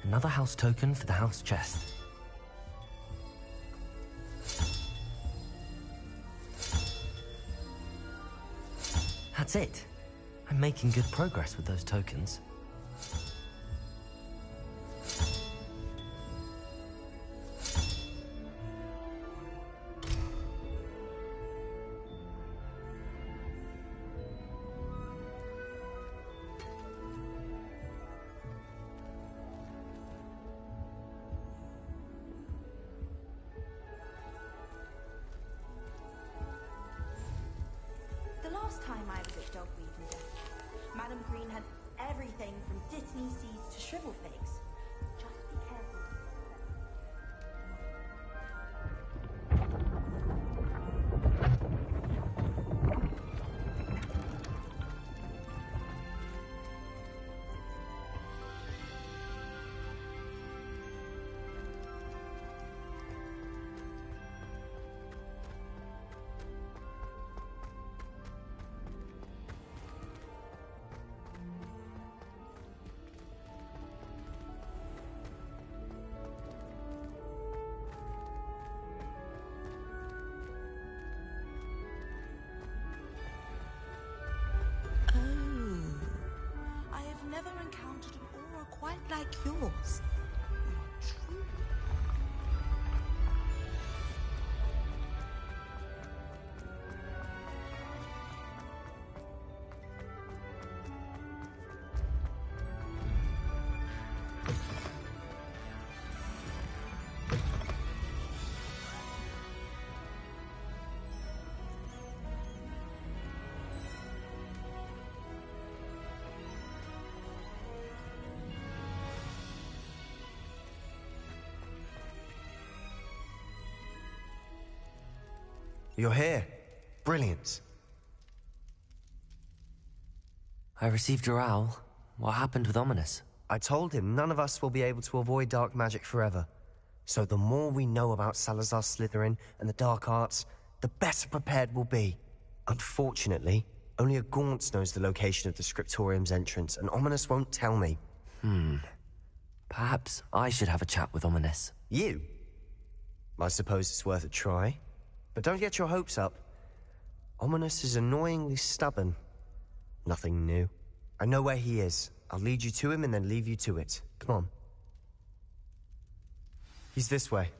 Another house token for the house chest. That's it. I'm making good progress with those tokens. The last time I was at Dogweed and Death, Madam Green had everything from Disney seeds to shrivel figs. Just be careful. Never encountered an aura quite like yours. True. You're here. Brilliant. I received your owl. What happened with Ominous? I told him none of us will be able to avoid dark magic forever. So the more we know about Salazar Slytherin and the dark arts, the better prepared we'll be. Unfortunately, only a Gaunt knows the location of the Scriptorium's entrance, and Ominous won't tell me. Perhaps I should have a chat with Ominous. You? I suppose it's worth a try. But don't get your hopes up. Ominous is annoyingly stubborn. Nothing new. I know where he is. I'll lead you to him and then leave you to it. Come on. He's this way.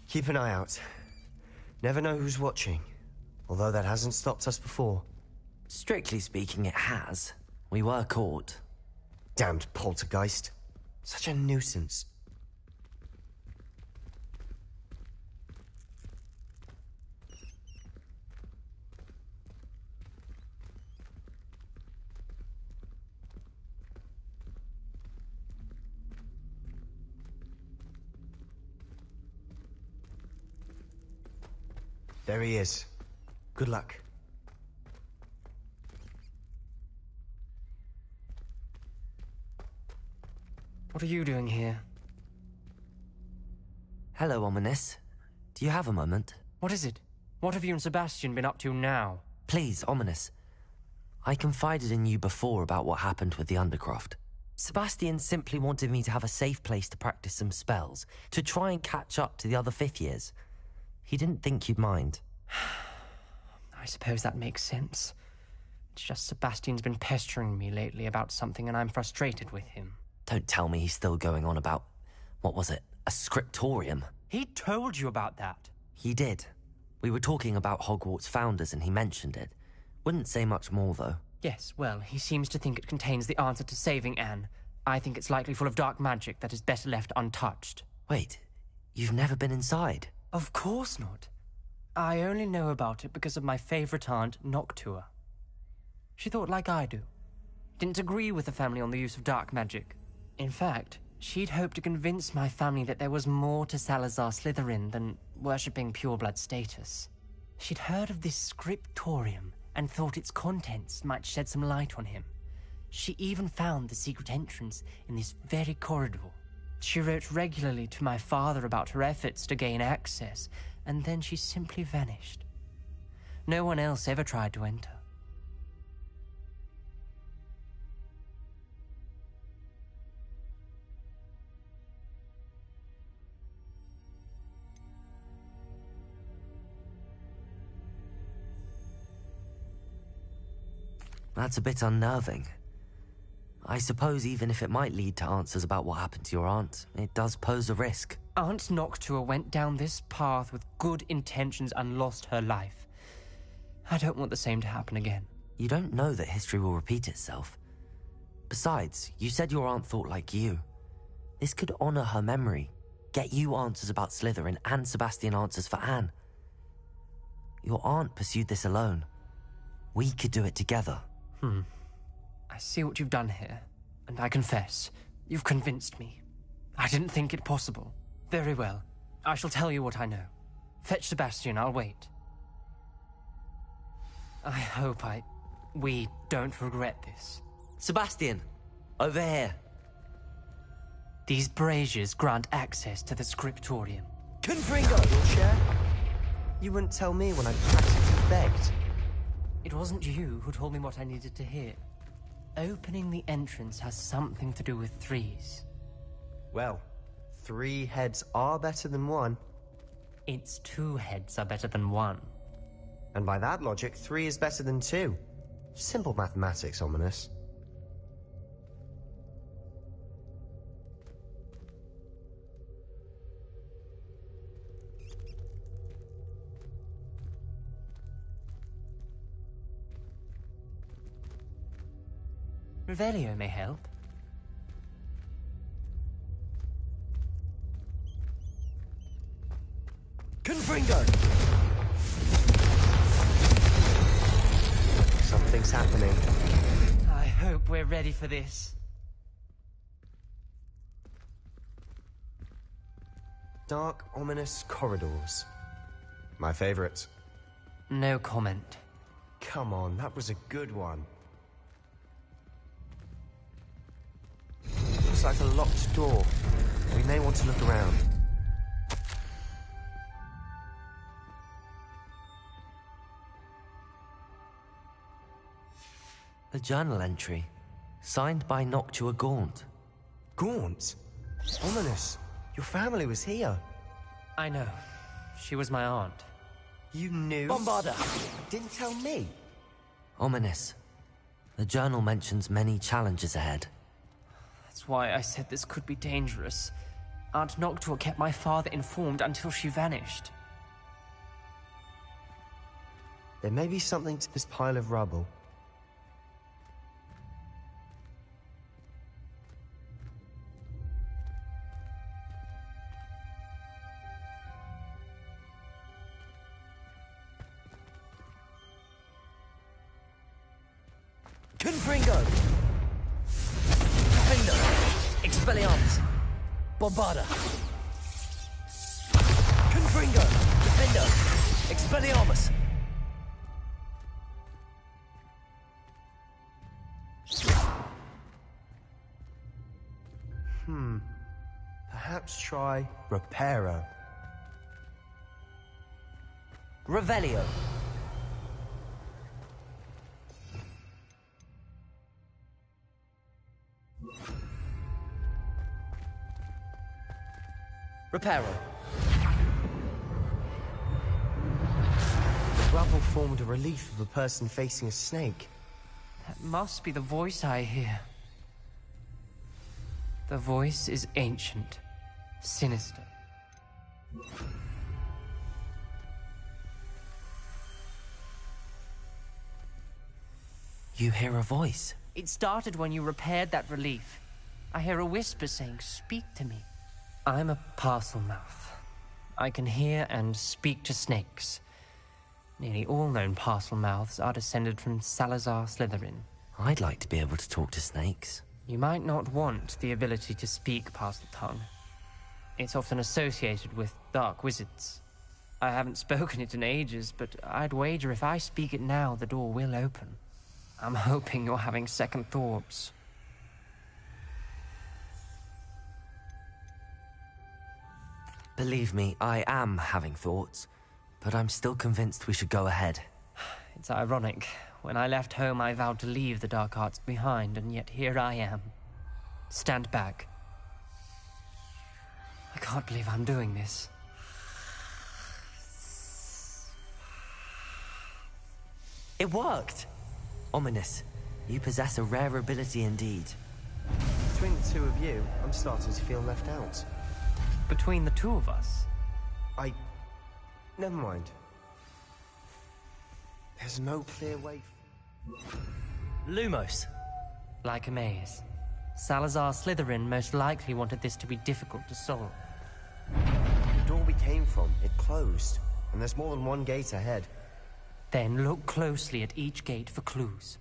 Keep an eye out. Never know who's watching. Although that hasn't stopped us before. Strictly speaking, it has. We were caught. Damned poltergeist. Such a nuisance. There he is. Good luck. What are you doing here? Hello, Ominous. Do you have a moment? What is it? What have you and Sebastian been up to now? Please, Ominous. I confided in you before about what happened with the Undercroft. Sebastian simply wanted me to have a safe place to practice some spells, to try and catch up to the other fifth years. He didn't think you'd mind. I suppose that makes sense. It's just Sebastian's been pestering me lately about something and I'm frustrated with him. Don't tell me he's still going on about, what was it, a scriptorium? He told you about that. He did. We were talking about Hogwarts founders and he mentioned it. Wouldn't say much more, though. Yes, well, he seems to think it contains the answer to saving Anne. I think it's likely full of dark magic that is better left untouched. Wait, you've never been inside? Of course not. I only know about it because of my favorite aunt, Noctua. She thought like I do. Didn't agree with the family on the use of dark magic. In fact, she'd hoped to convince my family that there was more to Salazar Slytherin than worshipping pureblood status. She'd heard of this scriptorium and thought its contents might shed some light on him. She even found the secret entrance in this very corridor. She wrote regularly to my father about her efforts to gain access, and then she simply vanished. No one else ever tried to enter. That's a bit unnerving. I suppose even if it might lead to answers about what happened to your aunt, it does pose a risk. Aunt Noctua went down this path with good intentions and lost her life. I don't want the same to happen again. You don't know that history will repeat itself. Besides, you said your aunt thought like you. This could honor her memory, get you answers about Slytherin and Sebastian answers for Anne. Your aunt pursued this alone. We could do it together. I see what you've done here, and I confess, you've convinced me. I didn't think it possible. Very well. I shall tell you what I know. Fetch Sebastian, I'll wait. I hope we don't regret this. Sebastian! Over here! These braziers grant access to the scriptorium. Confringo! Your share? You wouldn't tell me when I practically begged. It wasn't you who told me what I needed to hear. Opening the entrance has something to do with threes. Well, 3 heads are better than 1. Its 2 heads are better than 1. And by that logic, 3 is better than 2. Simple mathematics, Ominous. Revelio may help. Confringo! Something's happening. I hope we're ready for this. Dark, ominous corridors. My favorite. No comment. Come on, that was a good one. Looks like a locked door. We may want to look around. A journal entry, signed by Noctua Gaunt. Gaunt? Ominous. Your family was here. I know. She was my aunt. You knew? Bombarda! Didn't tell me. Ominous. The journal mentions many challenges ahead. That's why I said this could be dangerous. Aunt Noctua kept my father informed until she vanished. There may be something to this pile of rubble. Confringo! Defender! Expelliarmus! Bombarda! Confringo! Defender! Expelliarmus! Perhaps try Reparo. Revelio! Reparo. The rubble formed a relief of a person facing a snake. That must be the voice I hear. The voice is ancient, sinister. You hear a voice. It started when you repaired that relief. I hear a whisper saying, "Speak to me." I'm a parcel mouth. I can hear and speak to snakes. Nearly all known parcel mouths are descended from Salazar Slytherin. I'd like to be able to talk to snakes. You might not want the ability to speak parcel tongue. It's often associated with dark wizards. I haven't spoken it in ages, but I'd wager if I speak it now, the door will open. I'm hoping you're having second thoughts. Believe me, I am having thoughts. but I'm still convinced we should go ahead. It's ironic. When I left home, I vowed to leave the dark arts behind, and yet here I am. Stand back. I can't believe I'm doing this. It worked! Ominous, you possess a rare ability indeed. Between the two of you, I'm starting to feel left out. Between the two of us? Never mind. There's no clear way. Lumos. Like a maze. Salazar Slytherin most likely wanted this to be difficult to solve. The door we came from, it closed. And there's more than one gate ahead. Then look closely at each gate for clues.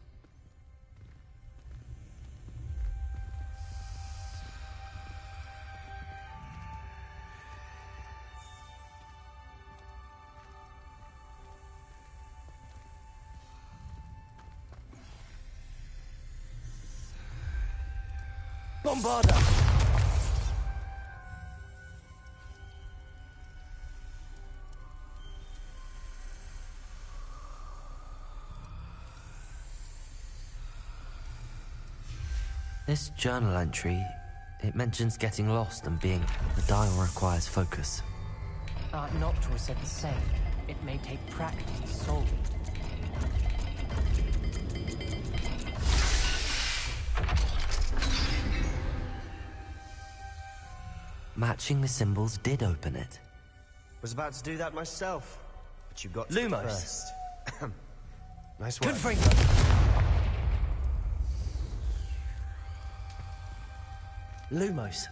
Bombarda! This journal entry, it mentions getting lost and being... The dial requires focus. Noctua said the same. It may take practice to solve it. Matching the symbols did open it. Was about to do that myself, but you got to Lumos. it first. Nice work. Lumos.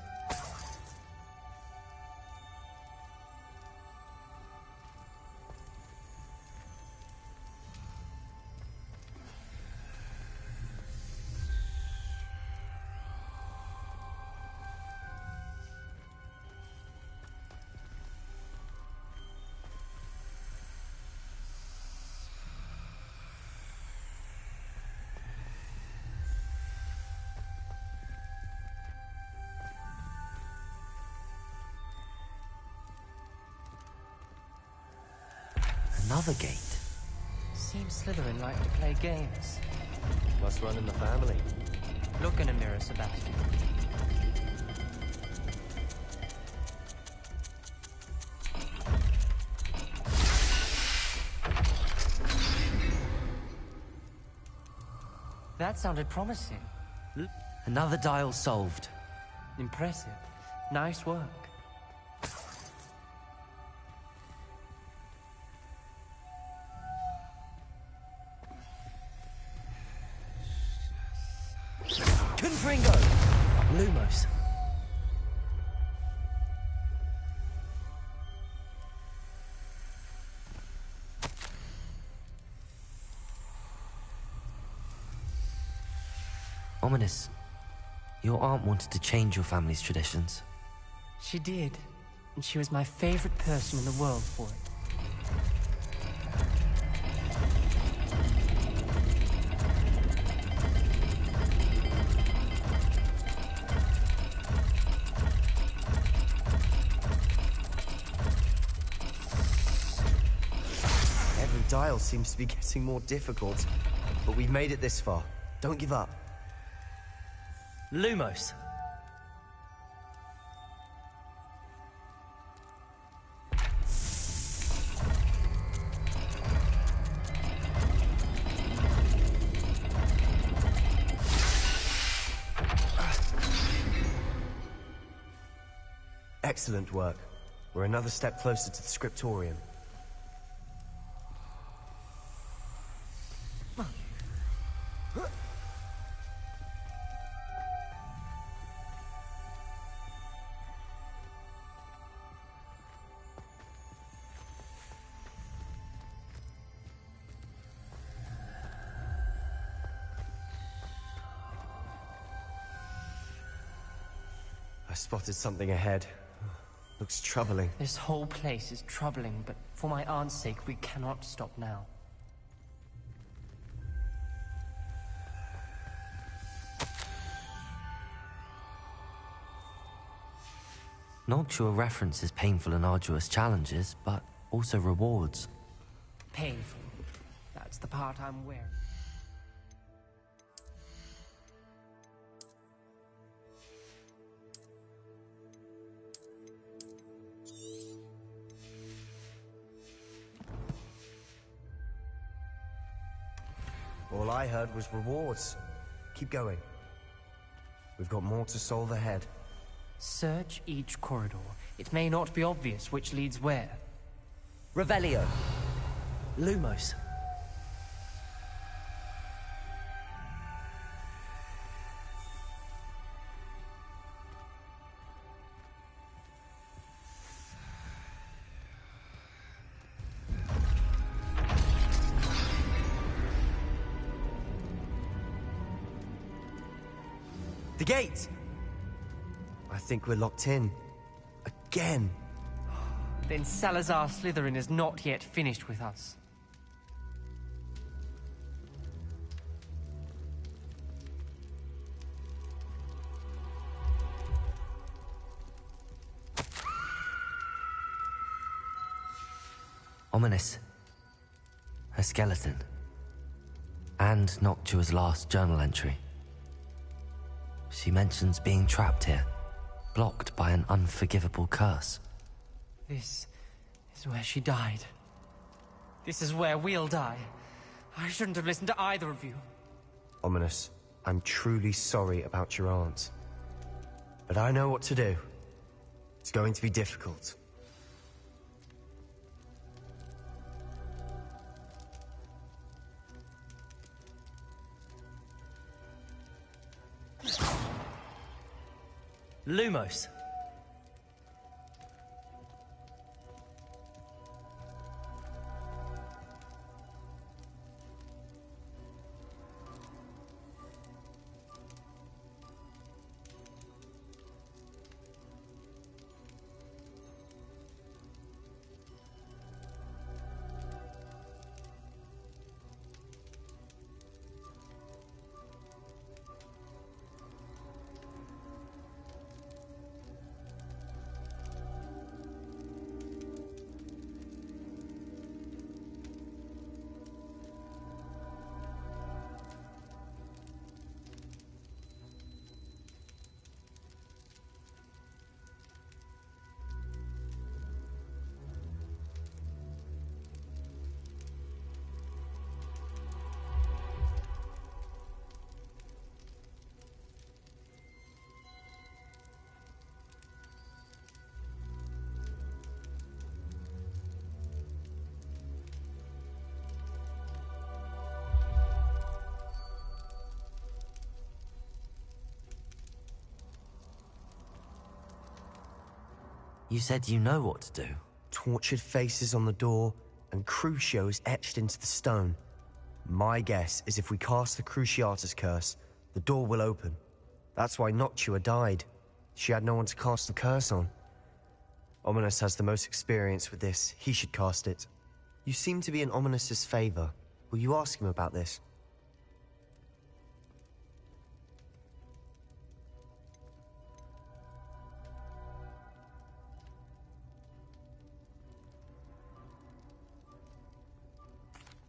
Another gate. Seems Slytherin like to play games. Must run in the family. Look in a mirror, Sebastian. That sounded promising. Another dial solved. Impressive. Nice work. Confringo! Lumos. Ominous. Your aunt wanted to change your family's traditions. She did. And she was my favorite person in the world for it. Every dial seems to be getting more difficult. But we've made it this far. Don't give up. Lumos. Excellent work. We're another step closer to the scriptorium. I spotted something ahead. Looks troubling. This whole place is troubling, but for my aunt's sake, we cannot stop now. Noctua references painful and arduous challenges, but also rewards. Painful. That's the part I'm wearing. All I heard was rewards. Keep going. We've got more to solve ahead. Search each corridor. It may not be obvious which leads where. Revelio. Lumos. The gate! I think we're locked in. Again. Then Salazar Slytherin is not yet finished with us. Ominous. A skeleton. And Noctua's last journal entry. She mentions being trapped here, blocked by an unforgivable curse. This is where she died. This is where we'll die. I shouldn't have listened to either of you. Ominous, I'm truly sorry about your aunt. But I know what to do. It's going to be difficult. Lumos. You said you know what to do. Tortured faces on the door and Crucios etched into the stone. My guess is if we cast the Cruciatus curse, the door will open. That's why Noctua died. She had no one to cast the curse on. Ominous has the most experience with this. He should cast it. You seem to be in Ominous's favor. Will you ask him about this?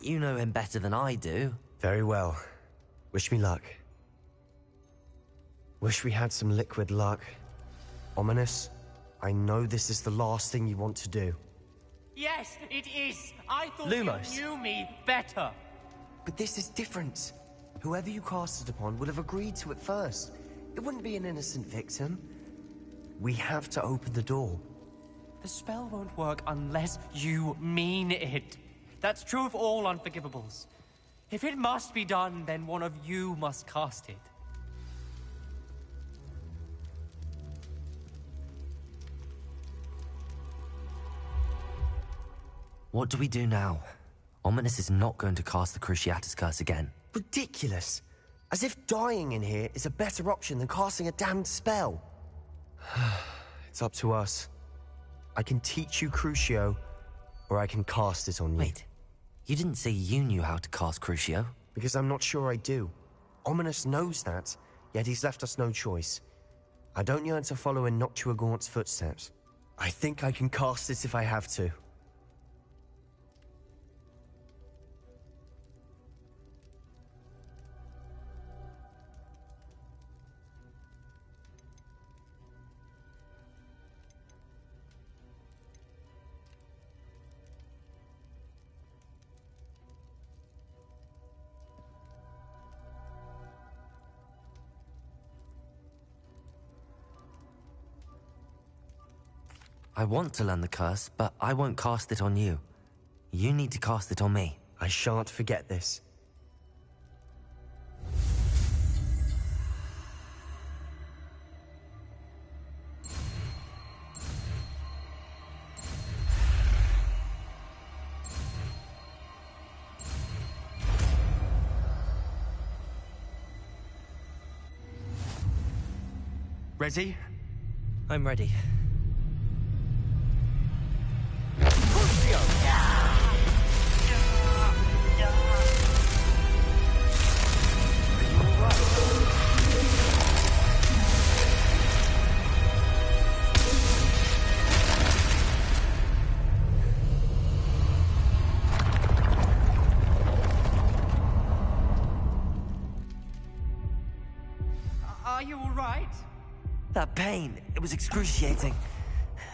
You know him better than I do. Very well. Wish me luck. Wish we had some liquid luck. Ominous, I know this is the last thing you want to do. Yes, it is. I thought Lumos. you knew me better. But this is different. Whoever you cast it upon would have agreed to it first. It wouldn't be an innocent victim. We have to open the door. The spell won't work unless you mean it. That's true of all unforgivables. If it must be done, then one of you must cast it. What do we do now? Ominous is not going to cast the Cruciatus curse again. Ridiculous. As if dying in here is a better option than casting a damned spell. It's up to us. I can teach you Crucio, or I can cast it on you. Wait, you didn't say you knew how to cast Crucio? Because I'm not sure I do. Ominous knows that, yet he's left us no choice. I don't yearn to follow in Noctua Gaunt's footsteps. I think I can cast it if I have to. I want to learn the curse, but I won't cast it on you. You need to cast it on me. I shan't forget this. Ready? I'm ready. Are you all right? That pain, it was excruciating.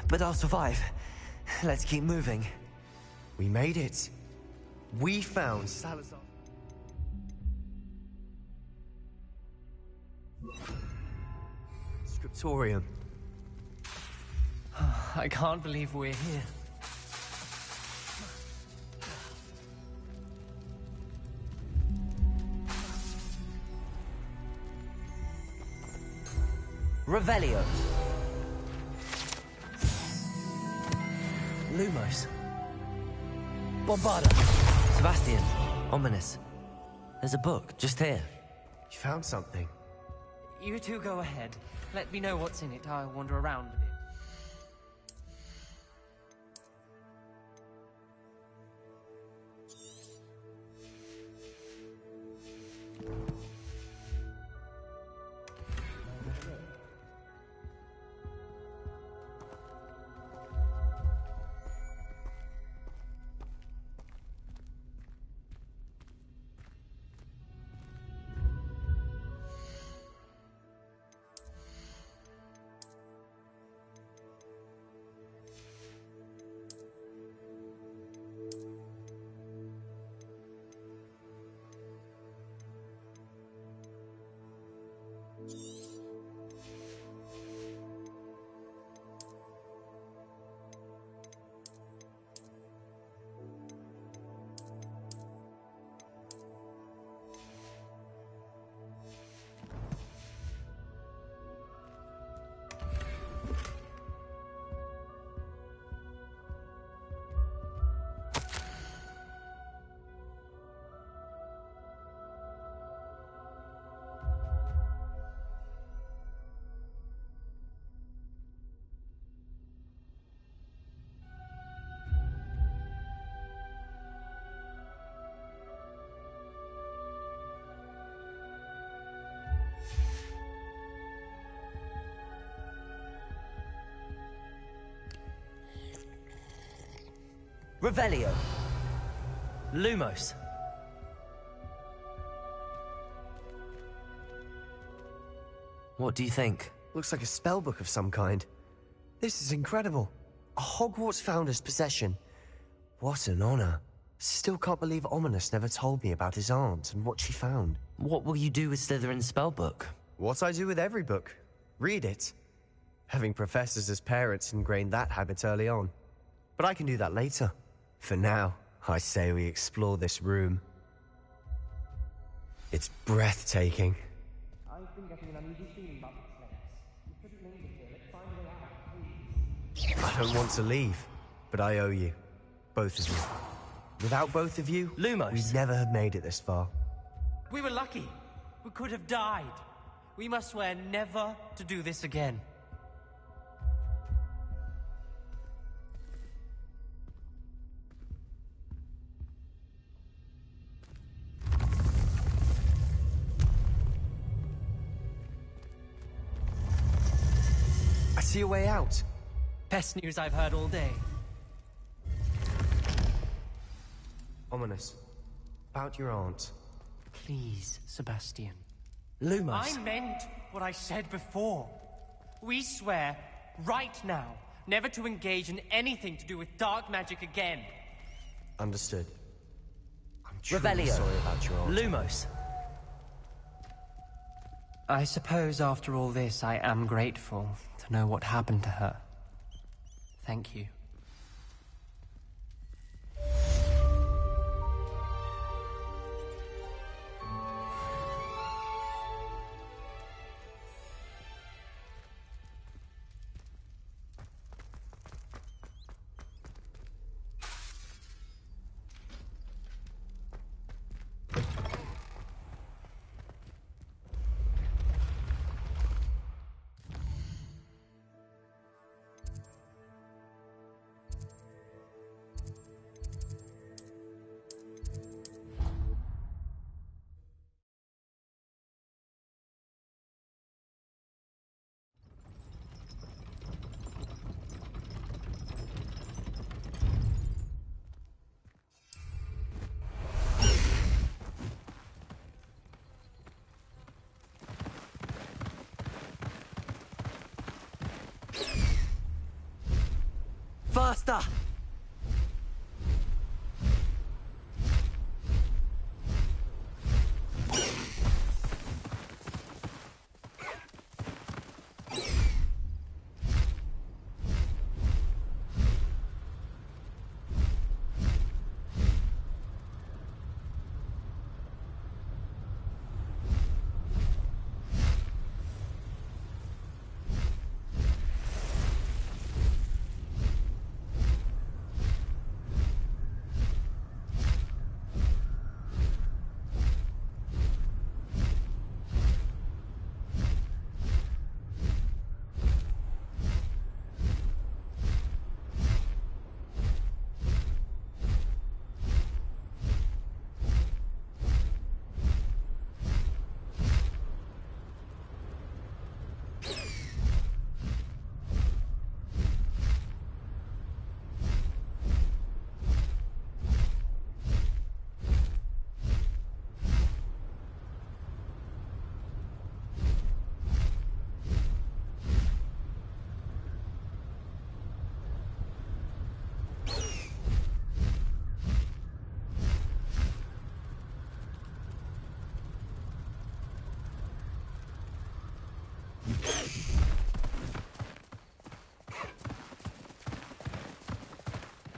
But I'll survive. Let's keep moving. We made it. We found Salazar. Scriptorium. I can't believe we're here. Revelio. Lumos. Bombarda. Sebastian. Ominous. There's a book, just here. You found something. You two go ahead. Let me know what's in it. I'll wander around a bit. Revelio. Lumos. What do you think? Looks like a spellbook of some kind. This is incredible. A Hogwarts founder's possession. What an honor. Still can't believe Ominous never told me about his aunt and what she found. What will you do with Slytherin's spellbook? What I do with every book. Read it. Having professors as parents ingrained that habit early on. But I can do that later. For now, I say we explore this room. It's breathtaking. I've been getting an uneasy feeling about this place. You shouldn't linger here. Let's find a way out, please. I don't want to leave, but I owe you. Both of you. Without both of you, Lumos. we'd never have made it this far. We were lucky. We could have died. We must swear never to do this again. I see a way out. Best news I've heard all day. Ominous. About your aunt. Please, Sebastian. Lumos. I meant what I said before. We swear, right now, never to engage in anything to do with dark magic again. Understood. I'm truly Revelio. sorry about your aunt. Lumos. I suppose after all this, I am grateful to know what happened to her. Thank you. Faster!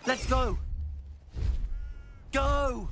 Let's go! Go!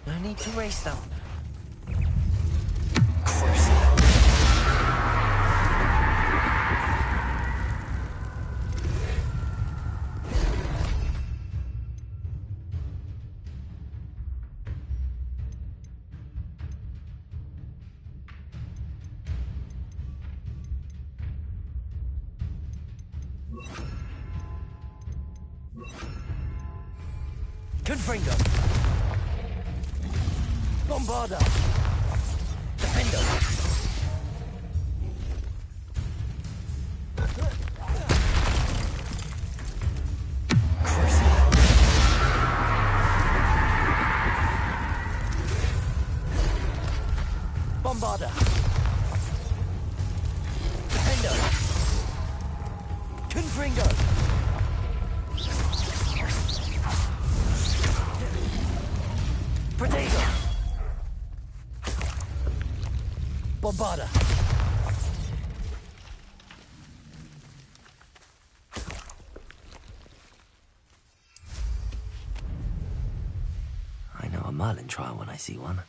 No need to race them. Confringo. Bombarda. Defender. Bombarda. Defender. Confringo. Protego. Bombarda. I know a Merlin trial when I see one.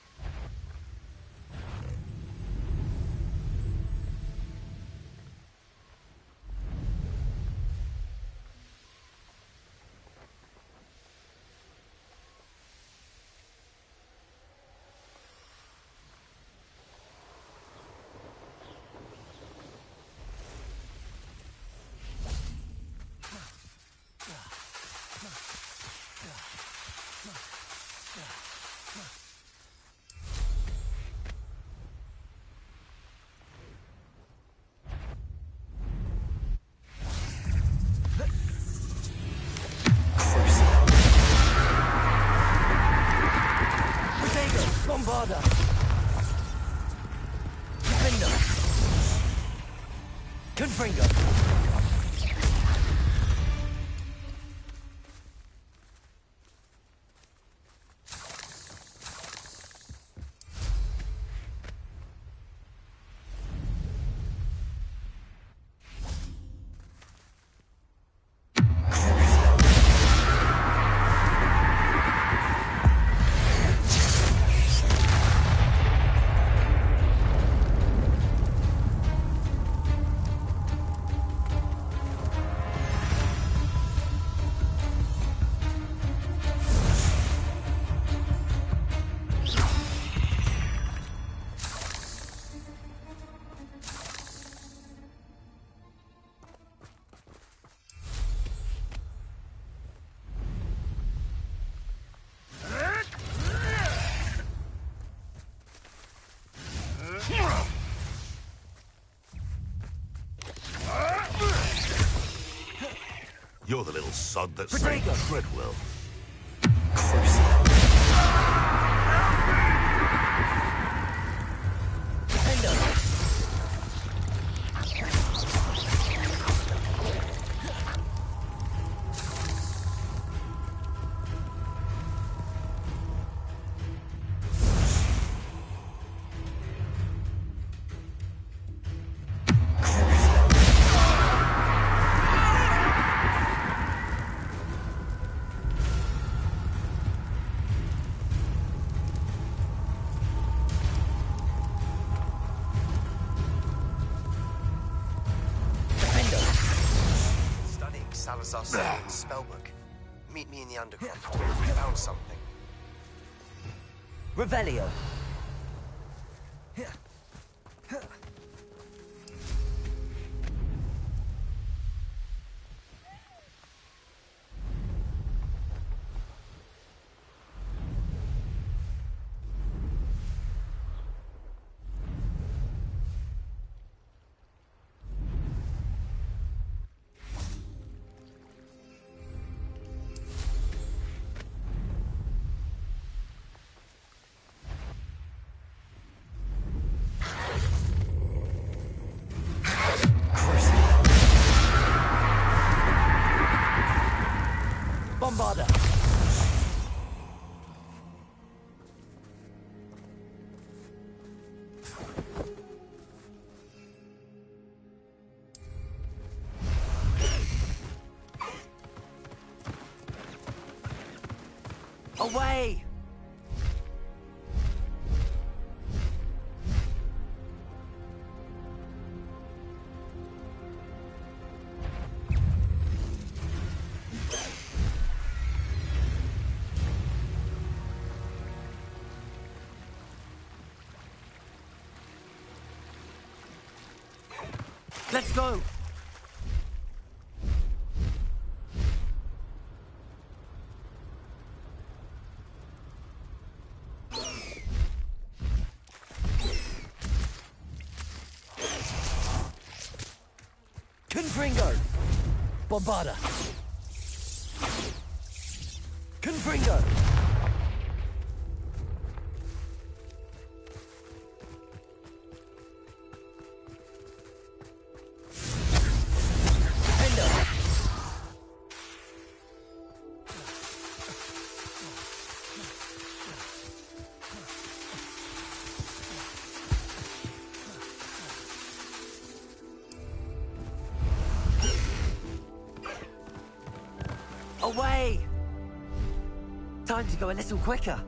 Bombarda! Defender! Confringo! You're the little sod that Protego! saved Treadwell. Defender! Studying Salazar's spellbook. Meet me in the underground. We found something. Revelio! Bombarda! Away! Let's go! Confringo! Bombarda! Confringo! Away! Time to go a little quicker.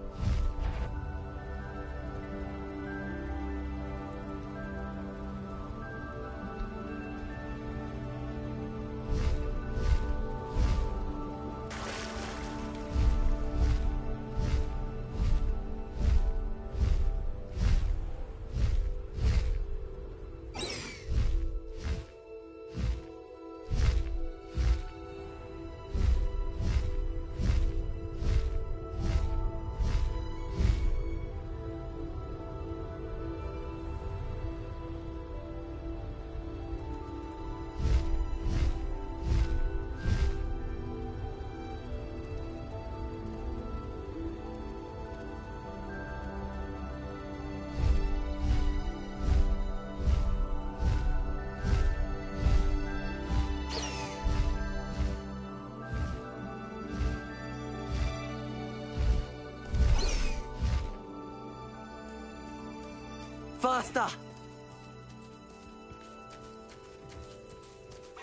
Faster!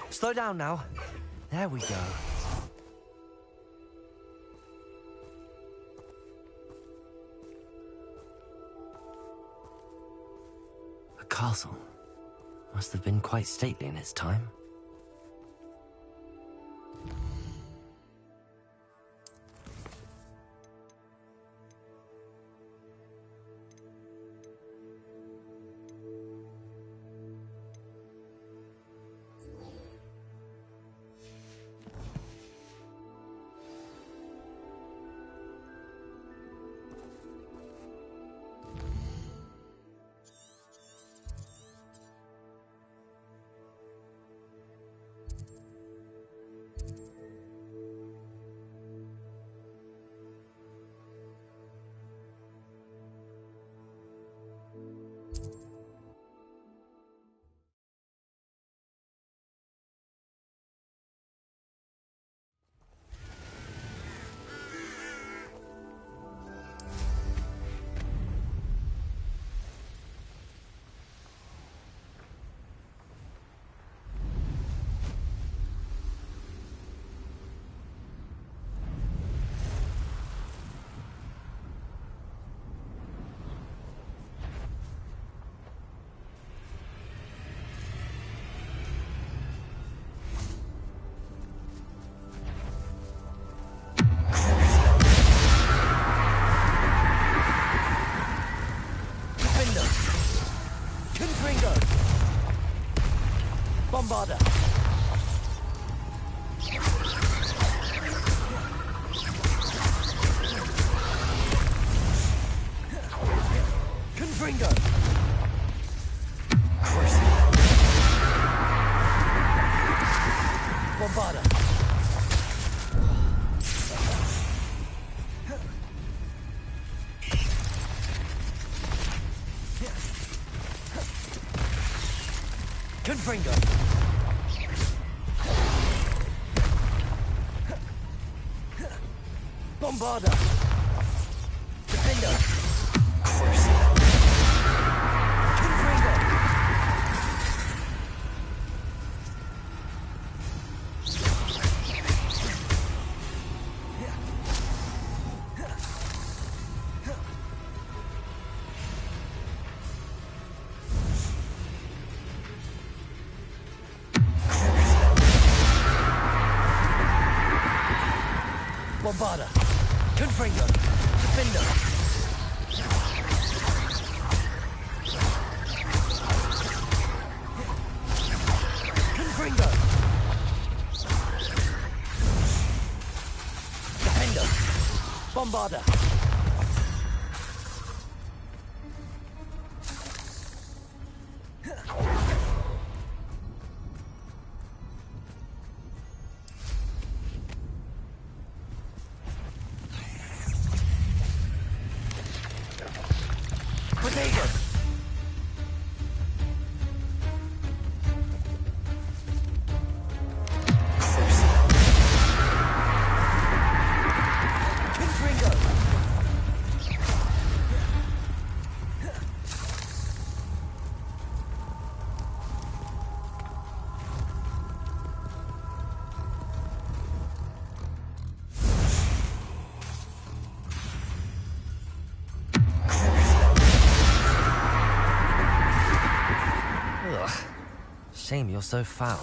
Slow down now. There we go. A castle. Must have been quite stately in its time. Bombarder! Confringo! Bombarder! Confringo! Bombarder! Defender! Confringo! Bombarder! Confringo! Defender! Confringo! Defender! Bombarder! Potato! Confringo! Ugh. Shame you're so foul.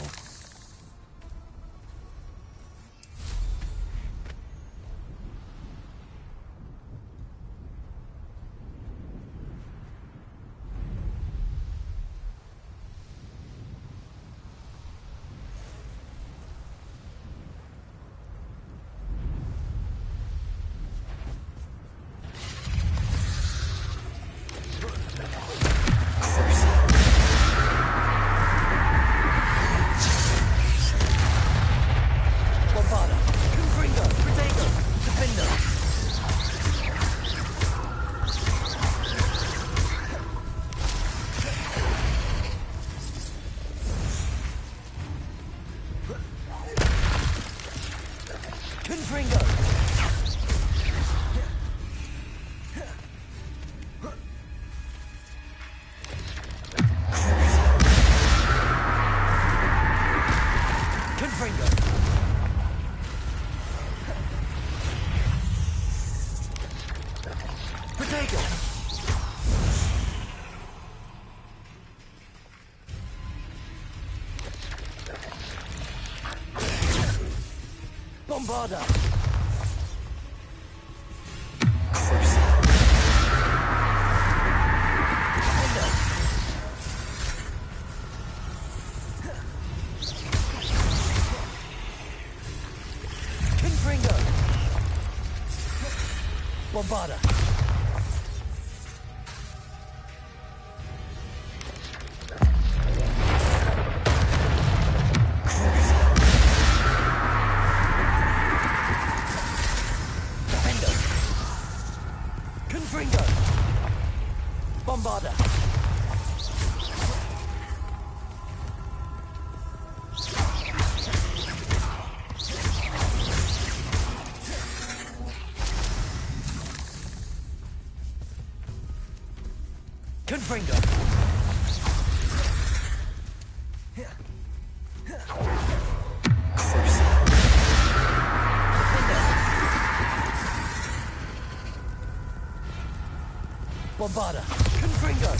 Bombarder! Confringo! Potato! Defender! Confringo! Bombarda! Confringo! Bombarda! Confringo! Bombarda! Confringo! Bombarda! Confringo!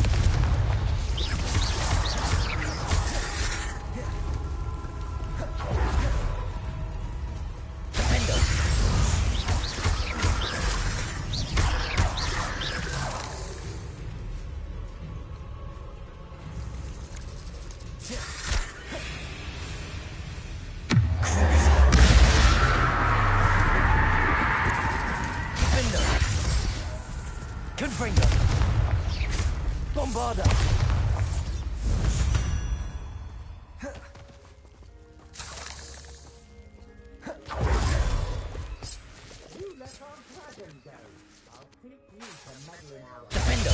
Defendo! Defendo! Confringo! Bombarda! Defendo!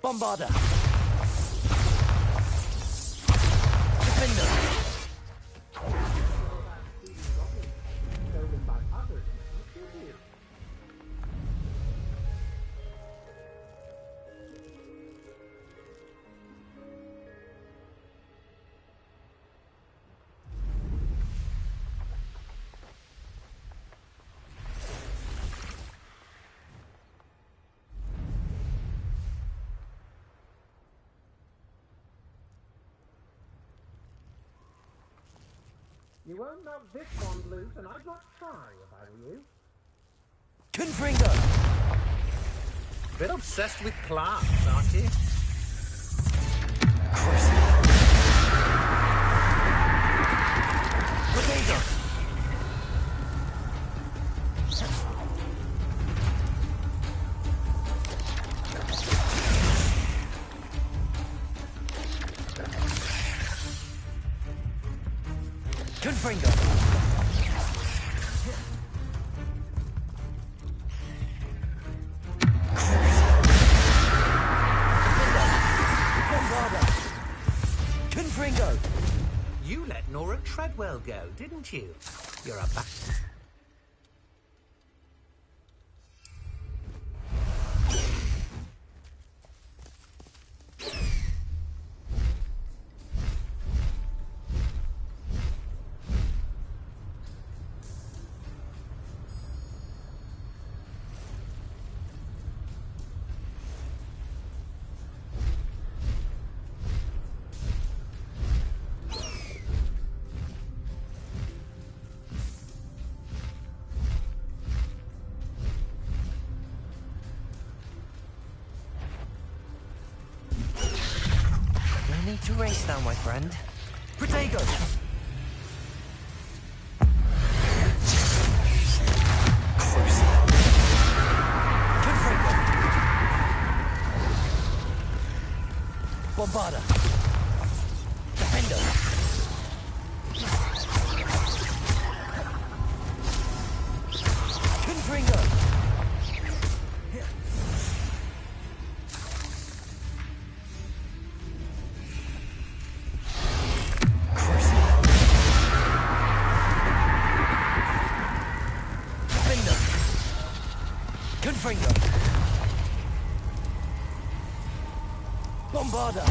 Bombarda! Defendo! You won't knock this one loose, and I'd not try if I were you. Confringo! Bit obsessed with class, aren't you? Potato! Confringo! Bombarda! Confringo! You let Nora Treadwell go, didn't you? You're a bastard. No need to race now, my friend. Protego! Confringo! Bombarda! Defendo! Confringo! Confringo! Bombarda!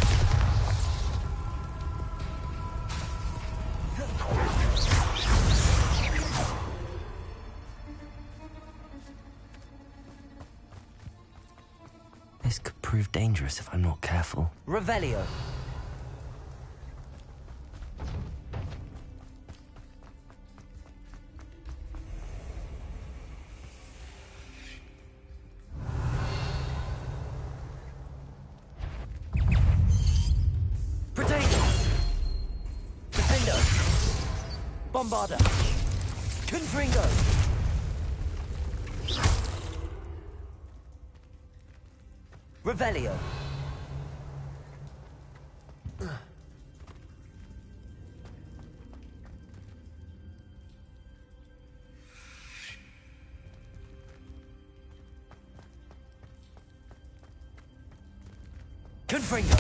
This could prove dangerous if I'm not careful. Revelio! Bombarder! Confringo! Revelio! Confringo!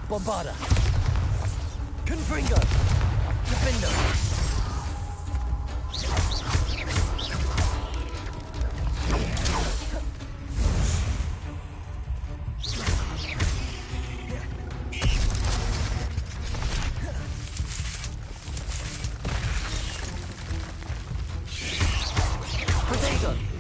Bombarda! Confringo! Defender! Protego!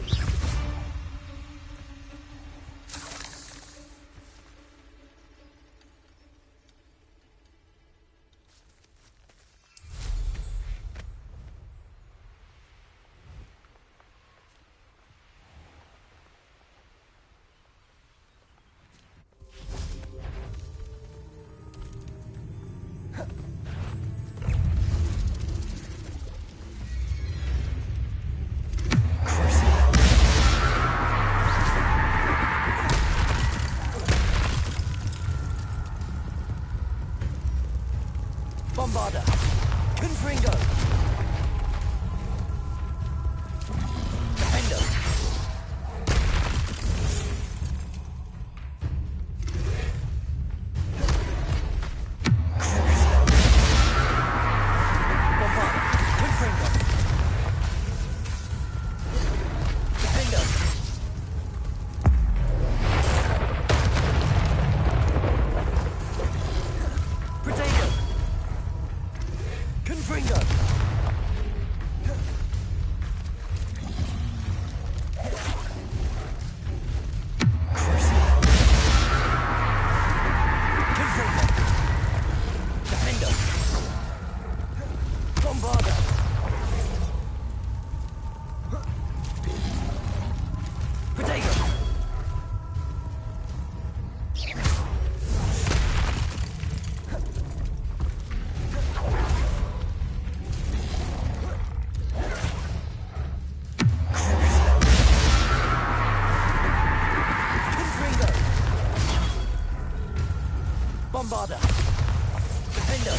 Bombarda! Confringo! Defender! Bombarda! Confringo! Defender! Protego! Confringo! Confringo! Defender! Bombarda! Protego! Bombarda! Defender!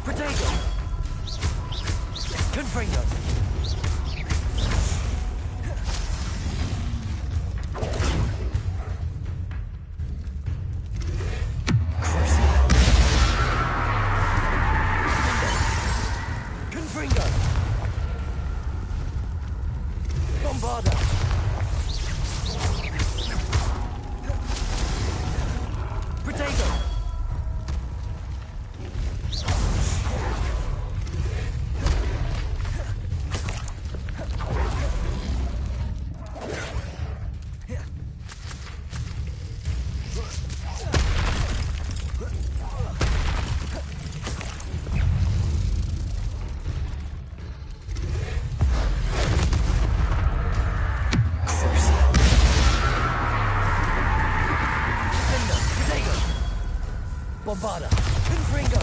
Protego! Confringo! Confringo! Bombarda! Protego! Bombarda! Confringo!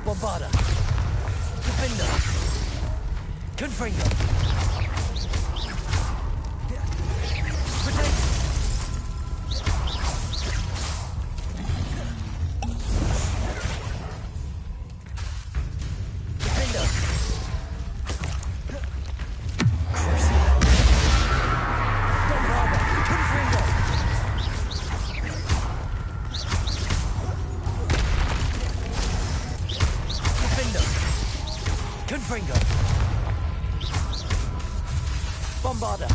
Bombarda! Defender! Confringo! Protect! Defender! Bombarda! Confringo! Confringo! Bombarda!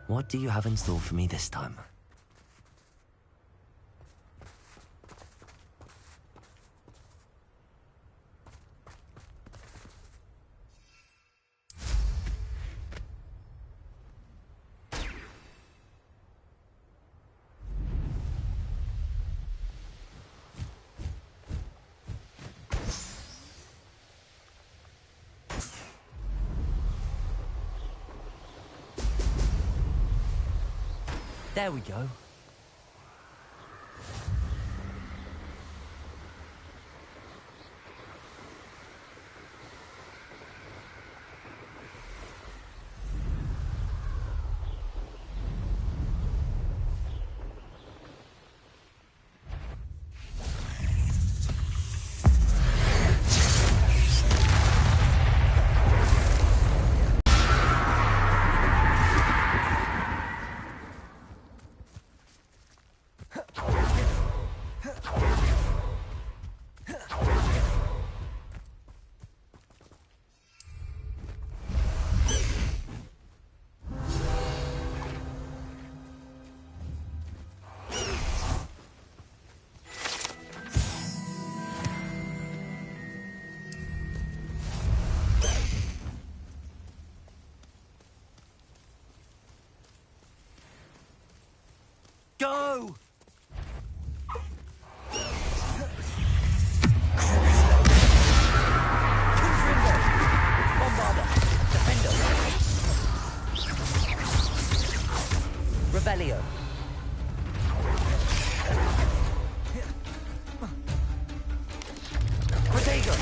What do you have in store for me this time? There we go. Go! Confringo! Bombarda! Defender! Revelio! Protego!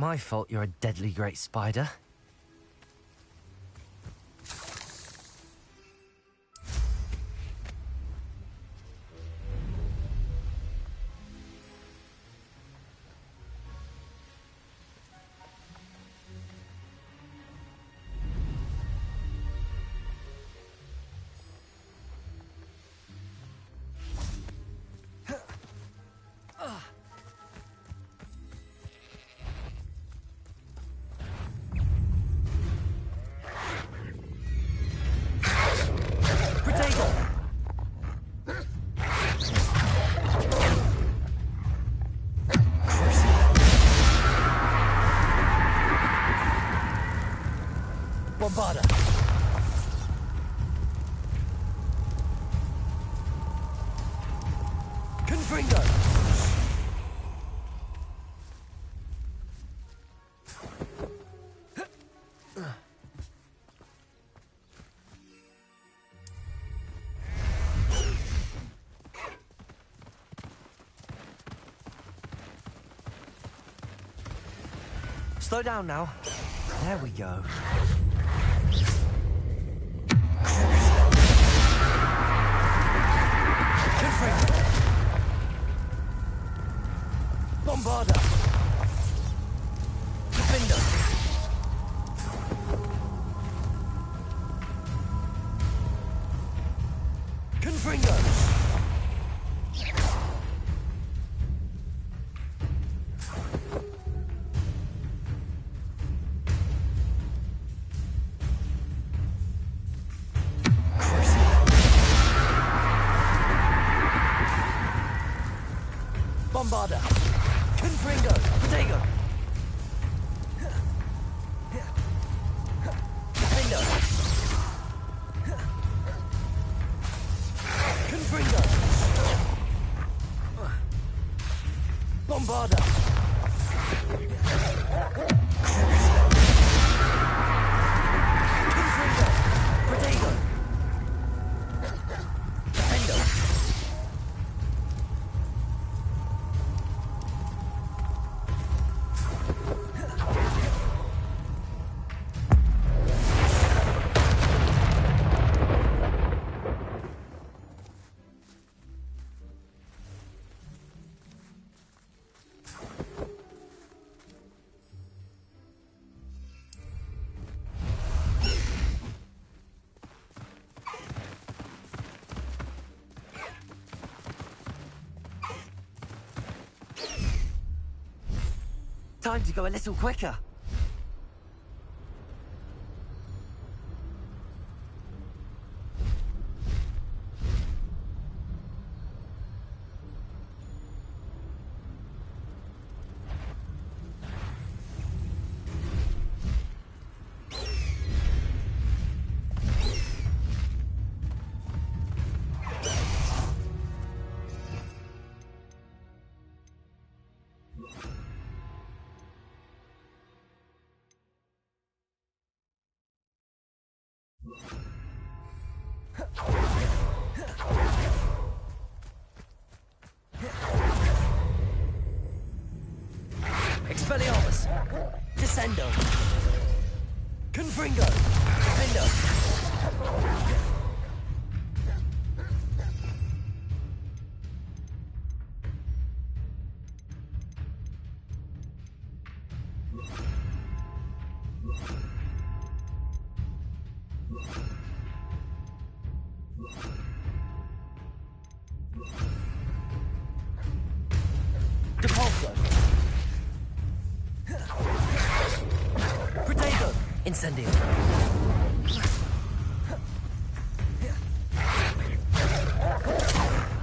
my fault you're a deadly great spider. Bombarda. Confringo. Slow down now. There we go. Bombarda! Defender! Confringo! Bombarda! Confringo! Protego! Defender! Confringo! Bombarda! Confringo! Protego! Defender! Time to go a little quicker. Expelliarmus! Descendo! Confringo! Defender! Depulso! Protego! Incendio!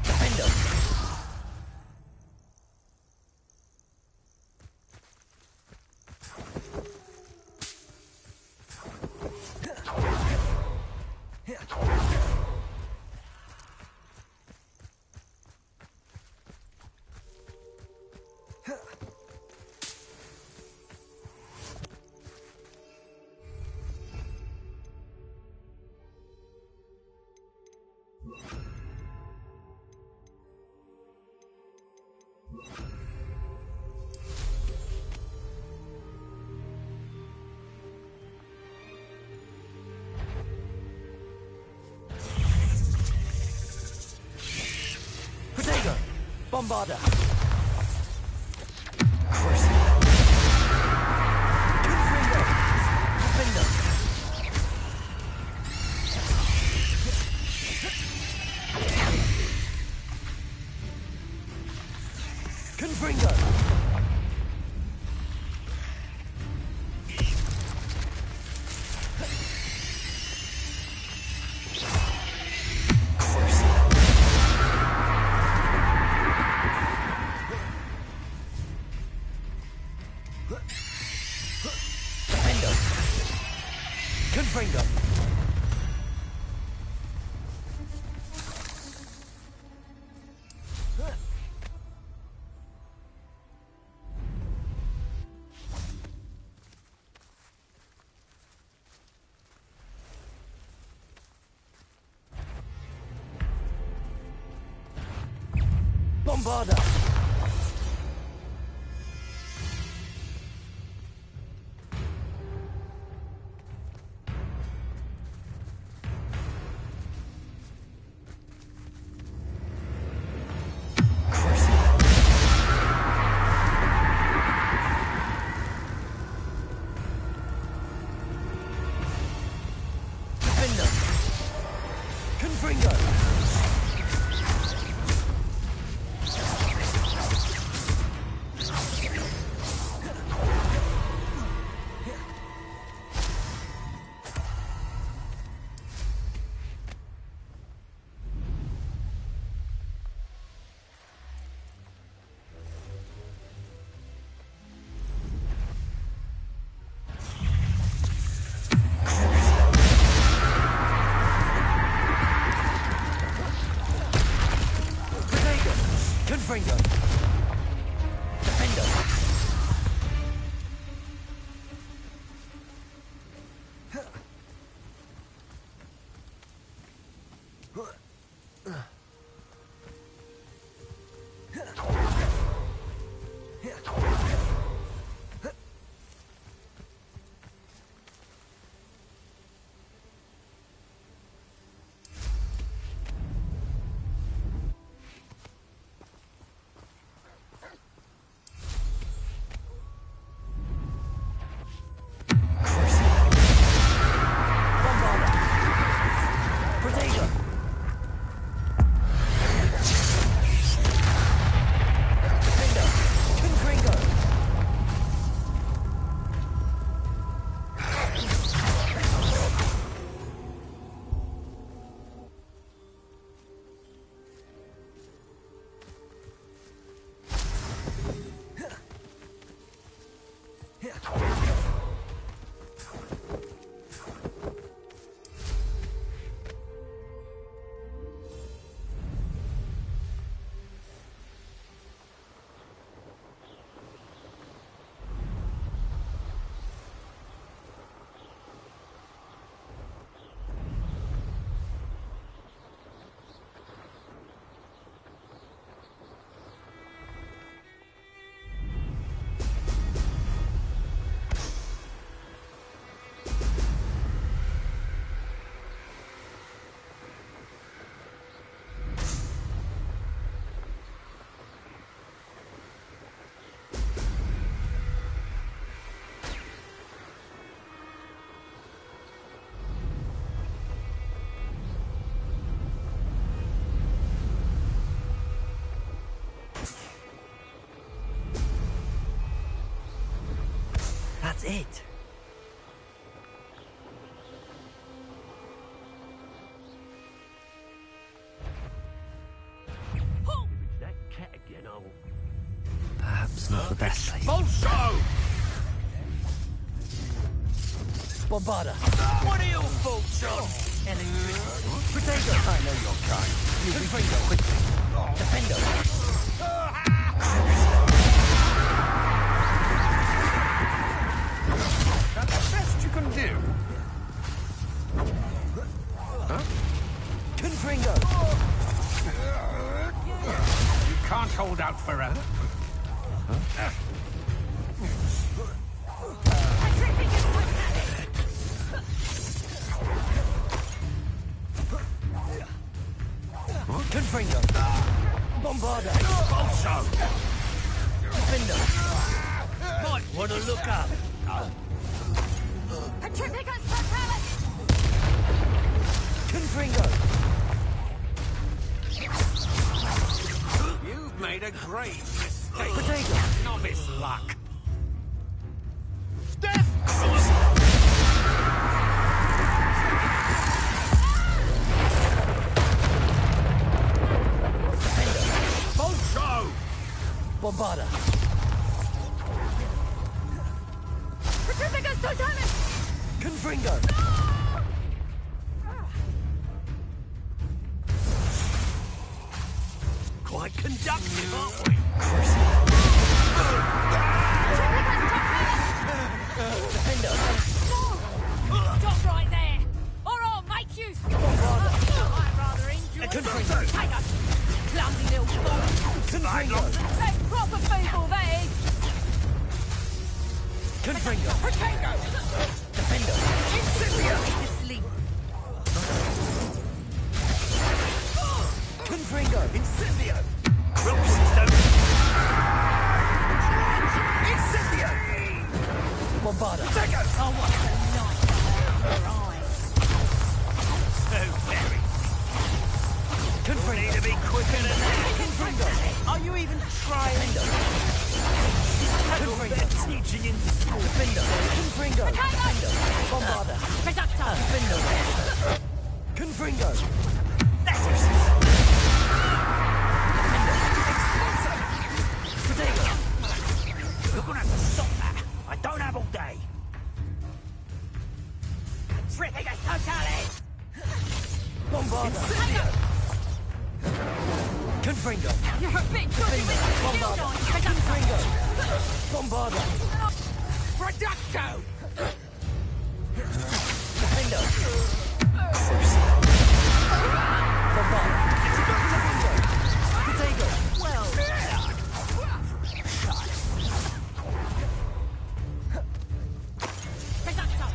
Defendo! Bombarder! Confringo! Confringo! Bombarder! Confringo! Confringo! Defender! That's it. That cat again, oh. Perhaps not the best place. Bolso! Bombarder! What are your thoughts on? Protego! I know your kind. You Confringo! quickly. Defender! That's the best you can do. Huh? Confringo! You can't hold out forever. Confringo! Bombarder! Also, Defender! might want to look up. Petrificus Totalis! Confringo! You've made a great mistake. Potato! Novice luck. Bolsho! Bombarder! Petrificus Totalis! Confringo! Quite conductive, aren't we? Defender! Stop right there! Or I'll make you... I'd rather injure Confringo! Take us! Clumsy little fool! Confringo! That's proper people, that is! Confringo! Potato! Defender! Incendio! Asleep! Confringo! Incendio! Wilson's don't... Incendio! Bombarder! Oh, what a night! Your eyes! So very. Confringo! Need to be quicker than that. Confringo! Are you even trying? Confringo! Teaching in school. Defender! Confringo! Defender! Bombarder! Reducto! Defender! Confringo! Potato! You're gonna have to stop that. I don't have all day. Petrificus Totalis! Bombarder! Confringo! You're a bit good with the shield on! Confringo! Reducto! Bombarder! Reducto! Defender! Bombarder! Potato! Well done. Reducto!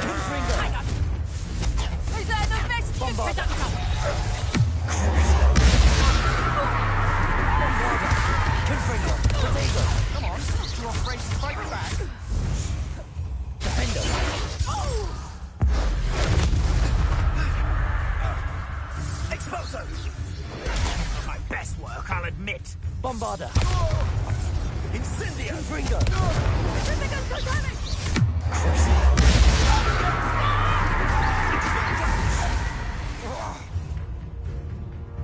Confringo! Is that the best? Bombarder. Reducto! Confringo! Potato! Come on, you're afraid to fight back. Defender! Expulso! My best work, I'll admit. Bombarder! Incendio! Confringo! Petrificus Totalis!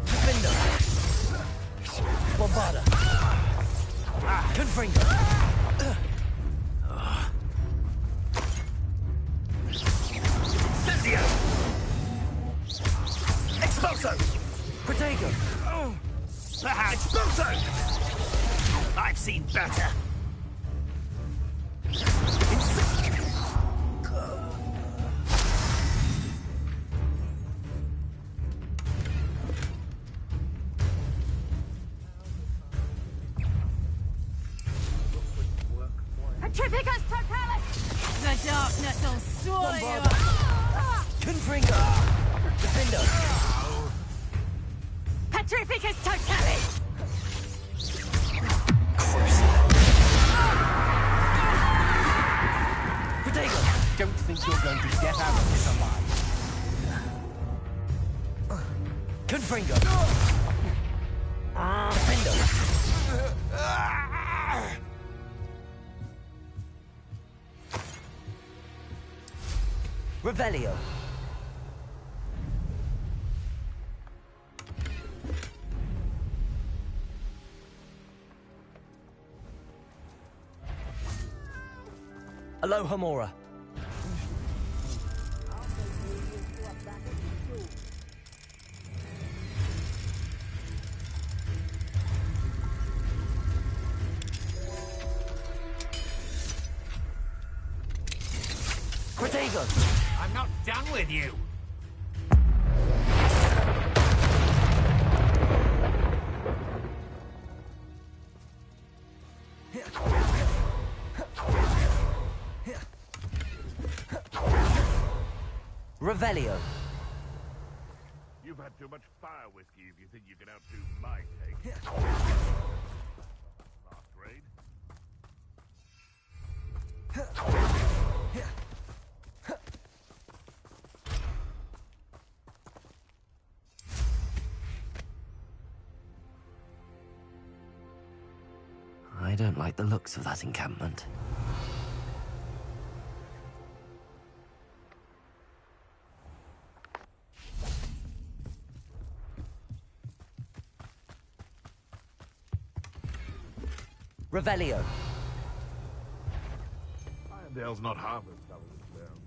Defender! Bombarder! Confringo! Incendio! Expulso! Potato! Expulso! I've seen better. Petrificus Totalis! The darkness will swallow you Bombarder. up! Confringo! Defender! Petrificus Totalis! Potato! Don't think you're going to get out of this alive. Confringo! Defender! Revelio! Aloha Mora. Protego! I'm not done with you. Revelio. too much fire whiskey if you think you can outdo my take. Last raid. I don't like the looks of that encampment. Revelio. Irondale's not half as dull as it sounds.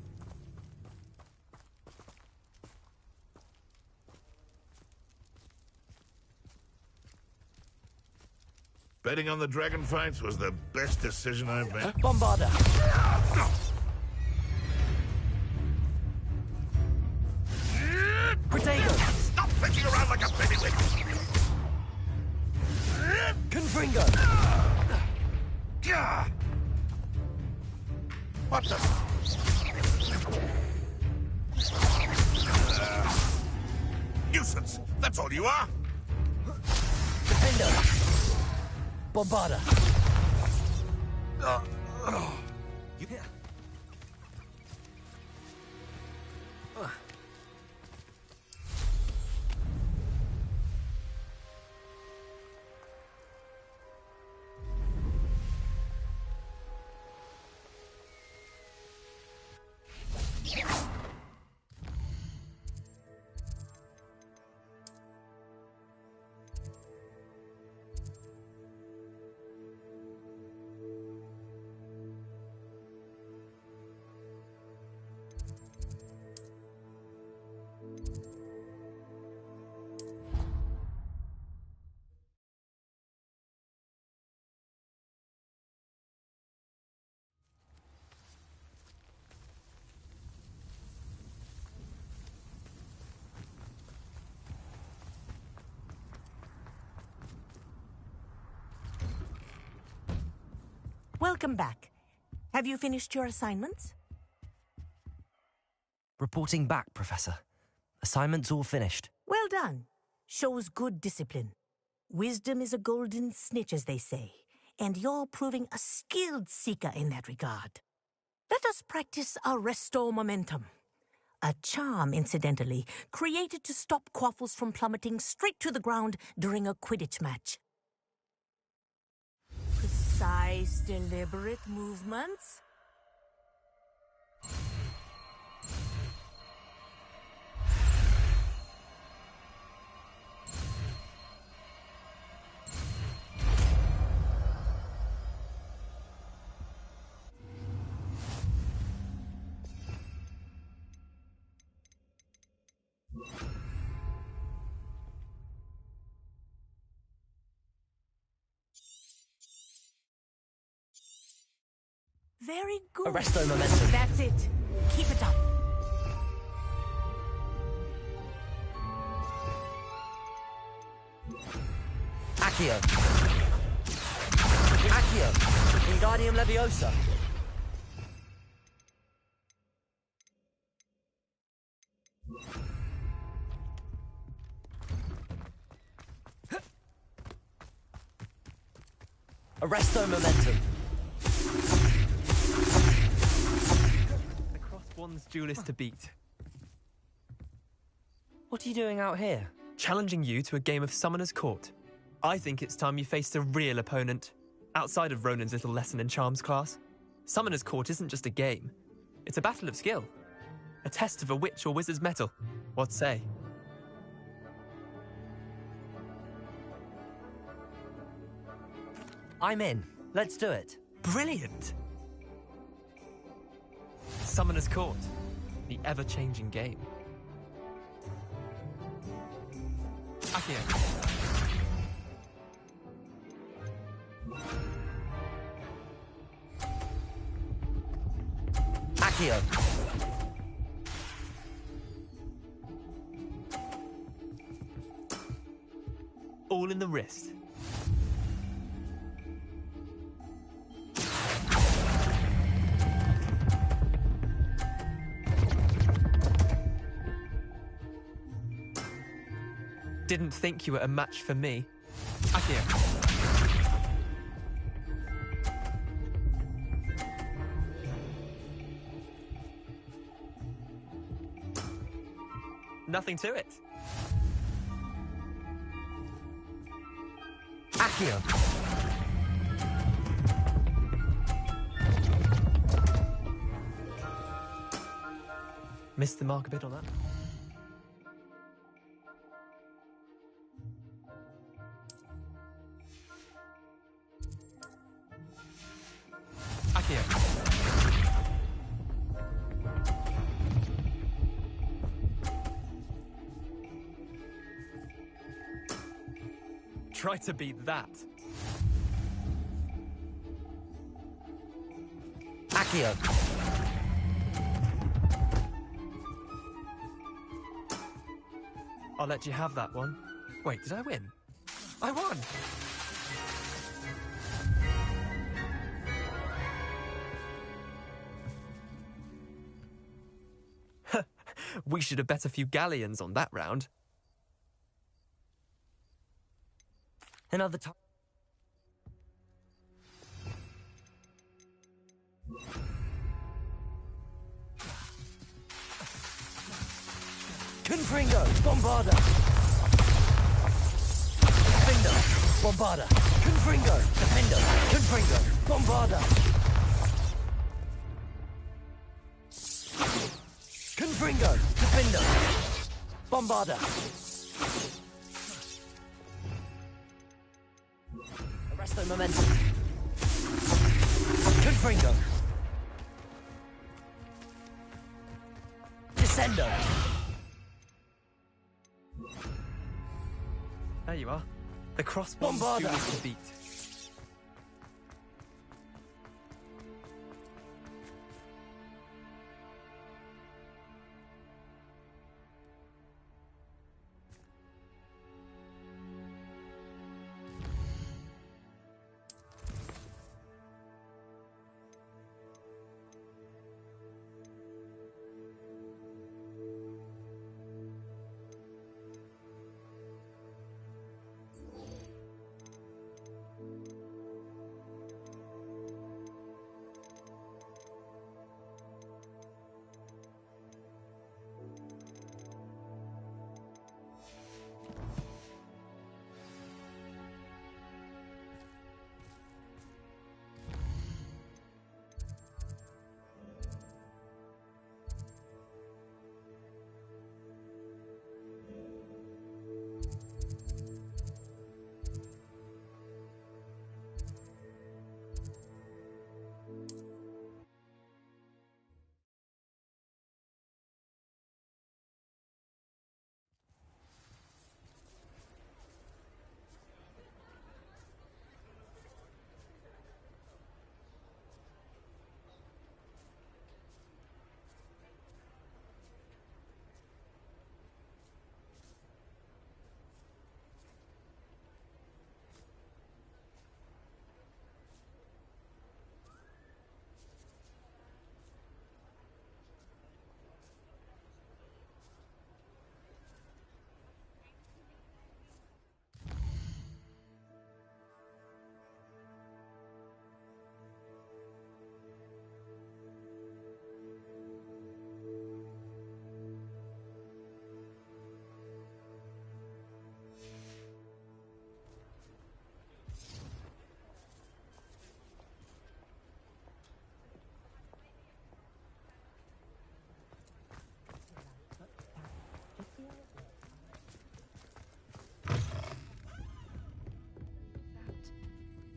Betting on the dragon fights was the best decision I've made. Bombarder. Protego. Stop flicking around like a baby. Confringo. What the? Nuisance. That's all you are. Defender. Bombarder. Welcome back. Have you finished your assignments? Reporting back, Professor. Assignment's all finished. Well done. Shows good discipline. Wisdom is a golden snitch, as they say, and you're proving a skilled seeker in that regard. Let us practice our Restore Momentum. A charm, incidentally, created to stop quaffles from plummeting straight to the ground during a Quidditch match. Precise, deliberate movements. Very good. Arresto momentum. That's it. Keep it up. Accio. Accio. Wingardium Leviosa. Arresto momentum. One's duelist to beat. What are you doing out here? Challenging you to a game of Summoner's Court. I think it's time you faced a real opponent, outside of Ronan's little lesson in charms class. Summoner's Court isn't just a game. It's a battle of skill. A test of a witch or wizard's mettle. What say? I'm in. Let's do it. Brilliant! Summoner's Court, the ever-changing game. Accio. Accio. All in the wrist. Didn't think you were a match for me. Akio. Nothing to it. Accio! Missed the mark a bit on that. Akio. Try to beat that. Accio! I'll let you have that one. Wait, did I win? I won! We should have bet a few galleons on that round. Another time. Confringo! Bombarda! Defender! Bombarda! Confringo! Defender! Confringo! Bombarda! Confringo! Defender! Bombarda! Arresto momentum! Confringo! Descendo! There you are. The crossbow Bombarda! is to beat.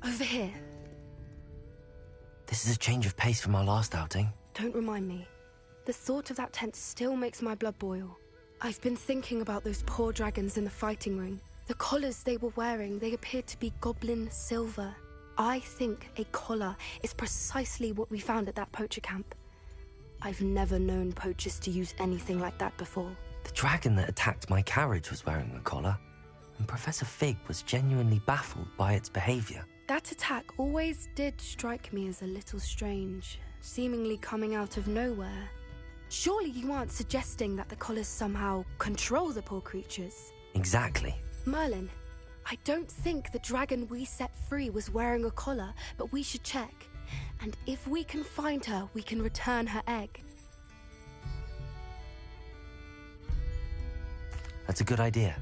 Over here. This is a change of pace from our last outing. Don't remind me. The thought of that tent still makes my blood boil. I've been thinking about those poor dragons in the fighting ring. The collars they were wearing, they appeared to be goblin silver. I think a collar is precisely what we found at that poacher camp. I've never known poachers to use anything like that before. The dragon that attacked my carriage was wearing a collar, and Professor Fig was genuinely baffled by its behavior. That attack always did strike me as a little strange, seemingly coming out of nowhere. Surely you aren't suggesting that the collars somehow control the poor creatures? Exactly. Merlin, I don't think the dragon we set free was wearing a collar, but we should check. And if we can find her, we can return her egg. That's a good idea.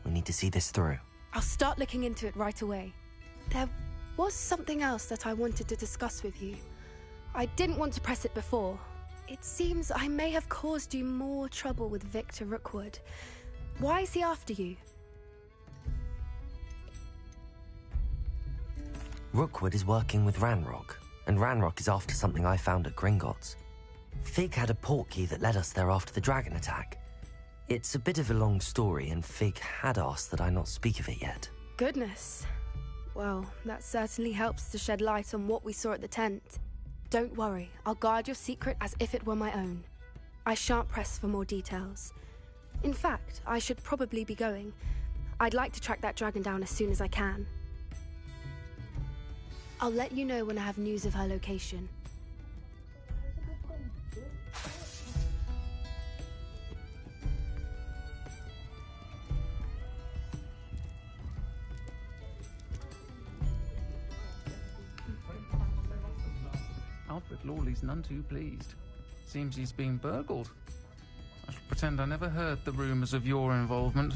We need to see this through. I'll start looking into it right away. There was something else that I wanted to discuss with you. I didn't want to press it before. It seems I may have caused you more trouble with Victor Rookwood. Why is he after you? Rookwood is working with Ranrock, and Ranrock is after something I found at Gringotts. Fig had a portkey that led us there after the dragon attack. It's a bit of a long story, and Fig had asked that I not speak of it yet. Goodness. Well, that certainly helps to shed light on what we saw at the tent. Don't worry, I'll guard your secret as if it were my own. I shan't press for more details. In fact, I should probably be going. I'd like to track that dragon down as soon as I can. I'll let you know when I have news of her location. Alfred Lawley's none too pleased. Seems he's been burgled. I shall pretend I never heard the rumours of your involvement.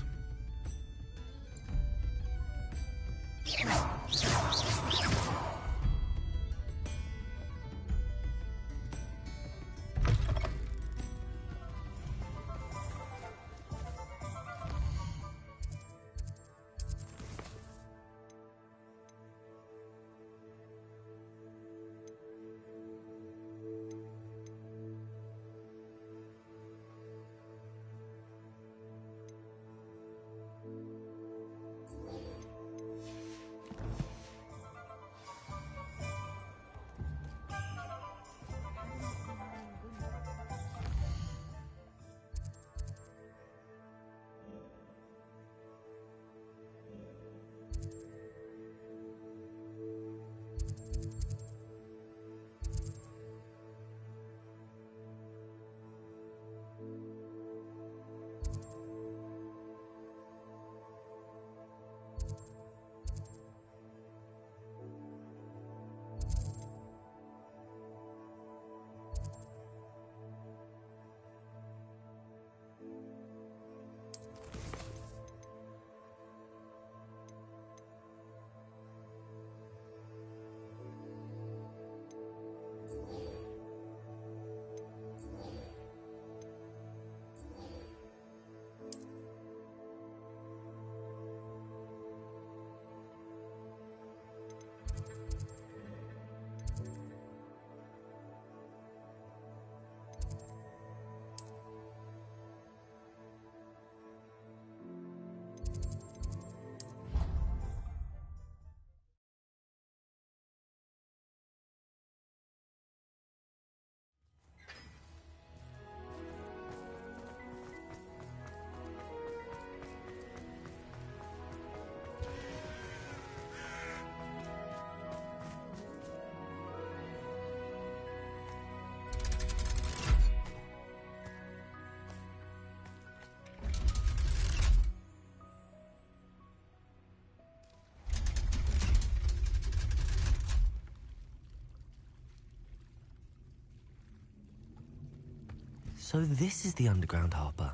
So this is the underground harbour.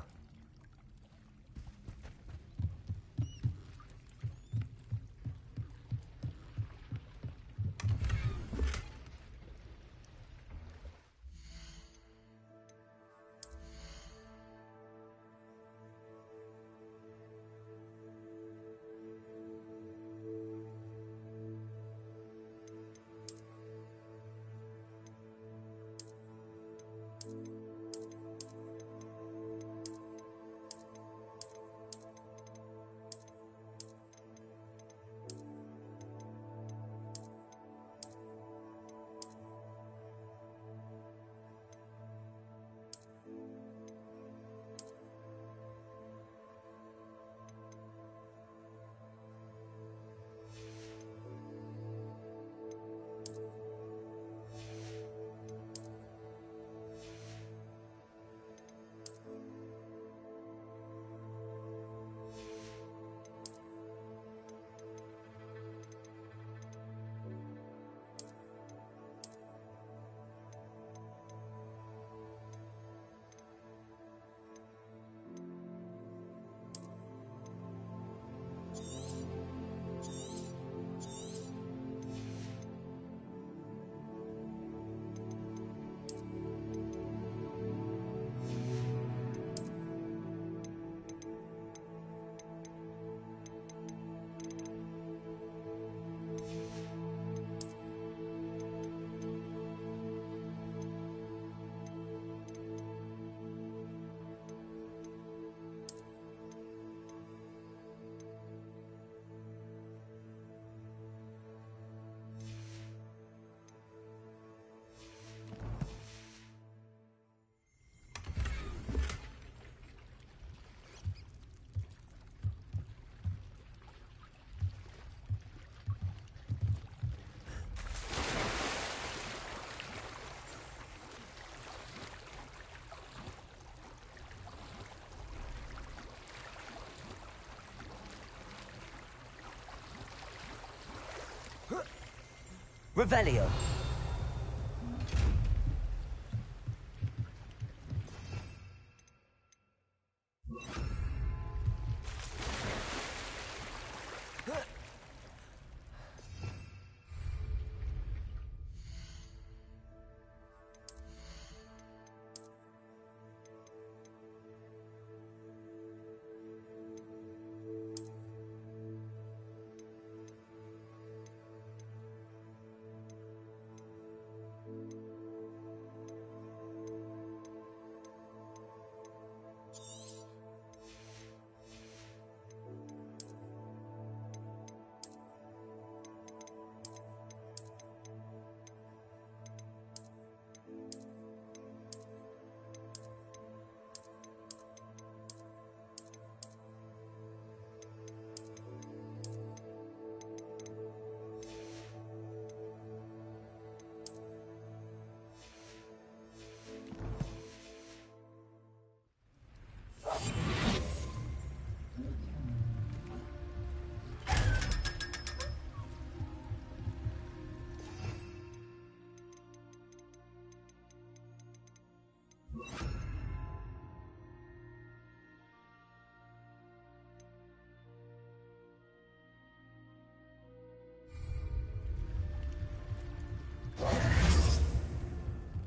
Revelio.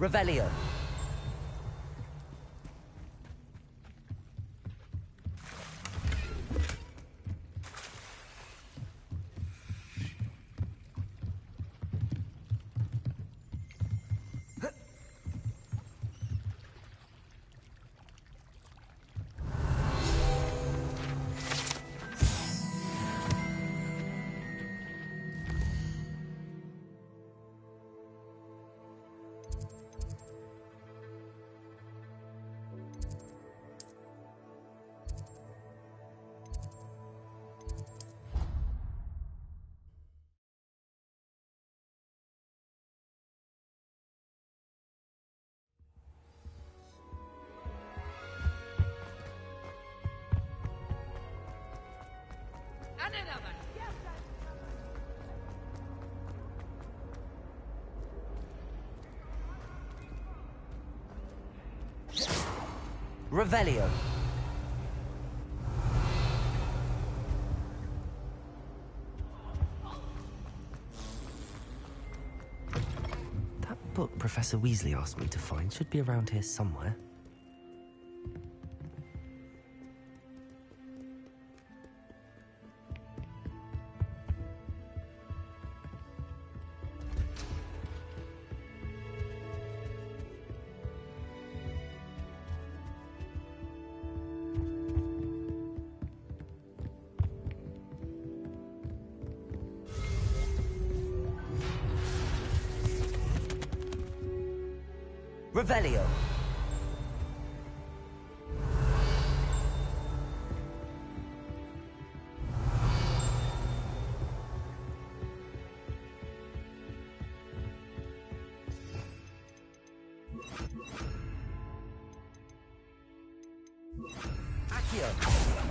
Revelio. Revelio. That book Professor Weasley asked me to find should be around here somewhere. Revelio. Accio.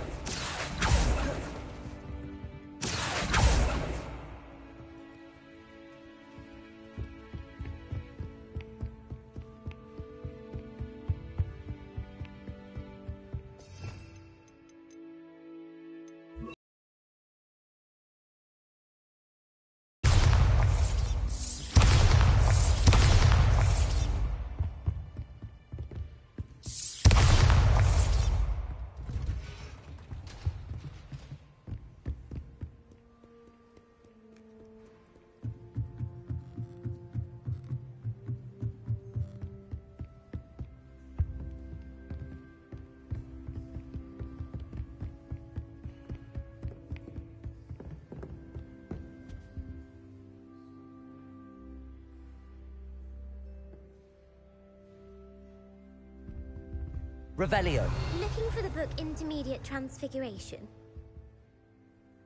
Revelio. Looking for the book Intermediate Transfiguration?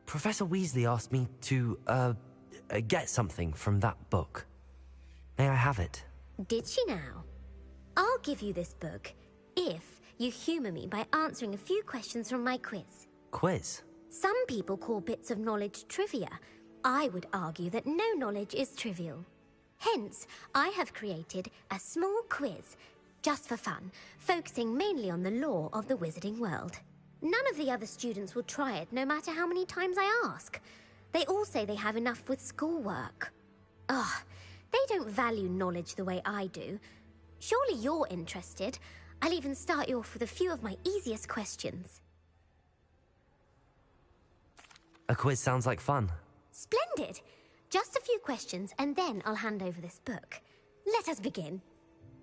Professor Weasley asked me to, get something from that book. May I have it? Did she now? I'll give you this book if you humour me by answering a few questions from my quiz. Quiz? Some people call bits of knowledge trivia. I would argue that no knowledge is trivial. Hence, I have created a small quiz, just for fun, focusing mainly on the lore of the wizarding world. None of the other students will try it, no matter how many times I ask. They all say they have enough with schoolwork. Ugh, they don't value knowledge the way I do. Surely you're interested. I'll even start you off with a few of my easiest questions. A quiz sounds like fun. Splendid! Just a few questions and then I'll hand over this book. Let us begin.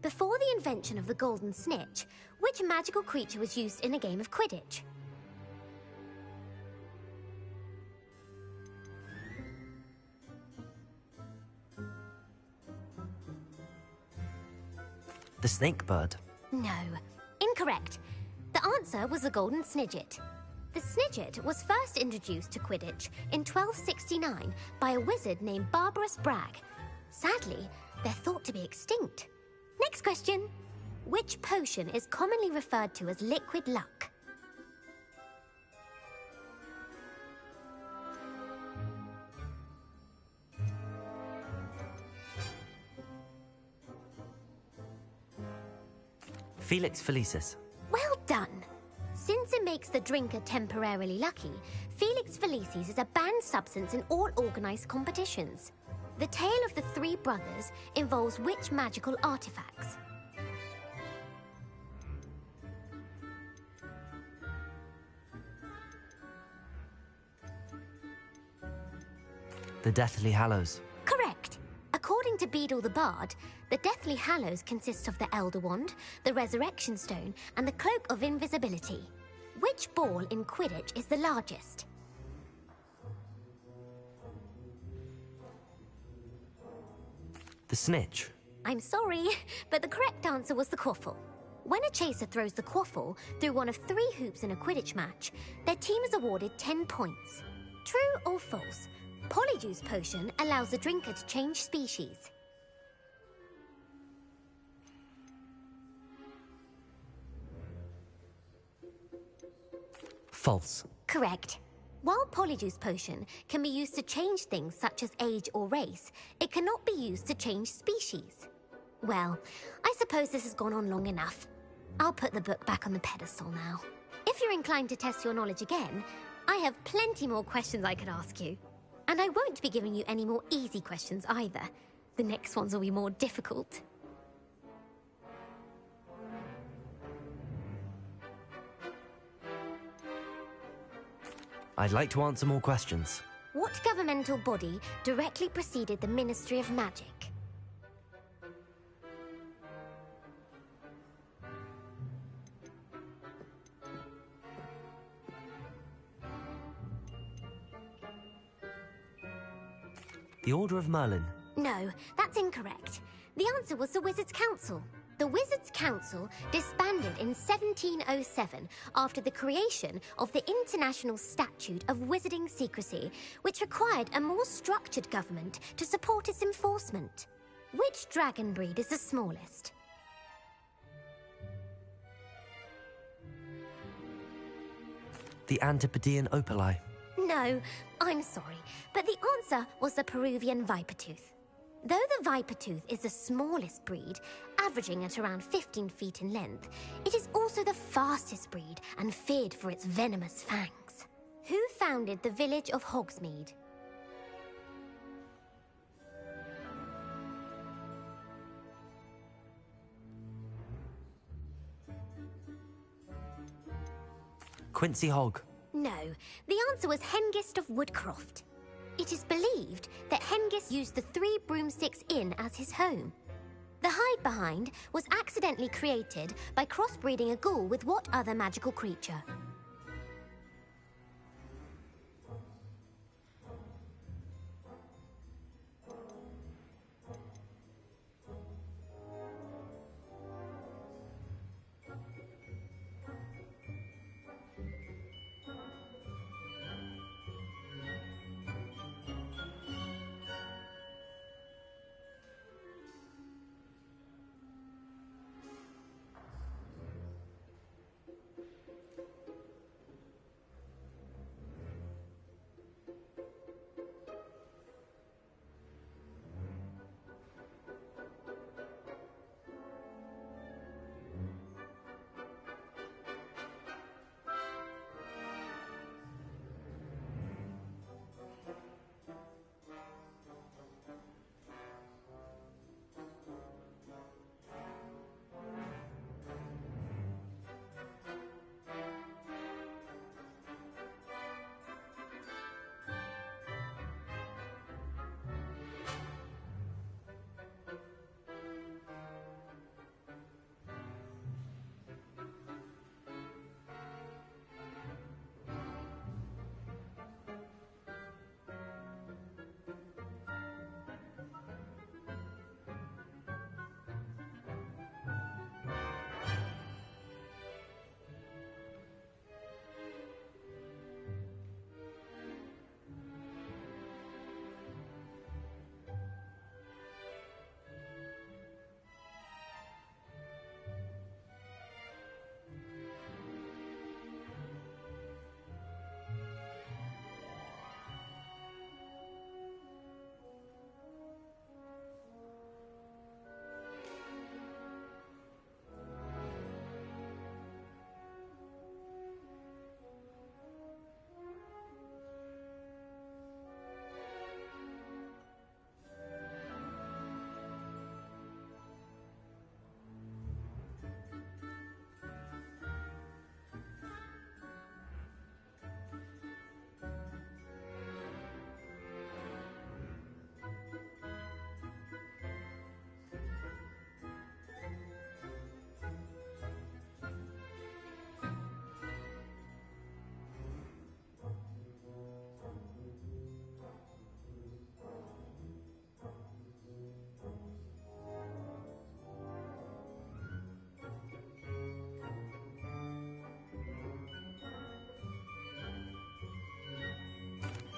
Before the invention of the golden snitch, which magical creature was used in a game of Quidditch? The snake bird. No. Incorrect. The answer was the golden snidget. The snidget was first introduced to Quidditch in 1269 by a wizard named Barbarous Bragg. Sadly, they're thought to be extinct. Next question. Which potion is commonly referred to as liquid luck? Felix Felicis. Well done. Since it makes the drinker temporarily lucky, Felix Felicis is a banned substance in all organized competitions. The tale of the three brothers involves which magical artifacts? The Deathly Hallows. Correct. According to Beadle the Bard, the Deathly Hallows consists of the Elder Wand, the Resurrection Stone, and the Cloak of Invisibility. Which ball in Quidditch is the largest? The snitch. I'm sorry, but the correct answer was the quaffle. When a chaser throws the quaffle through one of 3 hoops in a Quidditch match, their team is awarded 10 points. True or false? Polyjuice Potion allows the drinker to change species. False. Correct. While Polyjuice Potion can be used to change things such as age or race, it cannot be used to change species. Well, I suppose this has gone on long enough. I'll put the book back on the pedestal now. If you're inclined to test your knowledge again, I have plenty more questions I could ask you. And I won't be giving you any more easy questions either. The next ones will be more difficult. I'd like to answer more questions. What governmental body directly preceded the Ministry of Magic? The Order of Merlin. No, that's incorrect. The answer was the Wizards' Council. The Wizards' Council disbanded in 1707 after the creation of the International Statute of Wizarding Secrecy, which required a more structured government to support its enforcement. Which dragon breed is the smallest? The Antipodean Opali. No, I'm sorry, but the answer was the Peruvian Vipertooth. Though the Vipertooth is the smallest breed, averaging at around 15 feet in length, it is also the fastest breed and feared for its venomous fangs. Who founded the village of Hogsmeade? Quincy Hogg. No, the answer was Hengist of Woodcroft. It is believed that Hengist used the 3 Broomsticks Inn as his home. The hide-behind was accidentally created by crossbreeding a ghoul with what other magical creature?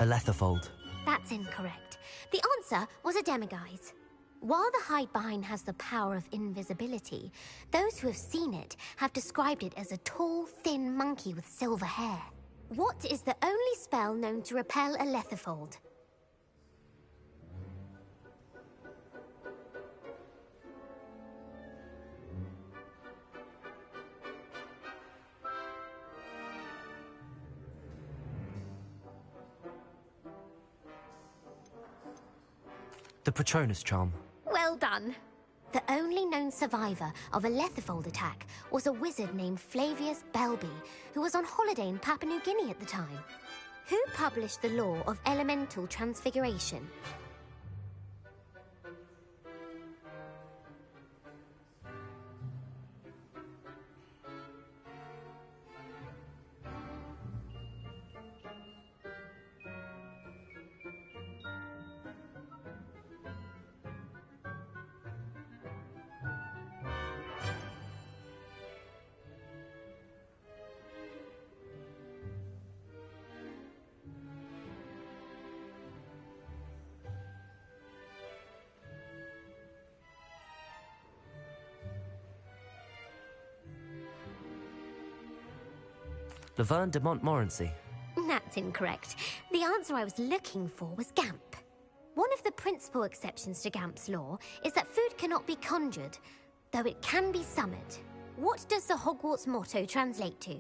A letterfold. That's incorrect. The answer was a demiguise. While the hide behind has the power of invisibility, those who have seen it have described it as a tall, thin monkey with silver hair. What is the only spell known to repel a letterfold? The Patronus charm. Well done. The only known survivor of a letterfold attack was a wizard named Flavius Belby, who was on holiday in Papua New Guinea at the time. Who published the law of elemental transfiguration? Laverne de Montmorency. That's incorrect. The answer I was looking for was Gamp. One of the principal exceptions to Gamp's law is that food cannot be conjured, though it can be summoned. What does the Hogwarts motto translate to?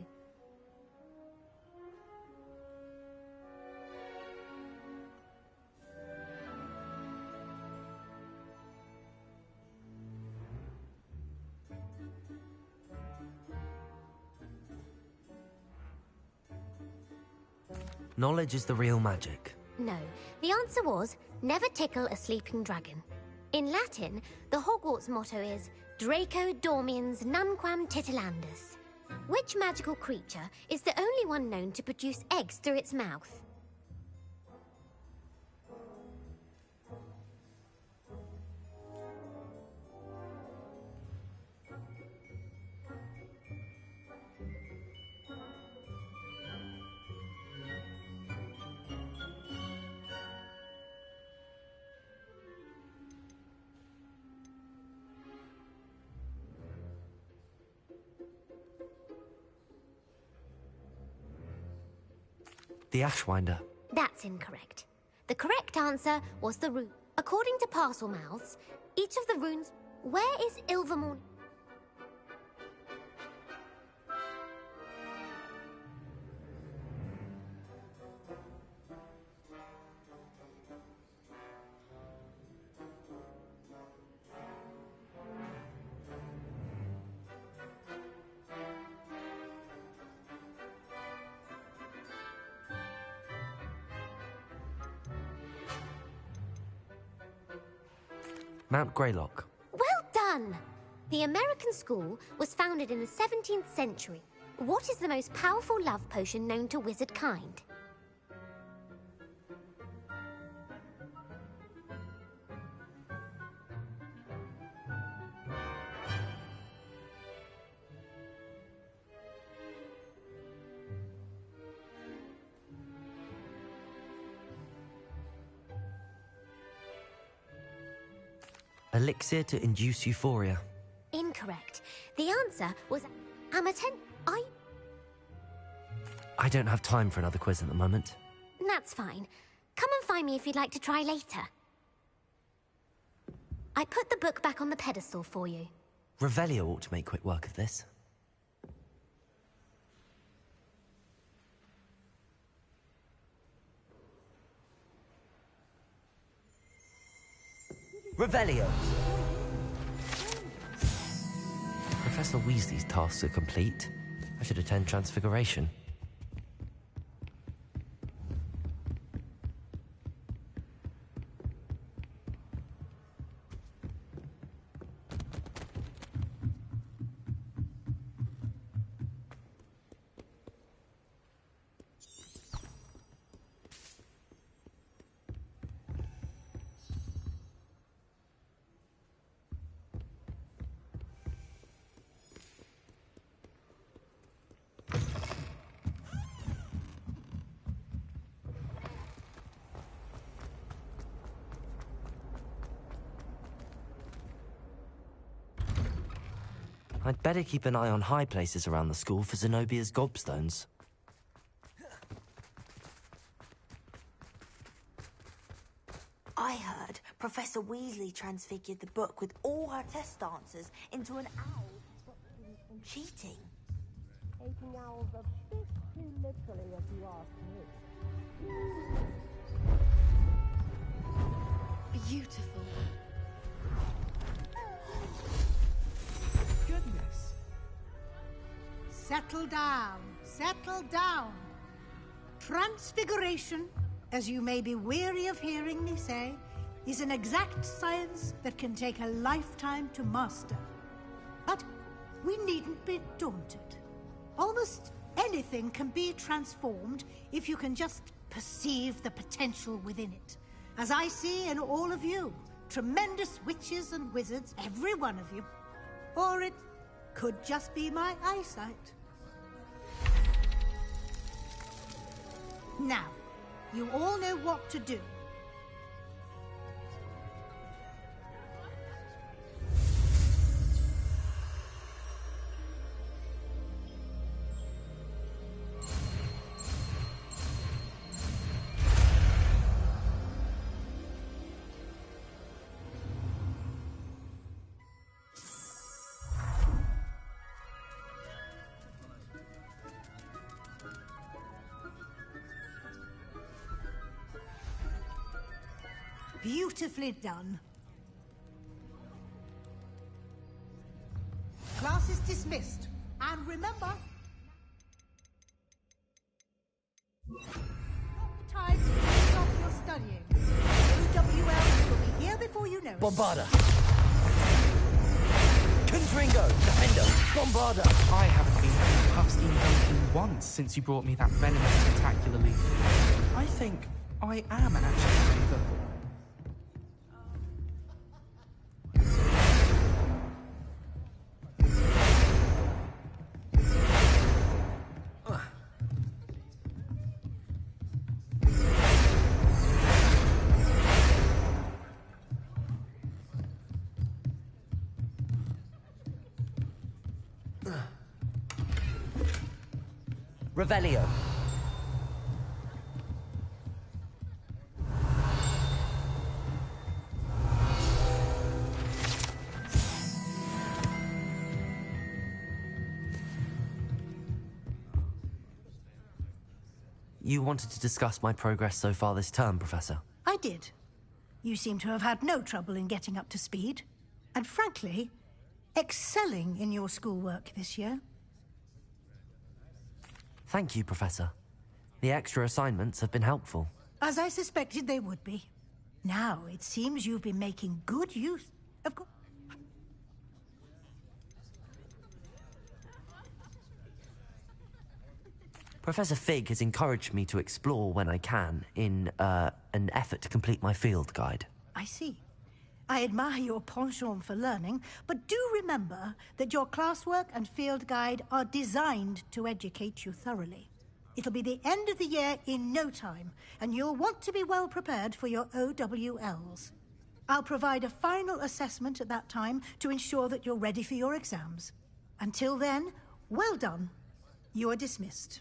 Knowledge is the real magic. No, the answer was, never tickle a sleeping dragon. In Latin, the Hogwarts motto is Draco dormiens nunquam titilandus. Which magical creature is the only one known to produce eggs through its mouth? The Ashwinder. That's incorrect. The correct answer was the rune. According to parcel mouths, each of the runes... Where is Ilvermorny? Mount Greylock. Well done! The American school was founded in the 17th century. What is the most powerful love potion known to wizard kind? Elixir to induce euphoria. Incorrect. The answer was Amaten. I don't have time for another quiz at the moment. That's fine. Come and find me if you'd like to try later. I put the book back on the pedestal for you. Revelio ought to make quick work of this. Revelio! Professor Weasley's tasks are complete. I should attend Transfiguration. I'd better keep an eye on high places around the school for Zenobia's gobstones. I heard Professor Weasley transfigured the book with all her test answers into an owl from cheating. Taking owls a bit too literally, if you ask me. Beautiful. Goodness. Settle down. Settle down. Transfiguration, as you may be weary of hearing me say, is an exact science that can take a lifetime to master. But we needn't be daunted. Almost anything can be transformed if you can just perceive the potential within it. As I see in all of you, tremendous witches and wizards, every one of you. Or it could just be my eyesight. Now, you all know what to do. Beautifully done. Class is dismissed. And remember, time to finish off your studying. OWL will be here before you know it. Bombarda! Confringo! Defender! Bombarda! I haven't been handcuffed in Duncan once since you brought me that venomous spectacular leaf. I think I am actually braver. Revelio. You wanted to discuss my progress so far this term, Professor? I did. You seem to have had no trouble in getting up to speed. And frankly, excelling in your schoolwork this year. Thank you, Professor. The extra assignments have been helpful. As I suspected they would be. Now, it seems you've been making good use of... Professor Fig has encouraged me to explore when I can in an effort to complete my field guide. I see. I admire your penchant for learning, but do remember that your classwork and field guide are designed to educate you thoroughly. It'll be the end of the year in no time, and you'll want to be well prepared for your OWLs. I'll provide a final assessment at that time to ensure that you're ready for your exams. Until then, well done. You are dismissed.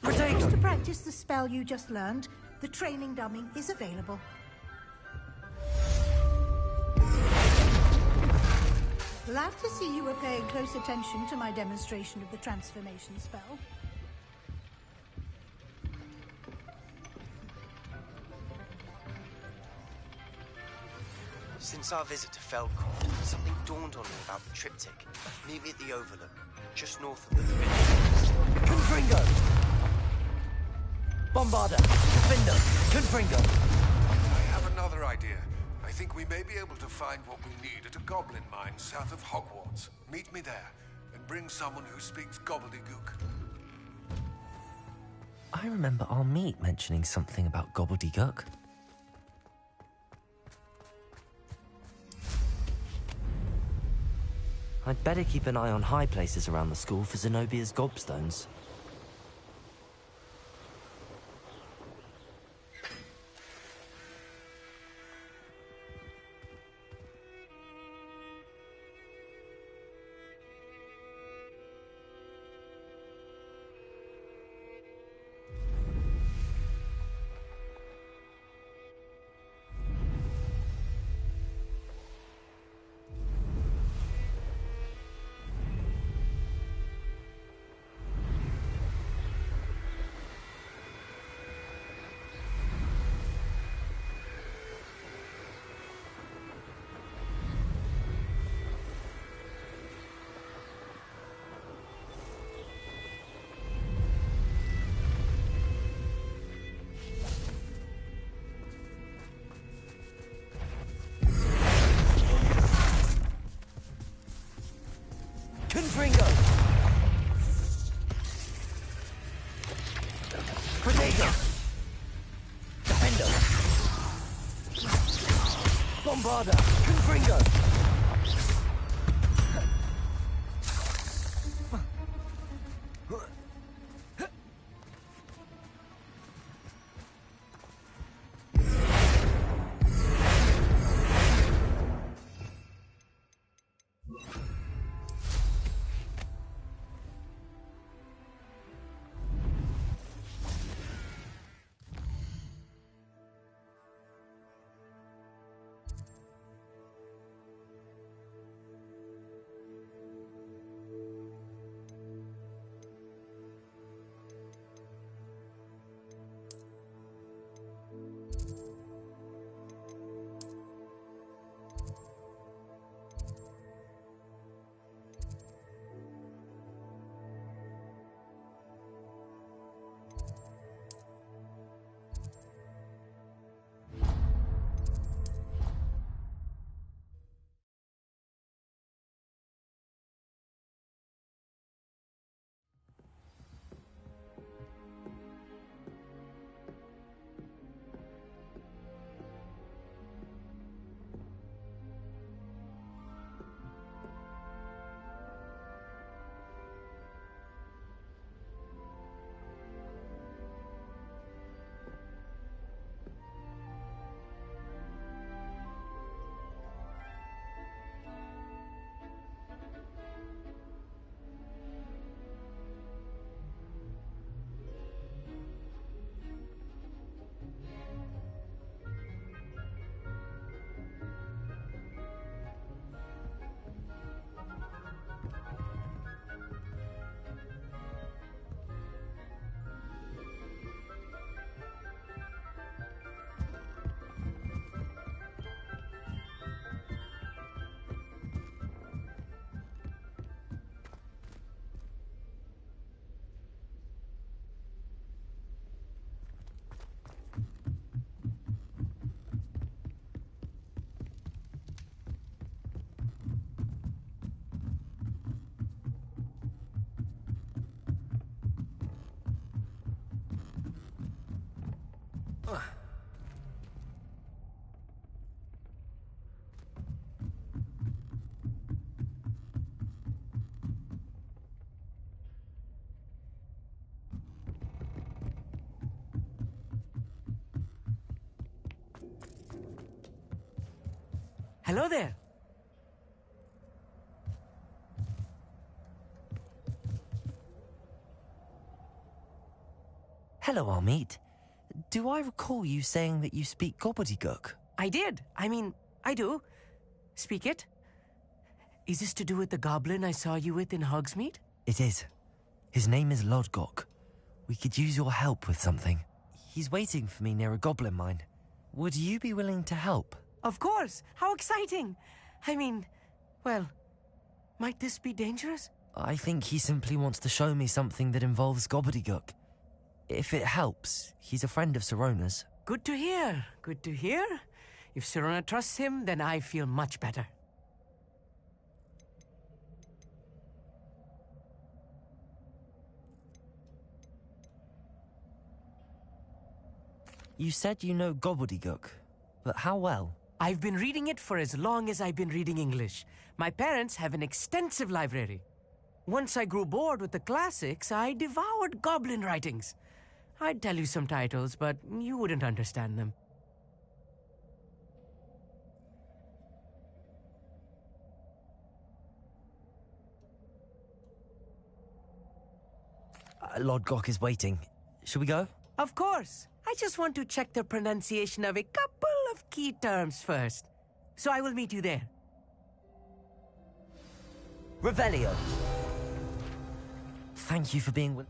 Protego! To practice the spell you just learned, the training dummy is available. Glad to see you were paying close attention to my demonstration of the transformation spell. Since our visit to Feldcroft, something dawned on me about the triptych, nearly at the Overlook, just north of the Forbidden. Confringo! Bombarda! Defender! Confringo! I have another idea. I think we may be able to find what we need at a goblin mine south of Hogwarts. Meet me there, and bring someone who speaks gobbledygook. I remember our meet mentioning something about gobbledygook. I'd better keep an eye on high places around the school for Zenobia's gobstones. Confringo! Potato! Defender! Bombarda! Confringo! Hello there. Hello, Amit. Do I recall you saying that you speak gobbledygook? I did. I do. Speak it. Is this to do with the goblin I saw you with in Hogsmeade? It is. His name is Lodgok. We could use your help with something. He's waiting for me near a goblin mine. Would you be willing to help? Of course. How exciting. Well, might this be dangerous? I think he simply wants to show me something that involves gobbledygook. If it helps, he's a friend of Sirona's. Good to hear. Good to hear. If Sirona trusts him, then I feel much better. You said you know gobbledygook, but how well? I've been reading it for as long as I've been reading English. My parents have an extensive library. Once I grew bored with the classics, I devoured goblin writings. I'd tell you some titles, but you wouldn't understand them. Lodgok is waiting. Should we go? Of course. I just want to check the pronunciation of a couple of key terms first. So I will meet you there. Revelio. Thank you for being with...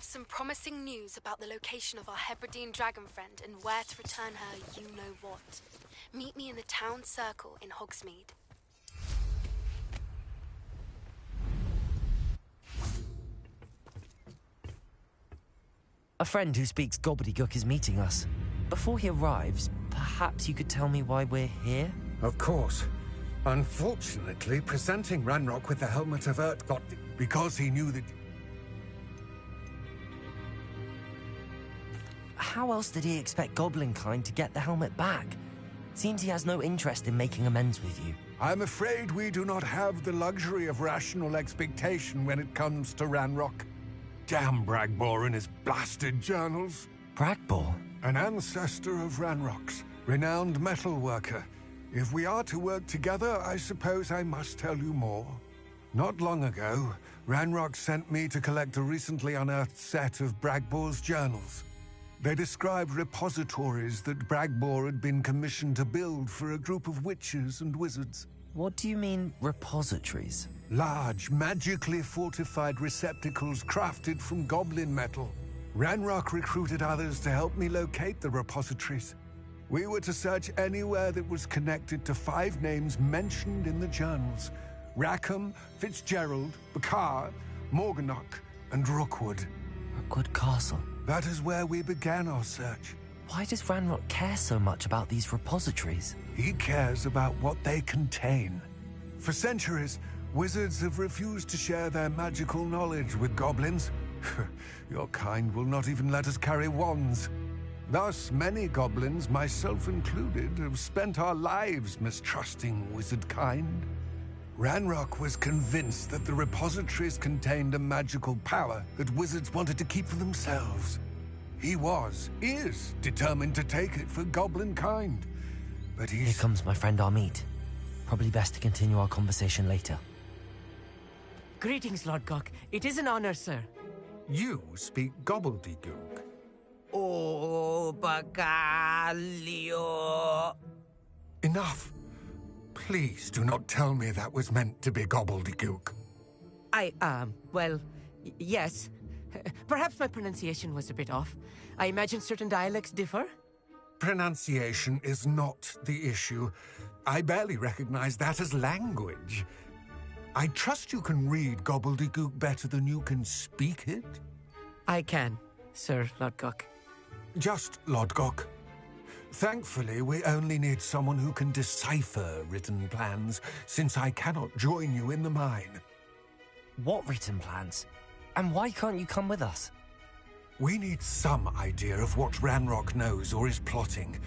some promising news about the location of our Hebridean dragon friend and where to return her you-know-what. Meet me in the town circle in Hogsmeade. A friend who speaks gobbledygook is meeting us. Before he arrives, perhaps you could tell me why we're here? Of course. Unfortunately, presenting Ranrock with the Helmet of Earth got... because he knew that... How else did he expect Goblinkind to get the helmet back? Seems he has no interest in making amends with you. I'm afraid we do not have the luxury of rational expectation when it comes to Ranrock. Damn Bragbor and his blasted journals. Bragbor? An ancestor of Ranrock's, renowned metal worker. If we are to work together, I suppose I must tell you more. Not long ago, Ranrock sent me to collect a recently unearthed set of Bragbor's journals. They described repositories that Bragbor had been commissioned to build for a group of witches and wizards. What do you mean, repositories? Large, magically fortified receptacles crafted from goblin metal. Ranrock recruited others to help me locate the repositories. We were to search anywhere that was connected to 5 names mentioned in the journals. Rackham, Fitzgerald, Bakar, Morganach, and Rookwood. Rookwood Castle. That is where we began our search. Why does Ranrock care so much about these repositories? He cares about what they contain. For centuries, wizards have refused to share their magical knowledge with goblins. Your kind will not even let us carry wands. Thus, many goblins, myself included, have spent our lives mistrusting wizard kind. Ranrock was convinced that the repositories contained a magical power that wizards wanted to keep for themselves. He is determined to take it for goblin kind. But Here comes my friend Amit. Probably best to continue our conversation later. Greetings, Lord Gok. It is an honor, sir. You speak gobbledygook. Oh, Bacalio. Enough. Please do not tell me that was meant to be gobbledygook. Yes. Perhaps my pronunciation was a bit off. I imagine certain dialects differ? Pronunciation is not the issue. I barely recognize that as language. I trust you can read gobbledygook better than you can speak it? I can, Sir Lodgok. Just Lodgok. Thankfully, we only need someone who can decipher written plans, since I cannot join you in the mine. What written plans? And why can't you come with us? We need some idea of what Ranrock knows or is plotting.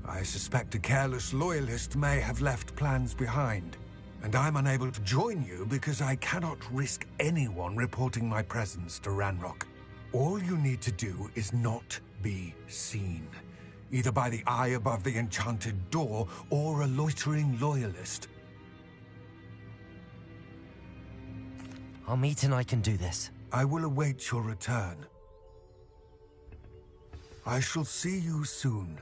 I suspect a careless loyalist may have left plans behind. And I'm unable to join you because I cannot risk anyone reporting my presence to Ranrock. All you need to do is not be seen. Either by the eye above the enchanted door or a loitering loyalist. Amit and I can do this. I will await your return. I shall see you soon.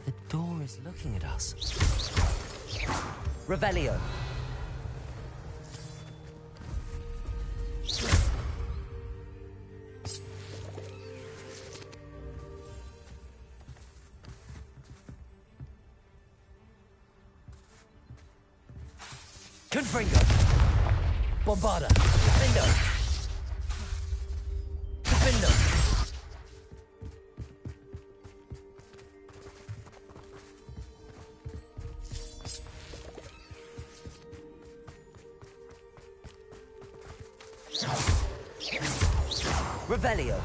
The door is looking at us. Revelio. Confringo. Bombarda. Defendo. Defendo. Revelio.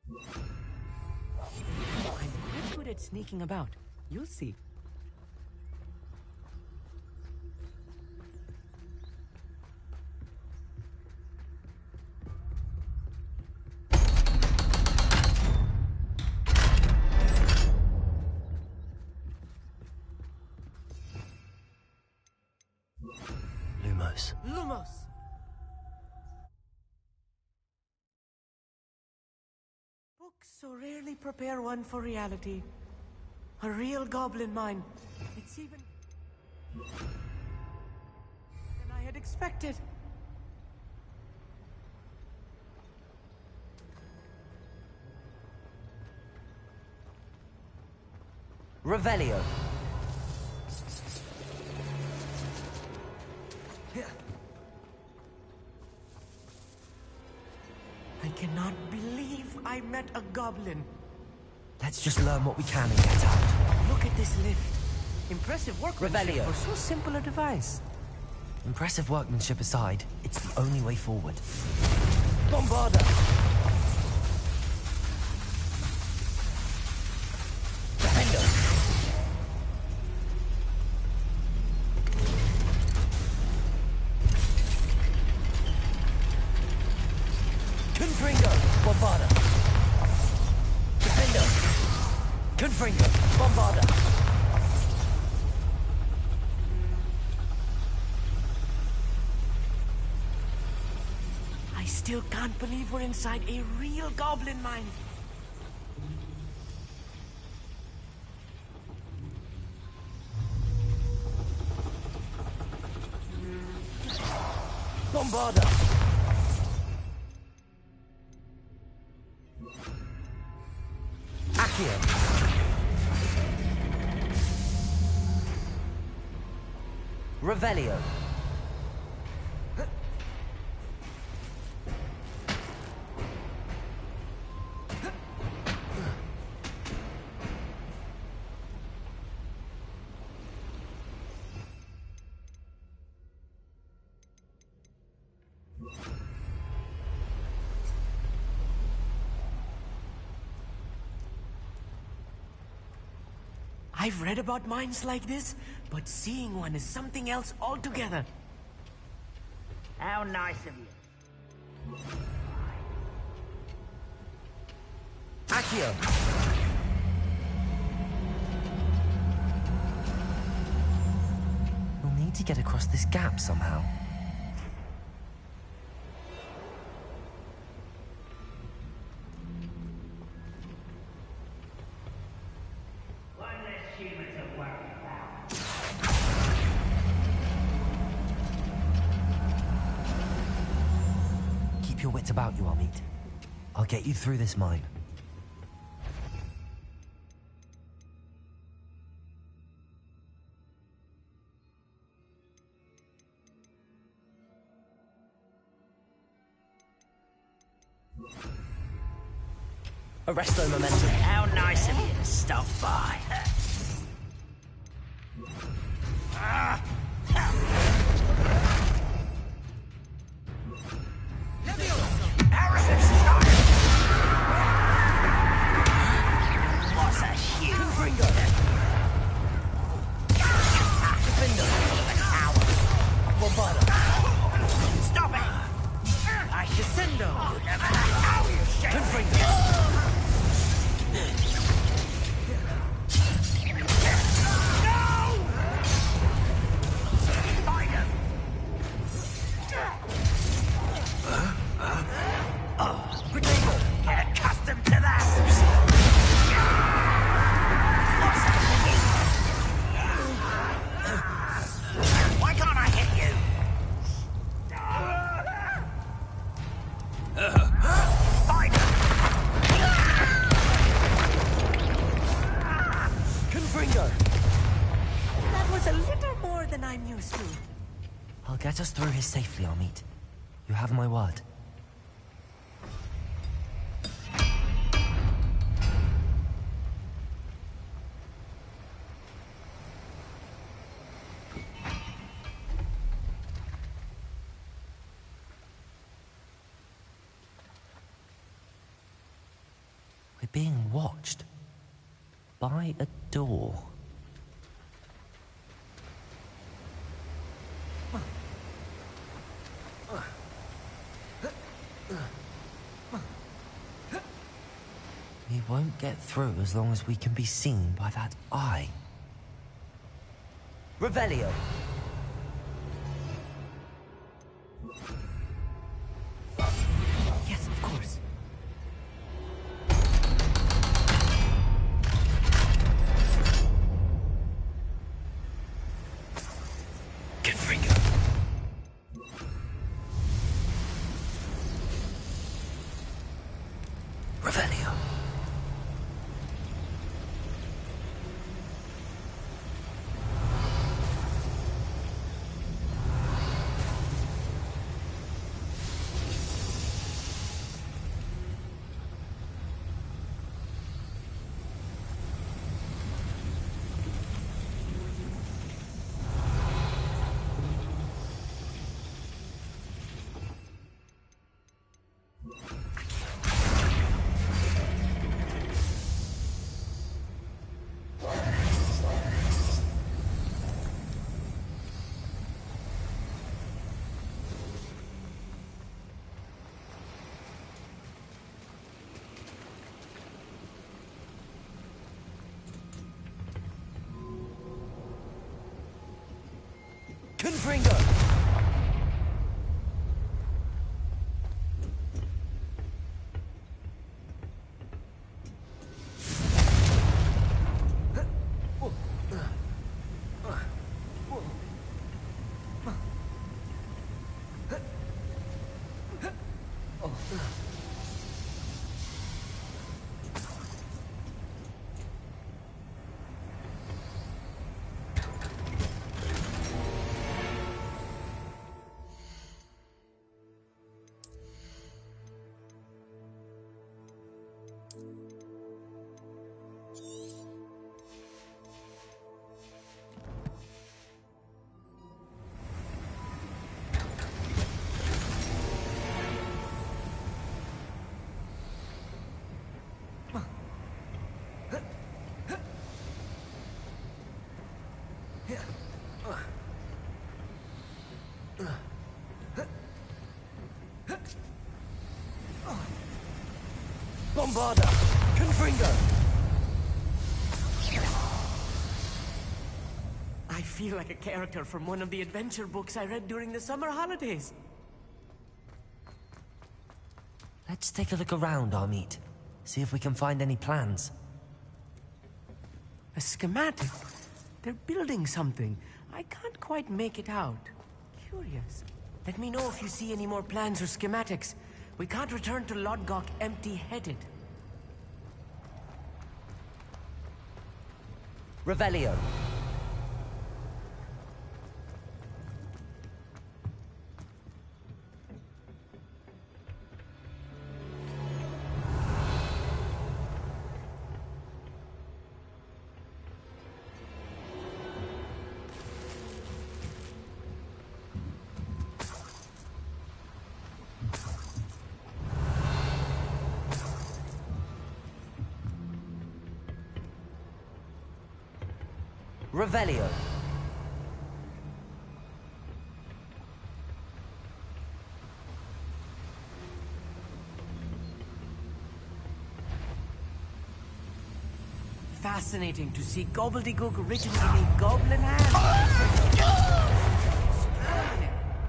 I'm quite good at sneaking about. You'll see. Lumos. Lumos! so rarely prepare one for reality. A real goblin mine. It's even than I had expected. Revelio. I cannot believe I met a goblin. Let's just learn what we can and get out. Look at this lift. Impressive workmanship Revelio. for so simple a device. Impressive workmanship aside, it's the only way forward. Bombarda! Defender! Confringo! Bombarda! Defender! Confringo! Bombarda! I still can't believe we're inside a real goblin mine. Bombarda! Accio! Revelio! I've read about mines like this, but seeing one is something else altogether. How nice of you. Accio! We'll need to get across this gap somehow. Keep your wits about you, Amit. I'll get you through this mine. Arresto momentum. How nice of you to stop by. What's a shoe? Confringo! Defender! Bombarda! Stop it! I descendo! Confringo! Get accustomed to that! Why can't I hit you? Confringo! That was a little more than I'm used to. I'll get us through here safely, Amit. You have my word. We're being watched by a door. We won't get through as long as we can be seen by that eye. Revelio! Yes, of course. Confringo. Revelio. Confringo! Bombarda! Confringo! I feel like a character from one of the adventure books I read during the summer holidays. Let's take a look around, Amit. See if we can find any plans. A schematic? They're building something. I can't quite make it out. Curious. Let me know if you see any more plans or schematics. We can't return to Lodgok empty-headed. Revelio. Revelio. Fascinating to see gobbledygook written in a goblin hand.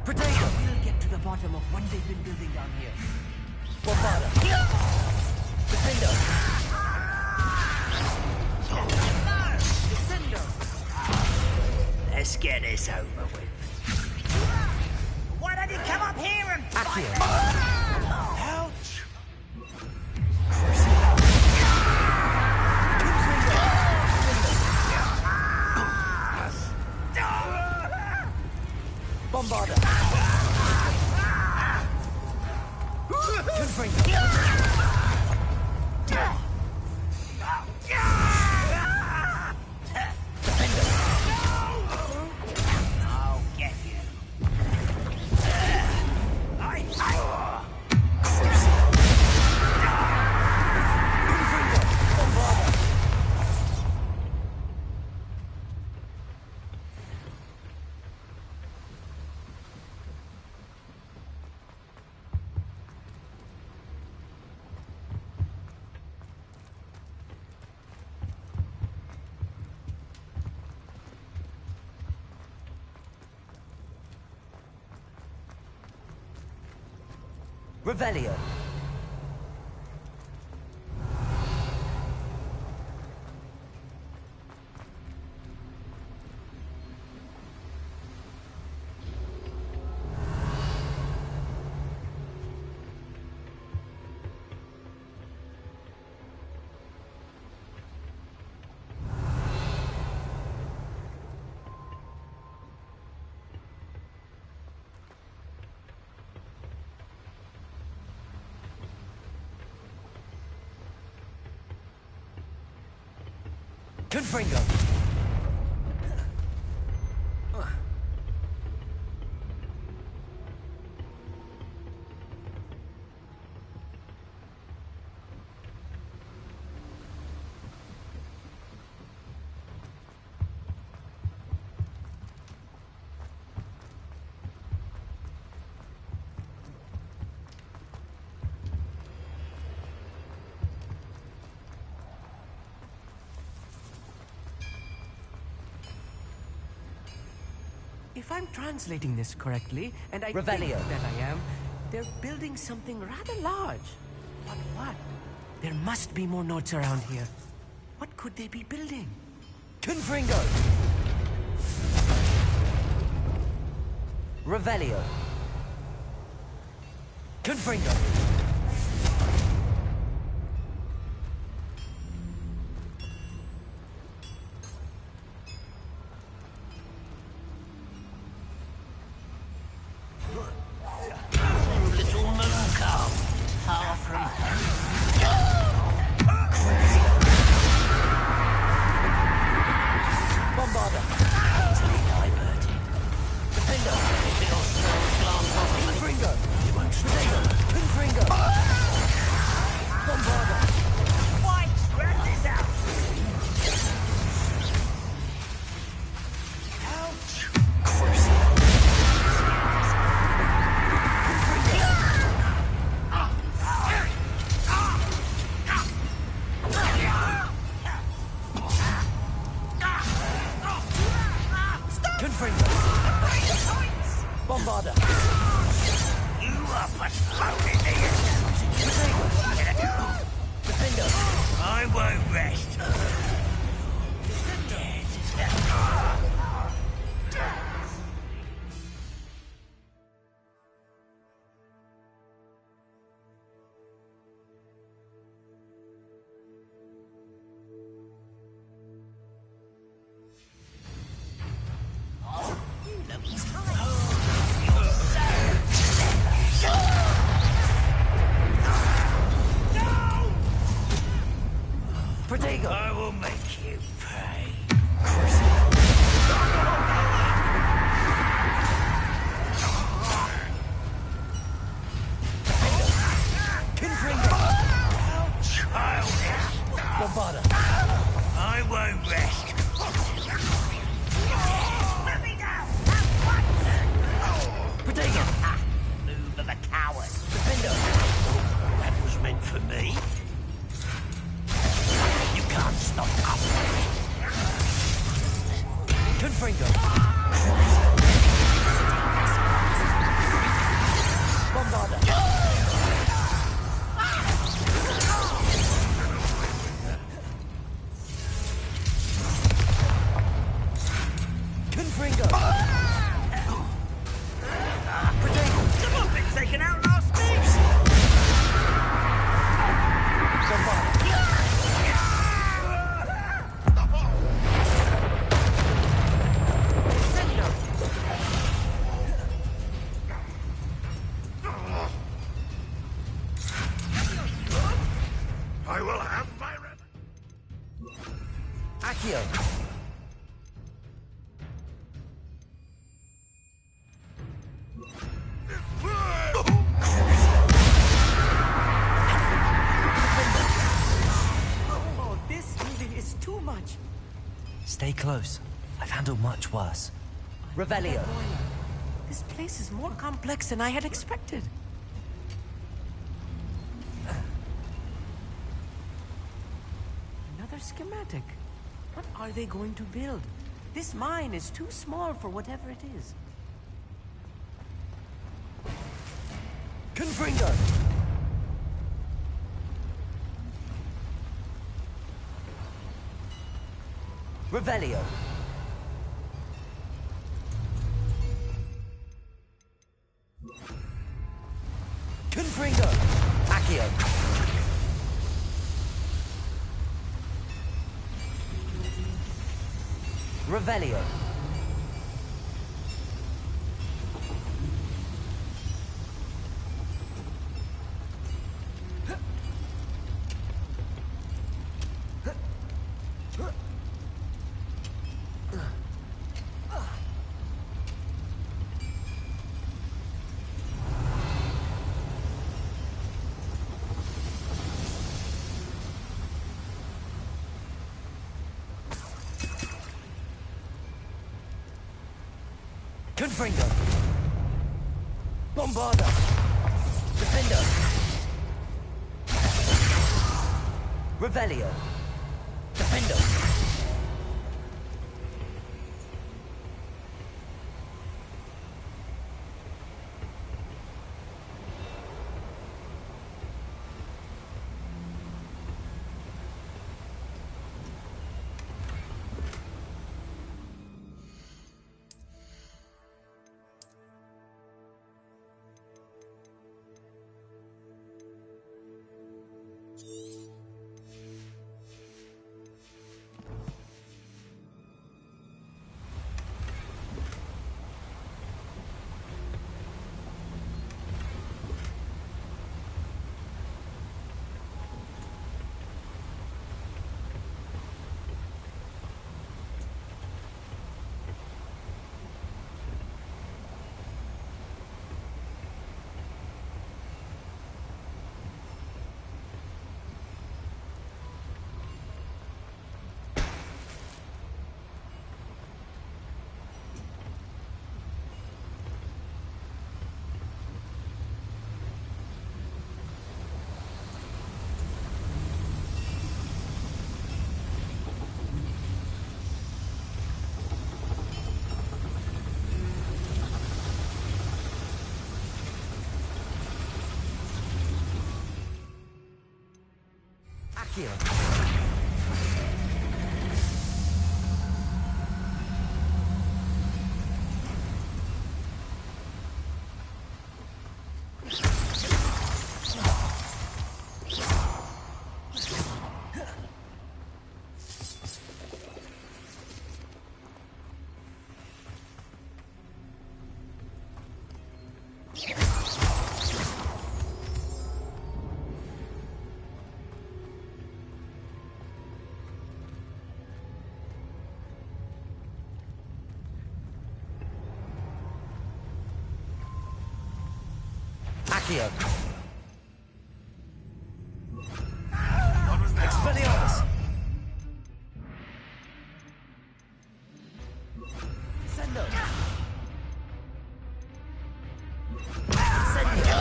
Potato! We'll get to the bottom of what they've been building down here. Bombarda. Defender. Let's get this over with. Why don't you come up here and fight? Ouch! Bombarda. Confringo. I'll get you. Revelio. Confringo! If I'm translating this correctly, and I think Revelio. that I am, they're building something rather large. But what? There must be more notes around here. What could they be building? Confringo! Revelio. Confringo! Little moon calf, far from Bombarder. easily diverted. Defender. If your spells glance off me, Confringo. you won't stay. Confringo. Bombarder. White, rat this out. Bombarder. You are postponing the Defender. I won't rest. Protego. I will make you pay. Confringo. Childish. Bombarder. I won't rest. Let me down. Protego. Move of a coward. Defender. That was meant for me. You can't stop us. Confringo. Bombarder. Confringo. Protego. Come on, been taken out last week. Bombarder. I will have my Accio. Oh, this really is too much. Stay close. I've handled much worse. Revelio. This place is more complex than I had expected. Another schematic. What are they going to build? This mine is too small for whatever it is. Confringo. Revelio. Confringo. Accio. Revelio. Confringo. Bombarda. Defender. Revelio. Defender. Accio. Accio. What was that? Expelliarmus. Sendo. Incendio.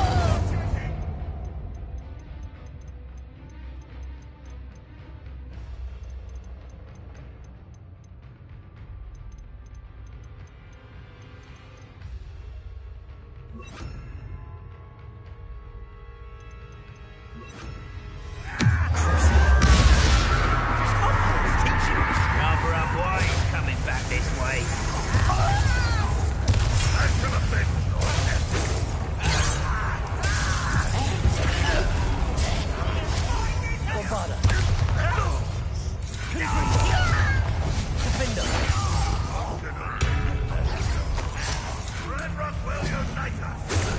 Cover up, why are you coming back this way? Bombarda. Defender. Red Rock will unite us!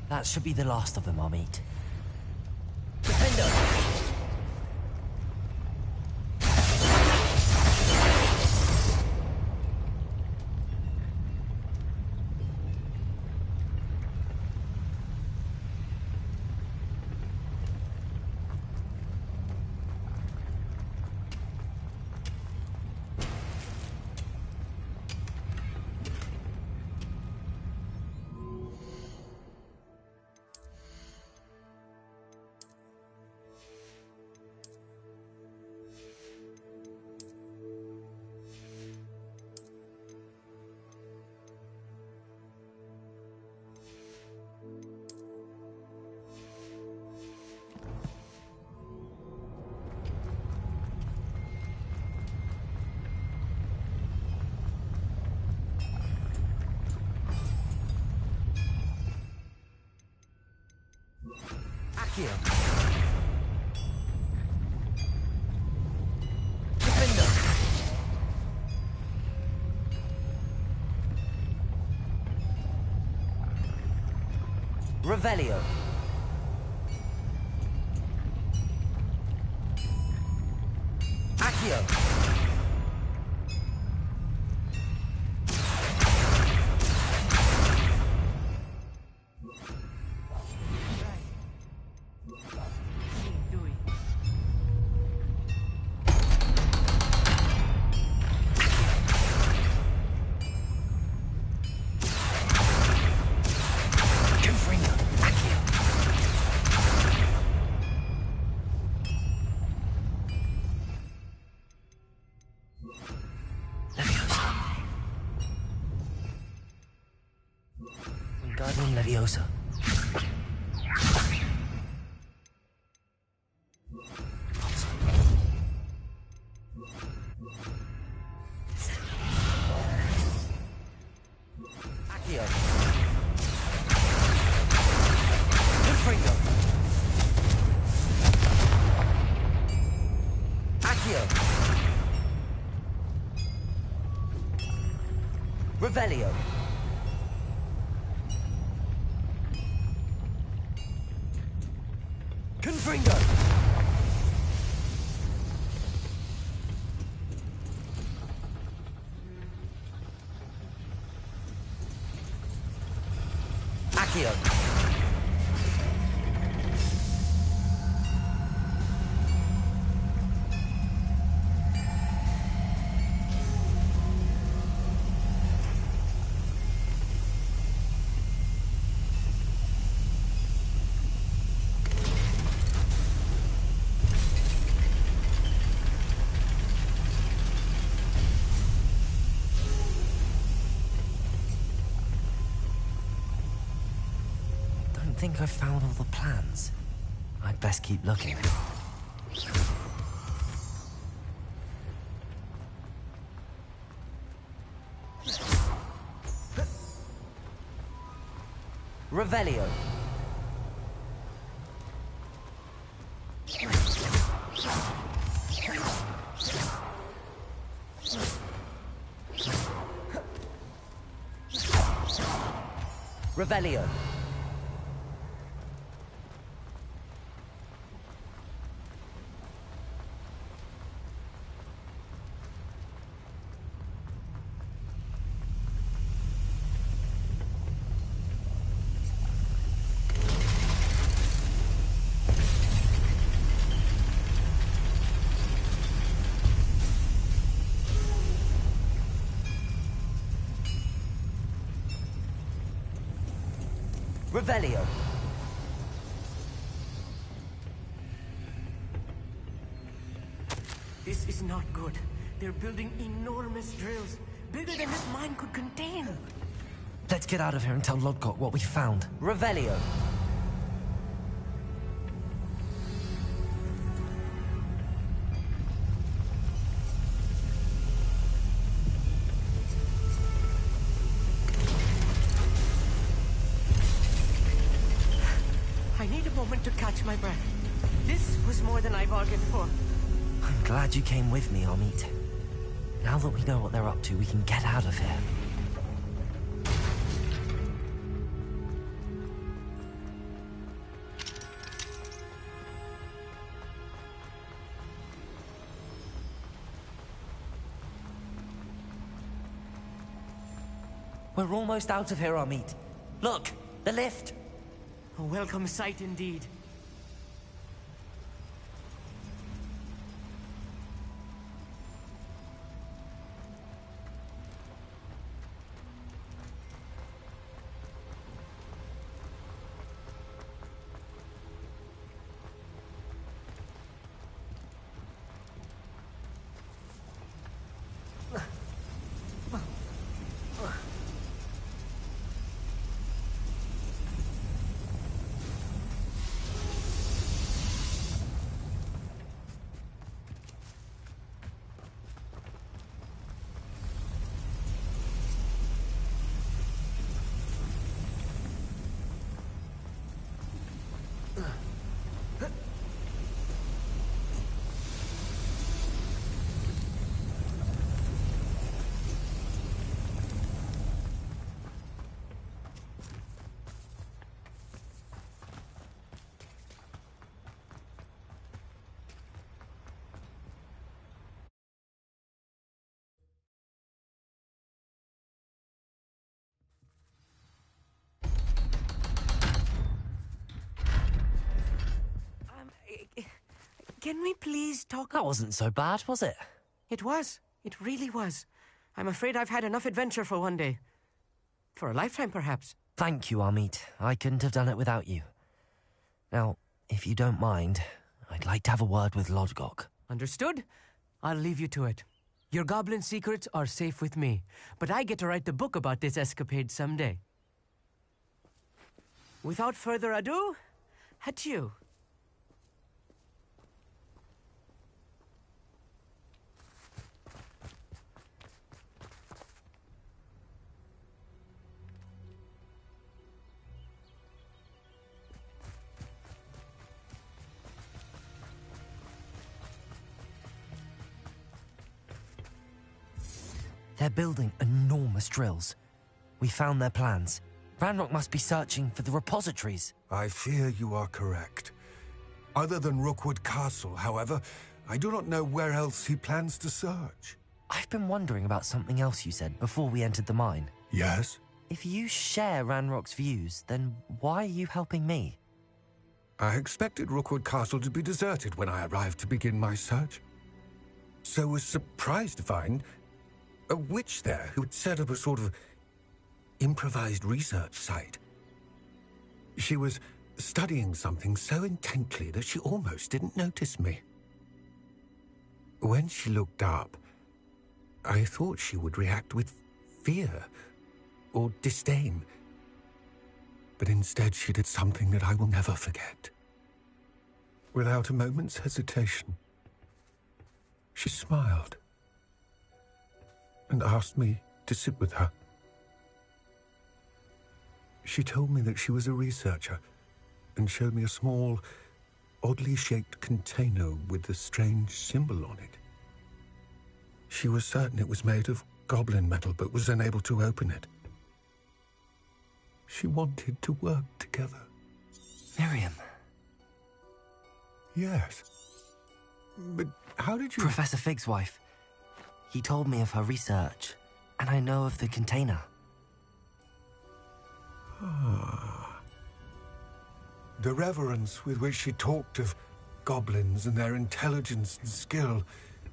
That should be the last of them I'll meet. Accio. Defender. Revelio. Accio. Wingardium Leviosa. Accio. Confringo. Accio. Revelio. Confringo. Accio. I think I've found all the plans. I'd best keep looking. Revelio. Revelio. Revelio. This is not good. They're building enormous drills, bigger than this mine could contain. Let's get out of here and tell Lodgok what we found. Revelio. I need a moment to catch my breath. This was more than I bargained for. I'm glad you came with me, Amit. Now that we know what they're up to, we can get out of here. We're almost out of here, Amit. Look, the lift. A welcome sight indeed. Can we please talk? That wasn't so bad, was it? It was. It really was. I'm afraid I've had enough adventure for one day. For a lifetime, perhaps. Thank you, Amit. I couldn't have done it without you. Now, if you don't mind, I'd like to have a word with Lodgok. Understood? I'll leave you to it. Your goblin secrets are safe with me, but I get to write the book about this escapade someday. Without further ado, adieu. They're building enormous drills. We found their plans. Ranrock must be searching for the repositories. I fear you are correct. Other than Rookwood Castle, however, I do not know where else he plans to search. I've been wondering about something else you said before we entered the mine. Yes? If you share Ranrock's views, then why are you helping me? I expected Rookwood Castle to be deserted when I arrived to begin my search. So was surprised to find a witch there who had set up a sort of improvised research site. She was studying something so intently that she almost didn't notice me. When she looked up, I thought she would react with fear or disdain. But instead she did something that I will never forget. Without a moment's hesitation, she smiled and asked me to sit with her. She told me that she was a researcher and showed me a small, oddly shaped container with a strange symbol on it. She was certain it was made of goblin metal, but was unable to open it. She wanted to work together. Miriam. Yes. But how did you... Professor Fig's wife. He told me of her research, and I know of the container. Ah. The reverence with which she talked of goblins and their intelligence and skill,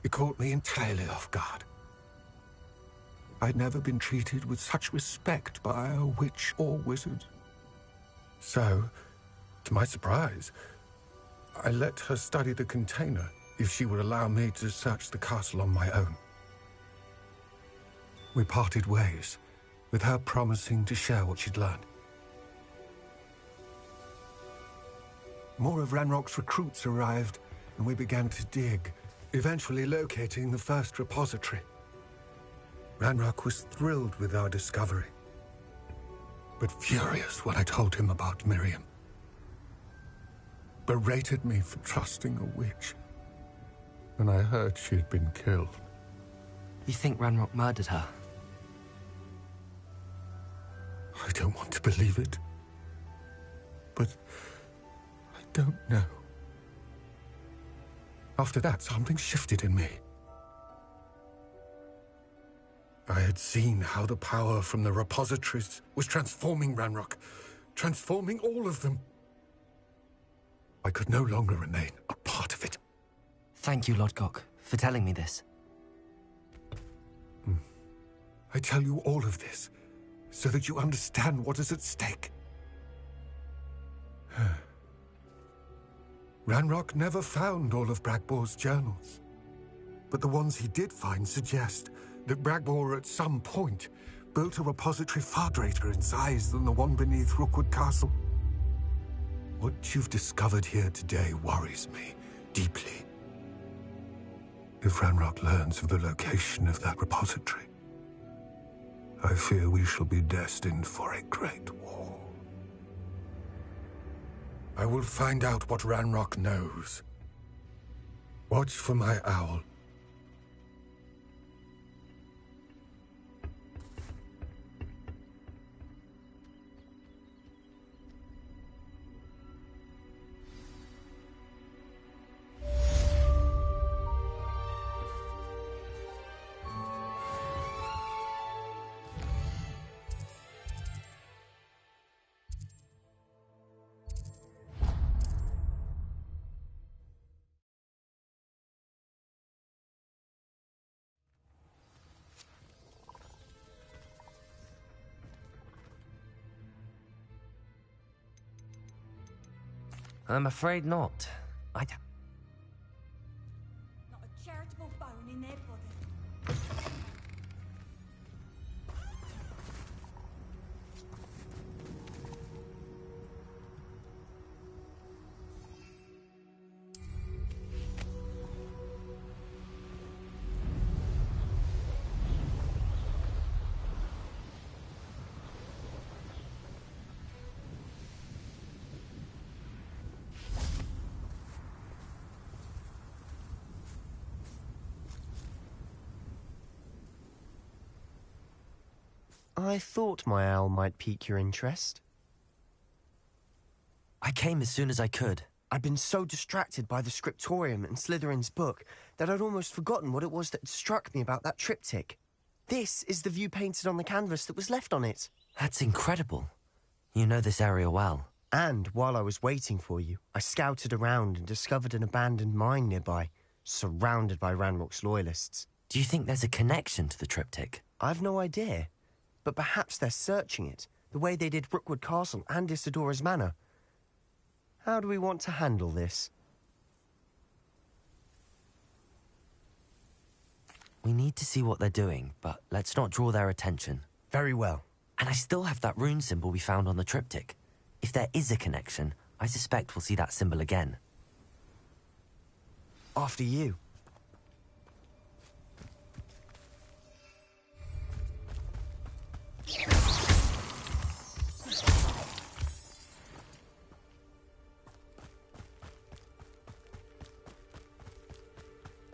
it caught me entirely off guard. I'd never been treated with such respect by a witch or wizard. So, to my surprise, I let her study the container if she would allow me to search the castle on my own. We parted ways, with her promising to share what she'd learned. More of Ranrock's recruits arrived, and we began to dig, eventually locating the first repository. Ranrock was thrilled with our discovery, but furious when I told him about Miriam. Berated me for trusting a witch when I heard she had been killed. You think Ranrock murdered her? I don't want to believe it, but I don't know. After that, something shifted in me. I had seen how the power from the repositories was transforming Ranrock, transforming all of them. I could no longer remain a part of it. Thank you, Lodgok, for telling me this. I tell you all of this so that you understand what is at stake. Ranrock never found all of Bragbor's journals, but the ones he did find suggest that Bragbor at some point built a repository far greater in size than the one beneath Rookwood Castle. What you've discovered here today worries me deeply. If Ranrock learns of the location of that repository, I fear we shall be destined for a great war. I will find out what Ranrock knows. Watch for my owl. I'm afraid not. Not a charitable bone in their body. I thought my owl might pique your interest. I came as soon as I could. I'd been so distracted by the scriptorium and Slytherin's book that I'd almost forgotten what it was that had struck me about that triptych. This is the view painted on the canvas that was left on it. That's incredible. You know this area well. And while I was waiting for you, I scouted around and discovered an abandoned mine nearby, surrounded by Ranrock's loyalists. Do you think there's a connection to the triptych? I've no idea. But perhaps they're searching it, the way they did Rookwood Castle and Isidora's Manor. How do we want to handle this? We need to see what they're doing, but let's not draw their attention. Very well. And I still have that rune symbol we found on the triptych. If there is a connection, I suspect we'll see that symbol again. After you.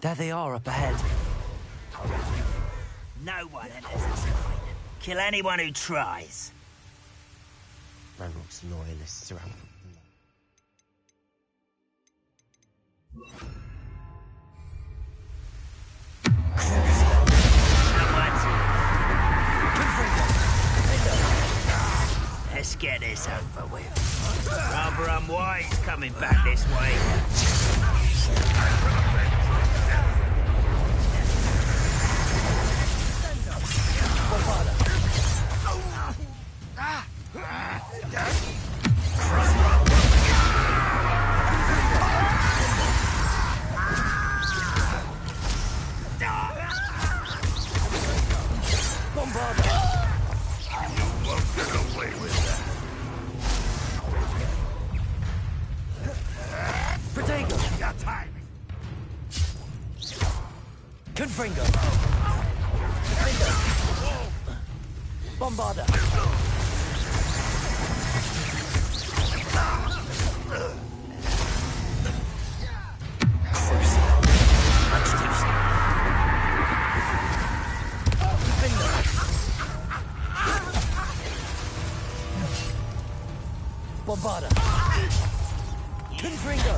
There they are up ahead. No one enters this mine. Kill anyone who tries. Ranrock's loyalists are out. Let's get this over with. Rather unwise coming back this way. Confringo! Defender! Bombarder! Much too slow. Defender! Bombarder! Confringo!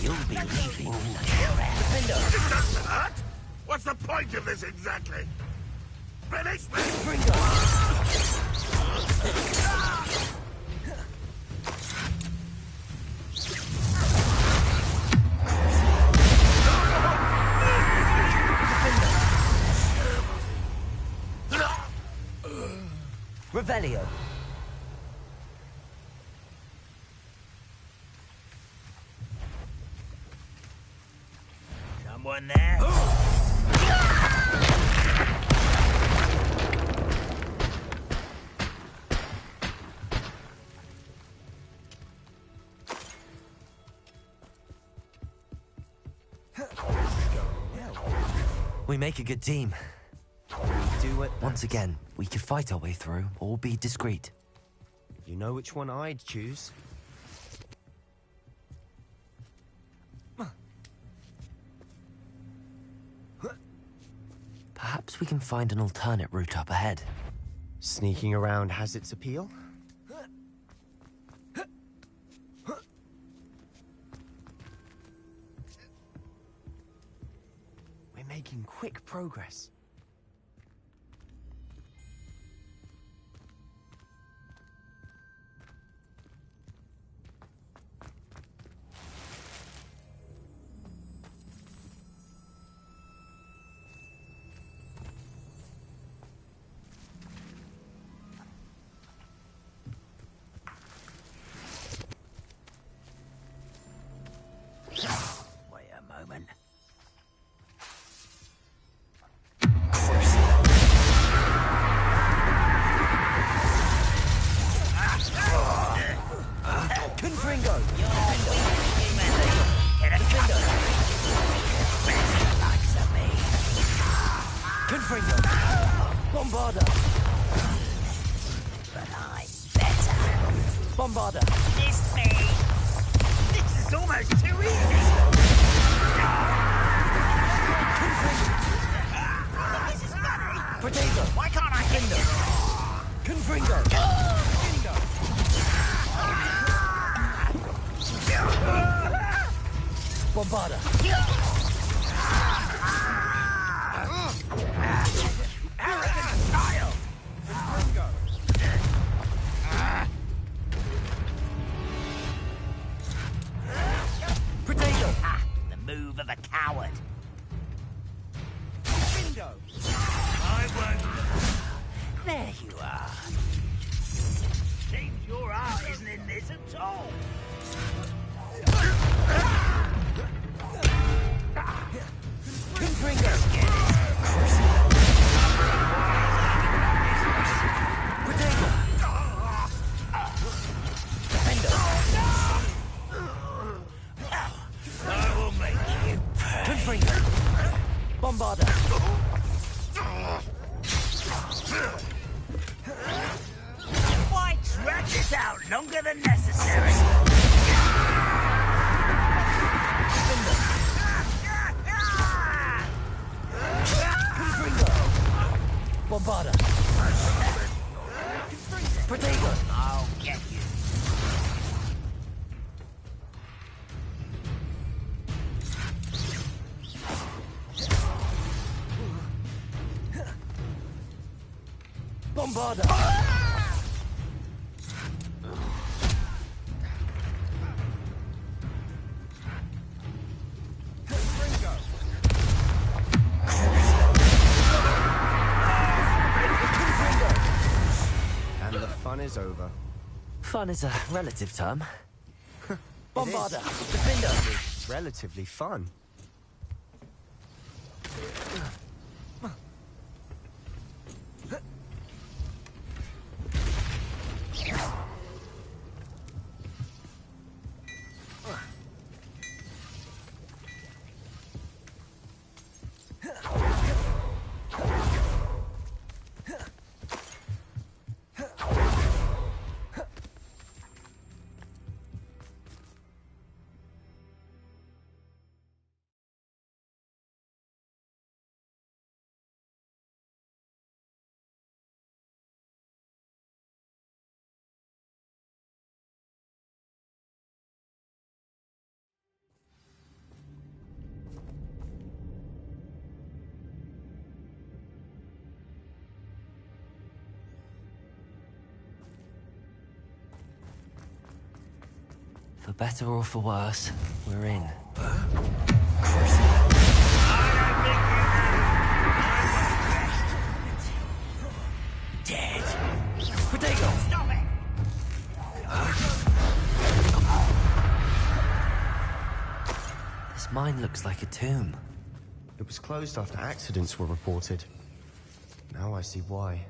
You'll be leaving. Defender! It doesn't hurt! What's the point of this exactly? Finish me! Revelio. Someone there? We make a good team. We do it. Once again, we could fight our way through or be discreet. You know which one I'd choose? Perhaps we can find an alternate route up ahead. Sneaking around has its appeal. We're making quick progress. Wait a moment. Confringo! Confringo! Bombarder! But I'm better. Bombarder! Miss me! This is almost too easy! This is funny! Potato! Why can't I hit them? Confringo! Bombarder! Arrogant child! Potato! The move of a coward. I won't. There you are. Seems your art isn't in this at all. Confringo! Potato! Defender! I will make you pay. Confringo! Bombarder! Why drag this out longer than necessary? Confringo! Bombarder! Potato! I'll get you. Bombarder! And the fun is over. Fun is a relative term. Bombarder! It is. Defender! It's relatively fun. For better or for worse, we're in. Dead. Potato! Stop it! This mine looks like a tomb. It was closed after accidents were reported. Now I see why.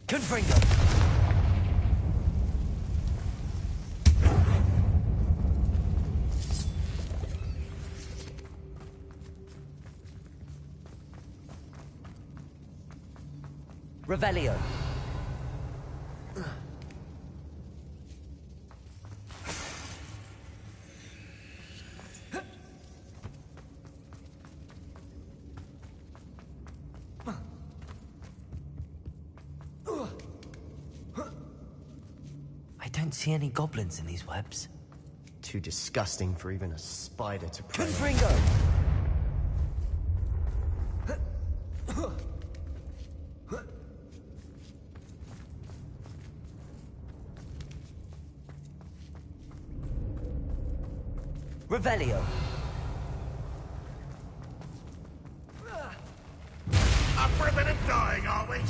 Confringo! Revelio. I don't see any goblins in these webs. Too disgusting for even a spider to prey on. Confringo! Revelio. Up for a bit of dying, are we? You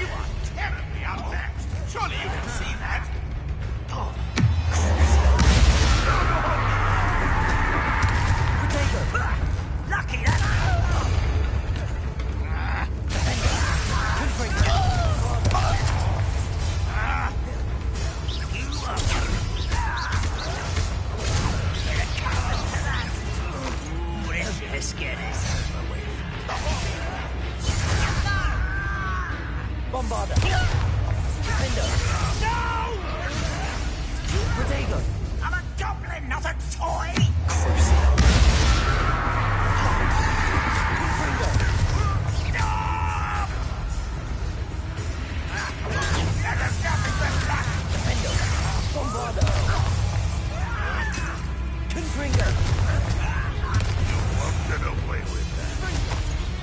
are terribly outmatched. Surely you can see that. Potato! Lucky that. Let's get this over with. Bombarda! Defender! No! Potato! I'm a goblin, not a toy! Bombarda! Confringo! Get away with that.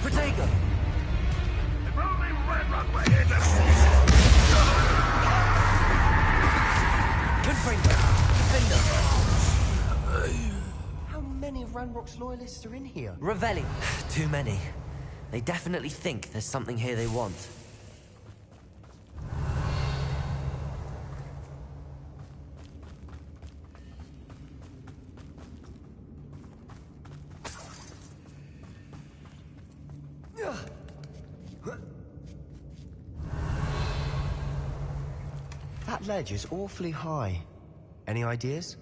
Potato! If only Red Rock were here to see Confringo! Defender! How many Ranrock's loyalists are in here? Revelli. Too many. They definitely think there's something here they want. That ledge is awfully high. Any ideas?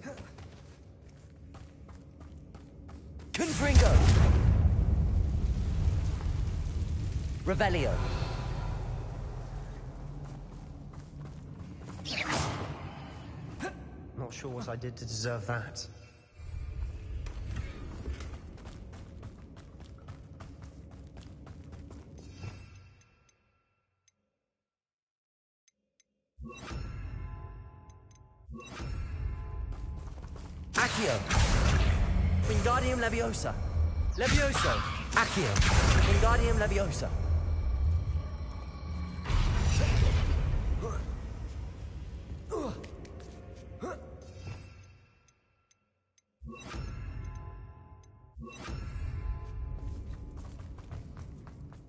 Confringo! Revelio. Not sure what I did to deserve that. Accio. Wingardium Leviosa. Levioso. Accio. Wingardium Leviosa.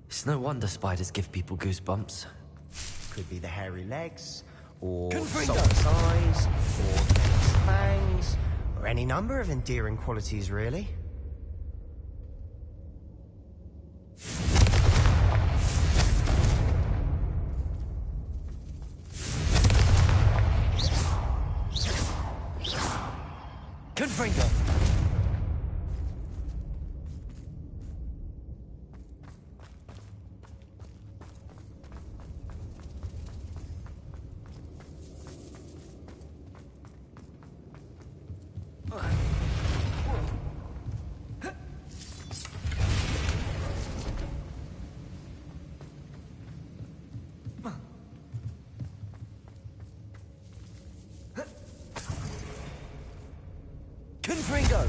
It's no wonder spiders give people goosebumps. Could be the hairy legs, or Confringo. soft eyes, or vicious fangs, or any number of endearing qualities, really. Confringo. Confringo!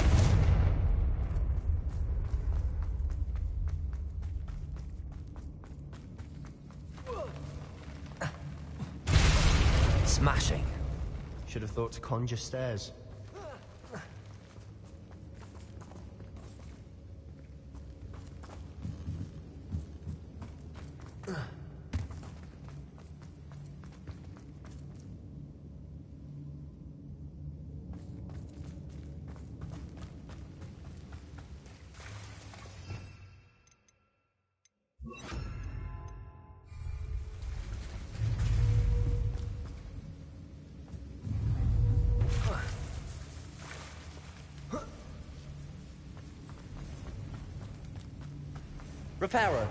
Smashing. Should have thought to conjure stairs. Reparo.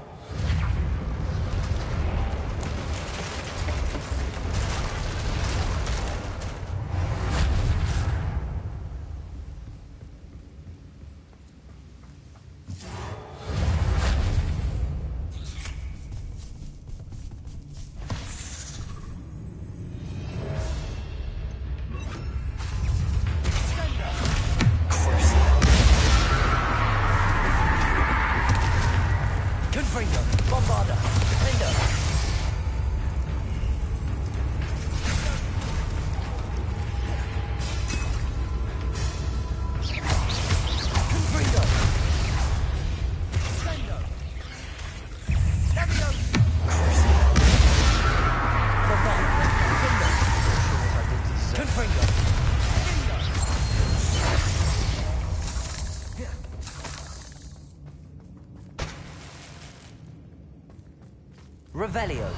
Revelio.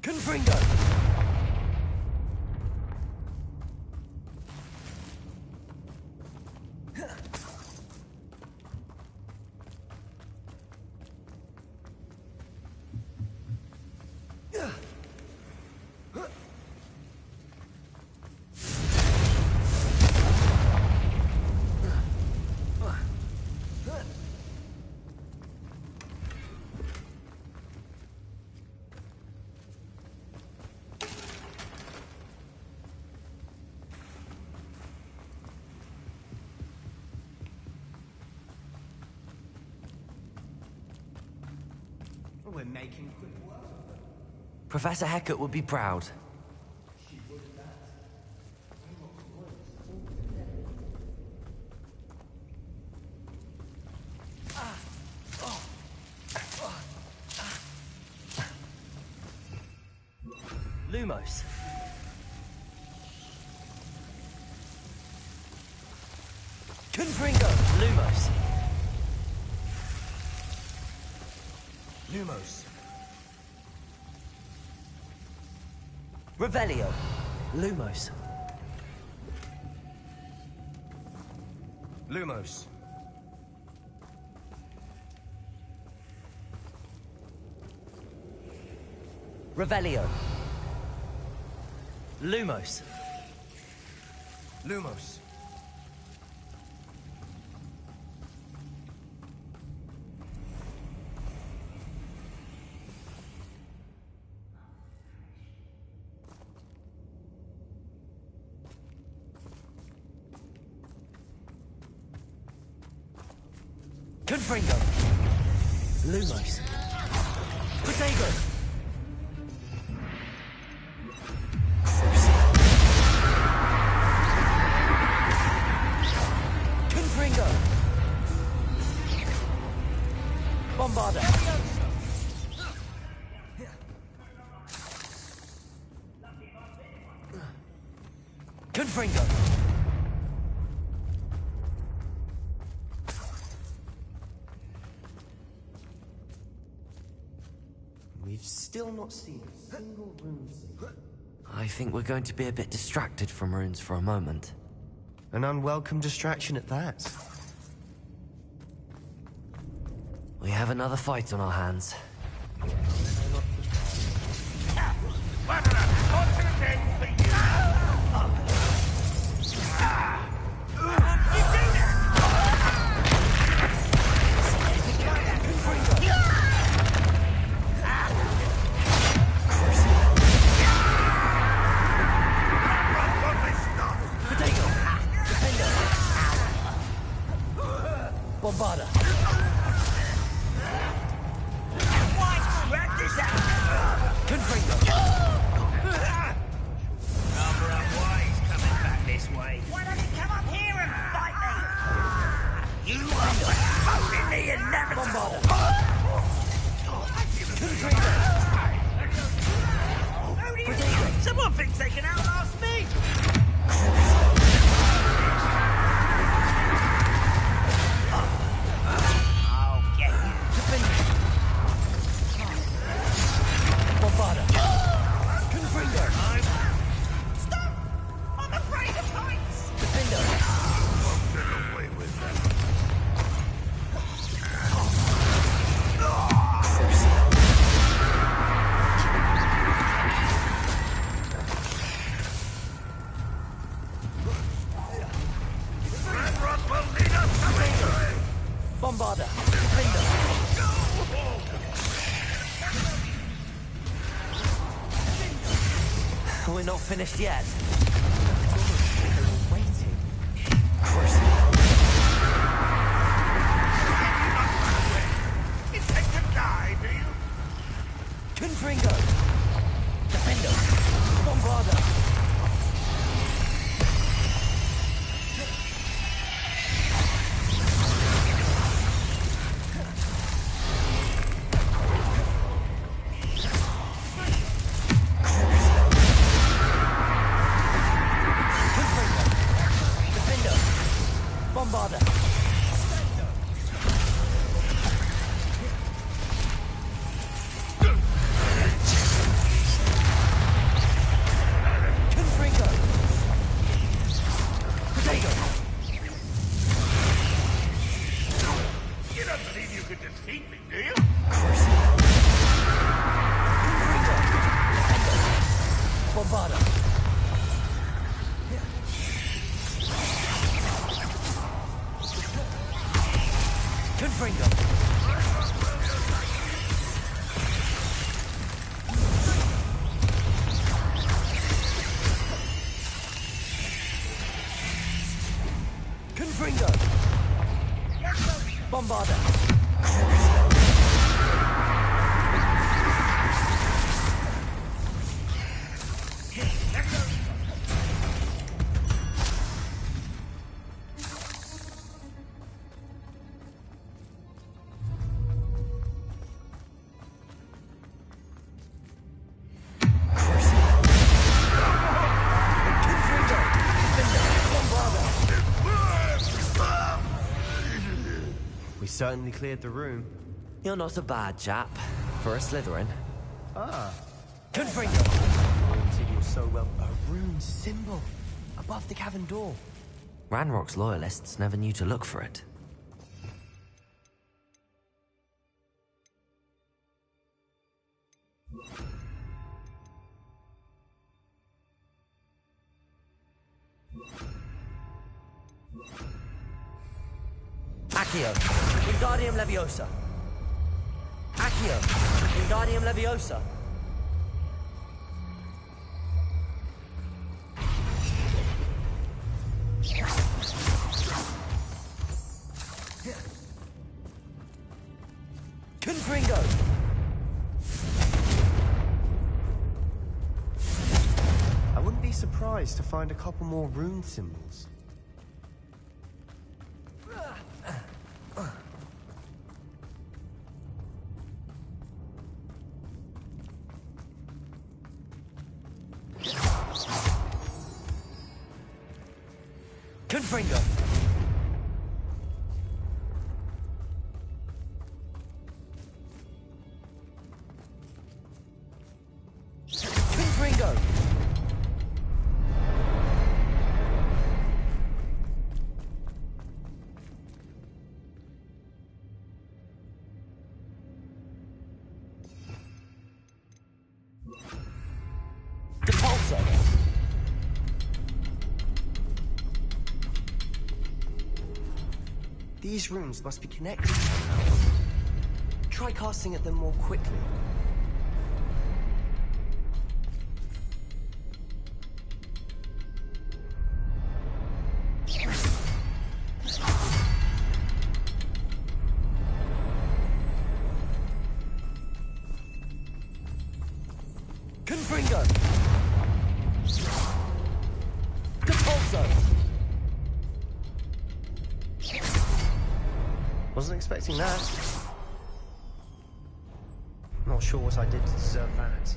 Confringo! We're making quick work. Professor Hecat would be proud. Lumos. Confringo! Lumos. Lumos. Revelio. Lumos. Lumos. Revelio. Lumos. Lumos. Confringo. Lumos. Protego. Confringo. Bombarda. Confringo. We've still not seen a single rune scene. I think we're going to be a bit distracted from runes for a moment. An unwelcome distraction at that. We have another fight on our hands. What an unfortunate end for you! You do that! Potato! Defender! Bombarda! Wrap this up! Confringo! Rather unwise coming back this way. Why don't you come up here and fight me? You are holding the inevitable! Who do you think? Someone thinks they can outlast me! I'll get you. Bombarda! Confringo! Stop! I'm afraid of heights! Defender! Get away with that. Bombarda! Defender! We're not finished yet. Waiting. You take to die, do you? Confringo! Defender! Bombarda! Bombarda! Confringo! Potato! You don't believe you could defeat me, do you? Confringo! Bombarda! Confringo! Confringo! Bombarda! We certainly cleared the room. You're not a bad chap for a Slytherin. Ah. Confringo! Until you're so well. A rune symbol above the cavern door. Ranrock's loyalists never knew to look for it. Accio, Wingardium Leviosa. Accio, Wingardium Leviosa. Confringo! I wouldn't be surprised to find a couple more rune symbols. Confringo! Confringo! These runes must be connected somehow. Try casting at them more quickly. Confringo! Compulso! Wasn't expecting that. Not sure what I did to deserve that.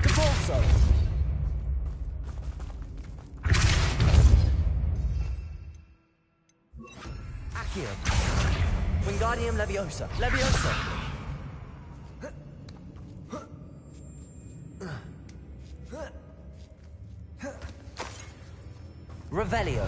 Compulso! Accio! Wingardium Leviosa! Leviosa! Revelio.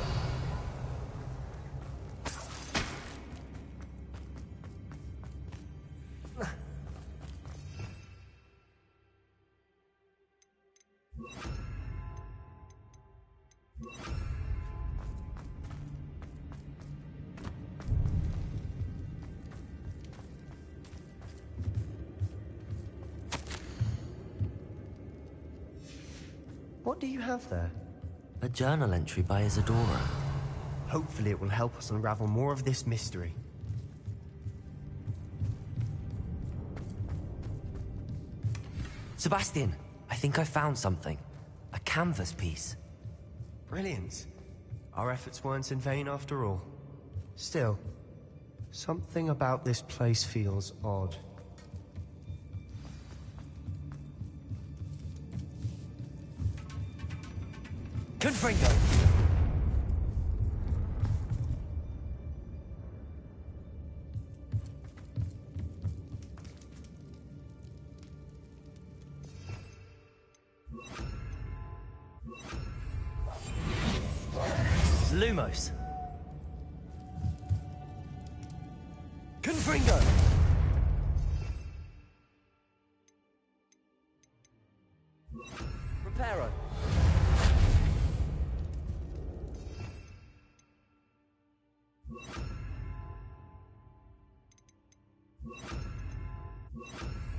What do you have there? A journal entry by Isadora. Hopefully it will help us unravel more of this mystery. Sebastian, I think I found something. A canvas piece. Brilliant. Our efforts weren't in vain after all. Still, something about this place feels odd. Confringo! Lumos! Confringo! Reparo!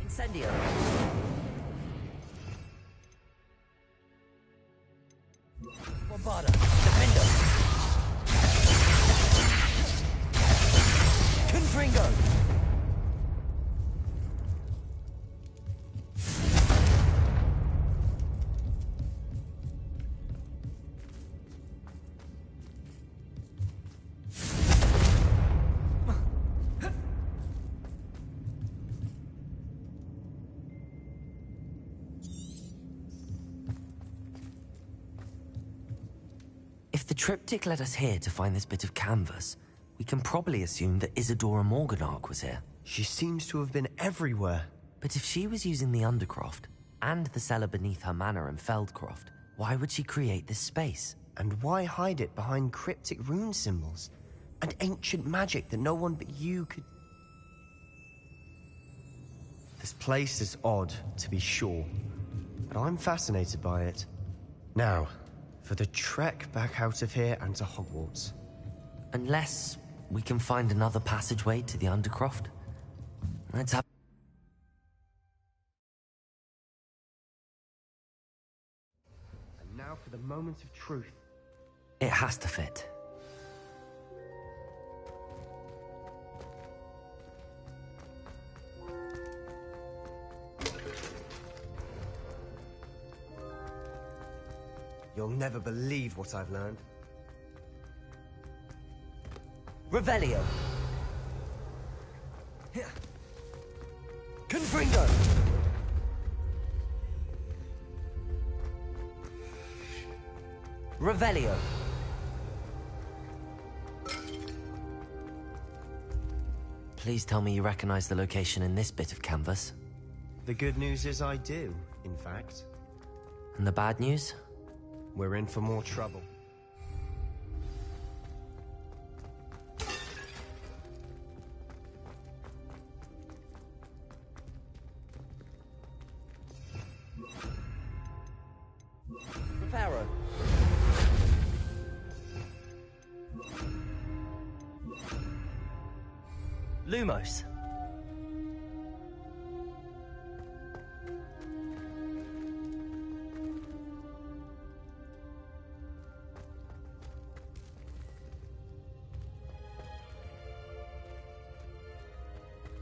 Incendio! Bombarda! Defendo! Confringo! If the triptych led us here to find this bit of canvas, we can probably assume that Isadora Morganark was here. She seems to have been everywhere. But if she was using the Undercroft, and the cellar beneath her manor in Feldcroft, why would she create this space? And why hide it behind cryptic rune symbols? And ancient magic that no one but you could... This place is odd, to be sure. But I'm fascinated by it. Now, for the trek back out of here and to Hogwarts. Unless we can find another passageway to the Undercroft. Let's have... And now for the moment of truth. It has to fit. You'll never believe what I've learned. Revelio! Confringo! Revelio! Please tell me you recognize the location in this bit of canvas. The good news is I do, in fact. And the bad news? We're in for more trouble. Lumos.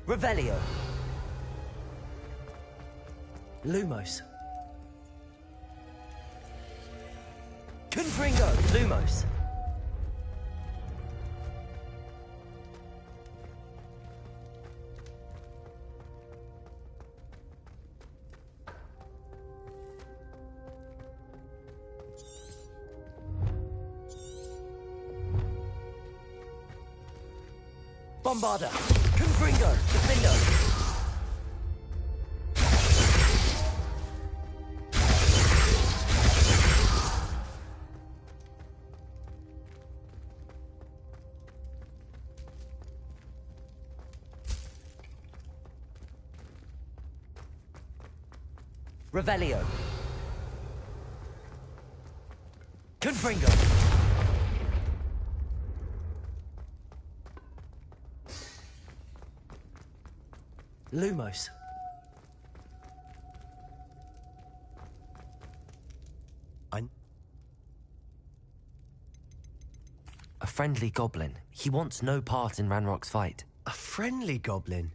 Revelio. Lumos. Confringo. Lumos. Bombarda. Confringo. Defendo. Revelio. Confringo. Lumos. A friendly goblin. He wants no part in Ranrock's fight. A friendly goblin?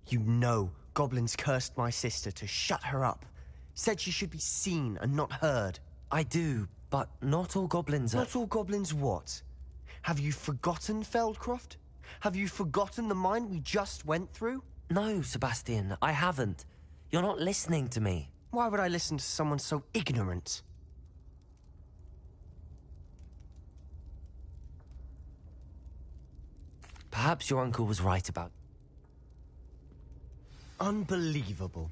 You know, goblins cursed my sister to shut her up. Said she should be seen and not heard. I do, but not all goblins are... Not all goblins what? Have you forgotten, Feldcroft? Have you forgotten the mine we just went through? No, Sebastian, I haven't. You're not listening to me. Why would I listen to someone so ignorant? Perhaps your uncle was right about... Unbelievable.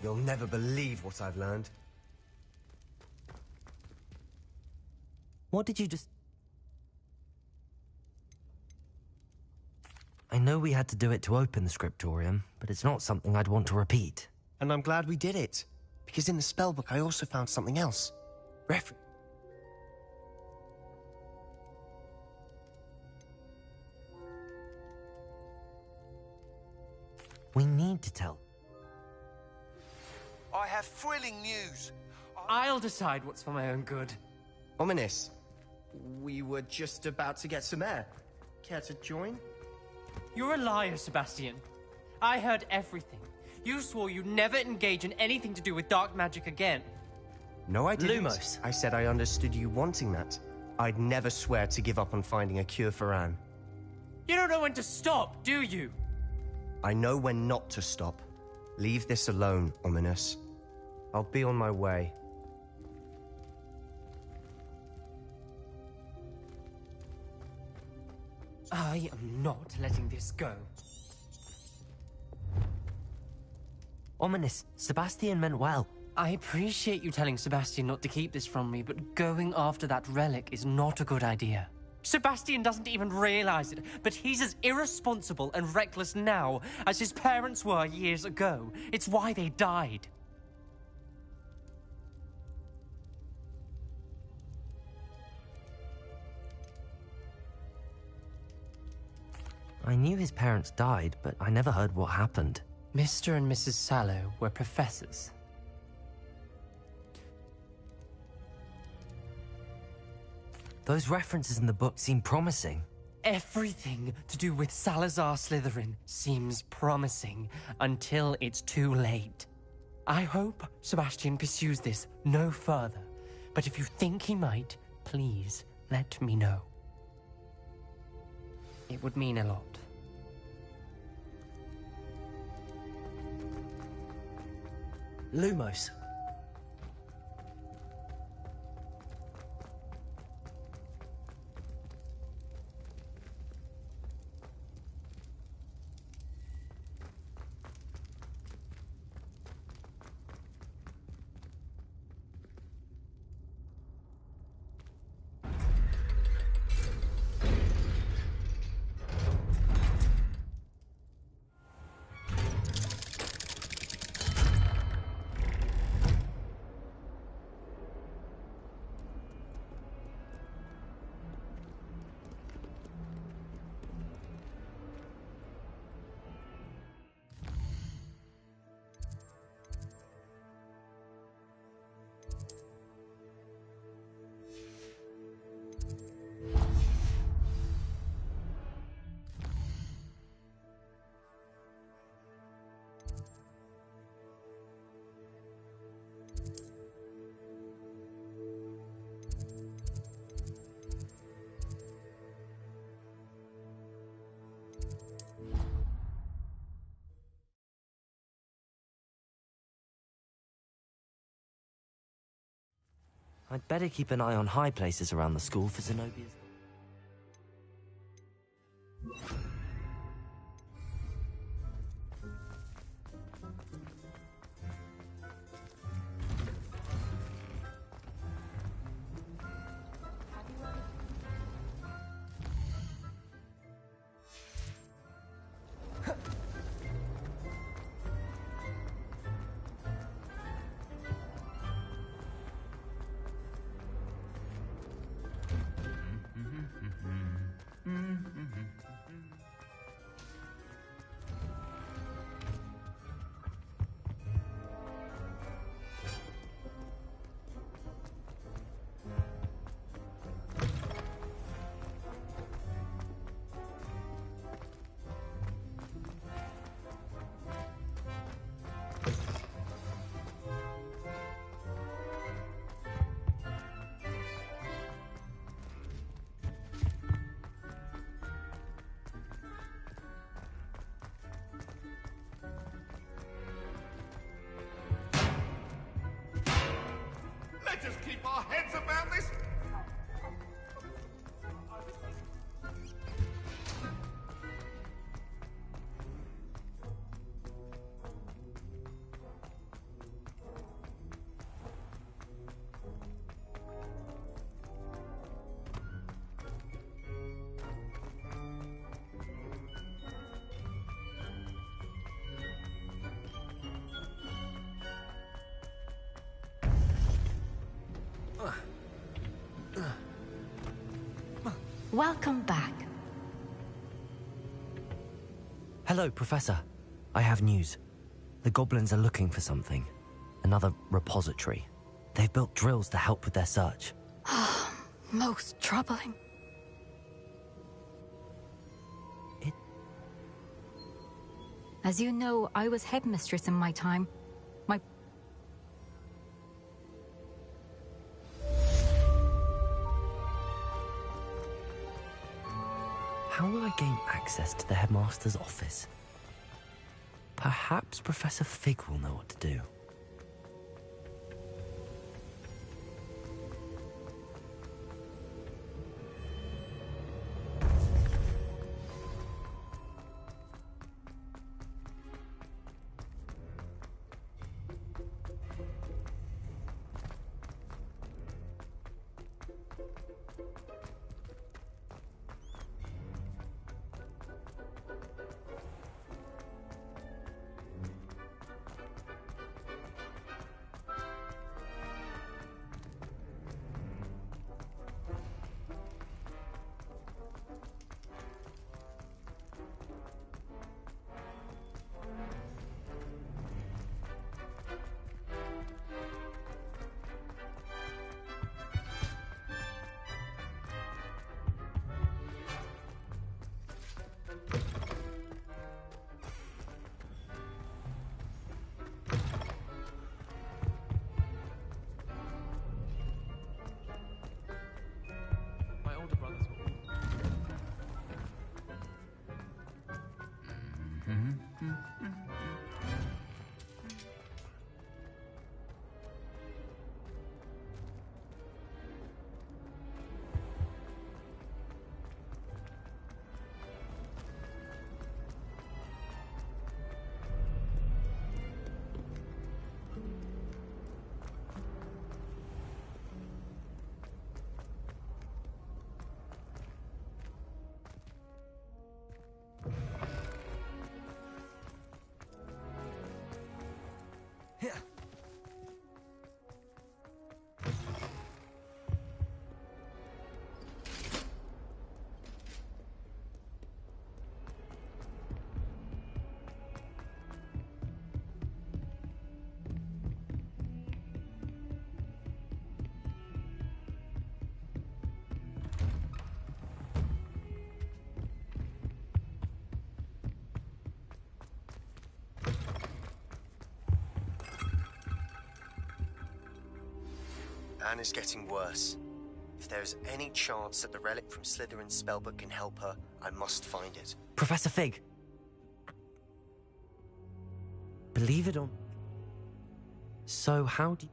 You'll never believe what I've learned. What did you just... I know we had to do it to open the scriptorium, but it's not something I'd want to repeat. And I'm glad we did it. Because in the spellbook I also found something else. We need to tell. I have thrilling news. I'll decide what's for my own good. Ominous. We were just about to get some air. Care to join? You're a liar, Sebastian. I heard everything. You swore you'd never engage in anything to do with dark magic again. No, I didn't. Lumos. I said I understood you wanting that. I'd never swear to give up on finding a cure for Anne. You don't know when to stop, do you? I know when not to stop. Leave this alone, Ominous. I'll be on my way. I am not letting this go. Ominous, Sebastian meant well. I appreciate you telling Sebastian not to keep this from me, but going after that relic is not a good idea. Sebastian doesn't even realize it, but he's as irresponsible and reckless now as his parents were years ago. It's why they died. I knew his parents died, but I never heard what happened. Mr. and Mrs. Sallow were professors. Those references in the book seem promising. Everything to do with Salazar Slytherin seems promising until it's too late. I hope Sebastian pursues this no further, but if you think he might, please let me know. It would mean a lot. Lumos. I'd better keep an eye on high places around the school for Zenobia's... Let us keep our heads about this. Welcome back. Hello, Professor. I have news. The goblins are looking for something. Another repository. They've built drills to help with their search. Most troubling. As you know, I was headmistress in my time. How will I gain access to the headmaster's office? Perhaps Professor Fig will know what to do. Anne is getting worse. If there is any chance that the relic from Slytherin's spellbook can help her, I must find it. Professor Fig! Believe it or... So how do you...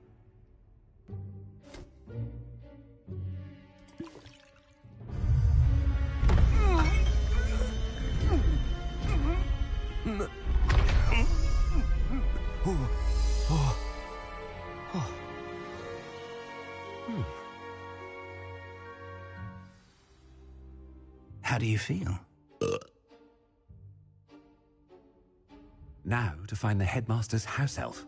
How do you feel? Now to find the headmaster's house elf.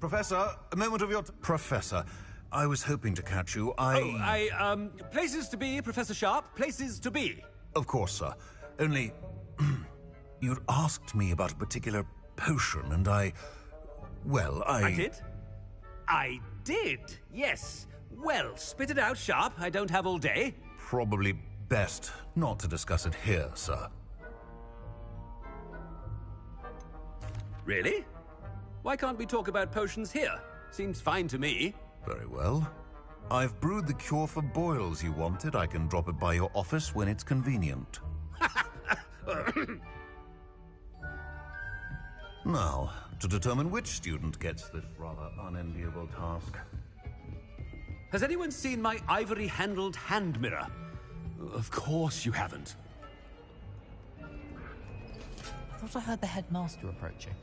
Professor, a moment of your... Professor, I was hoping to catch you. Places to be, Professor Sharp. Places to be. Of course, sir. Only... you'd asked me about a particular potion, and I did? I did, yes. Well, spit it out, Sharp. I don't have all day. Probably best not to discuss it here, sir. Really? Why can't we talk about potions here? Seems fine to me. Very well. I've brewed the cure for boils you wanted. I can drop it by your office when it's convenient. Now, to determine which student gets this rather unenviable task. Has anyone seen my ivory-handled hand mirror? Of course you haven't. I thought I heard the headmaster approaching.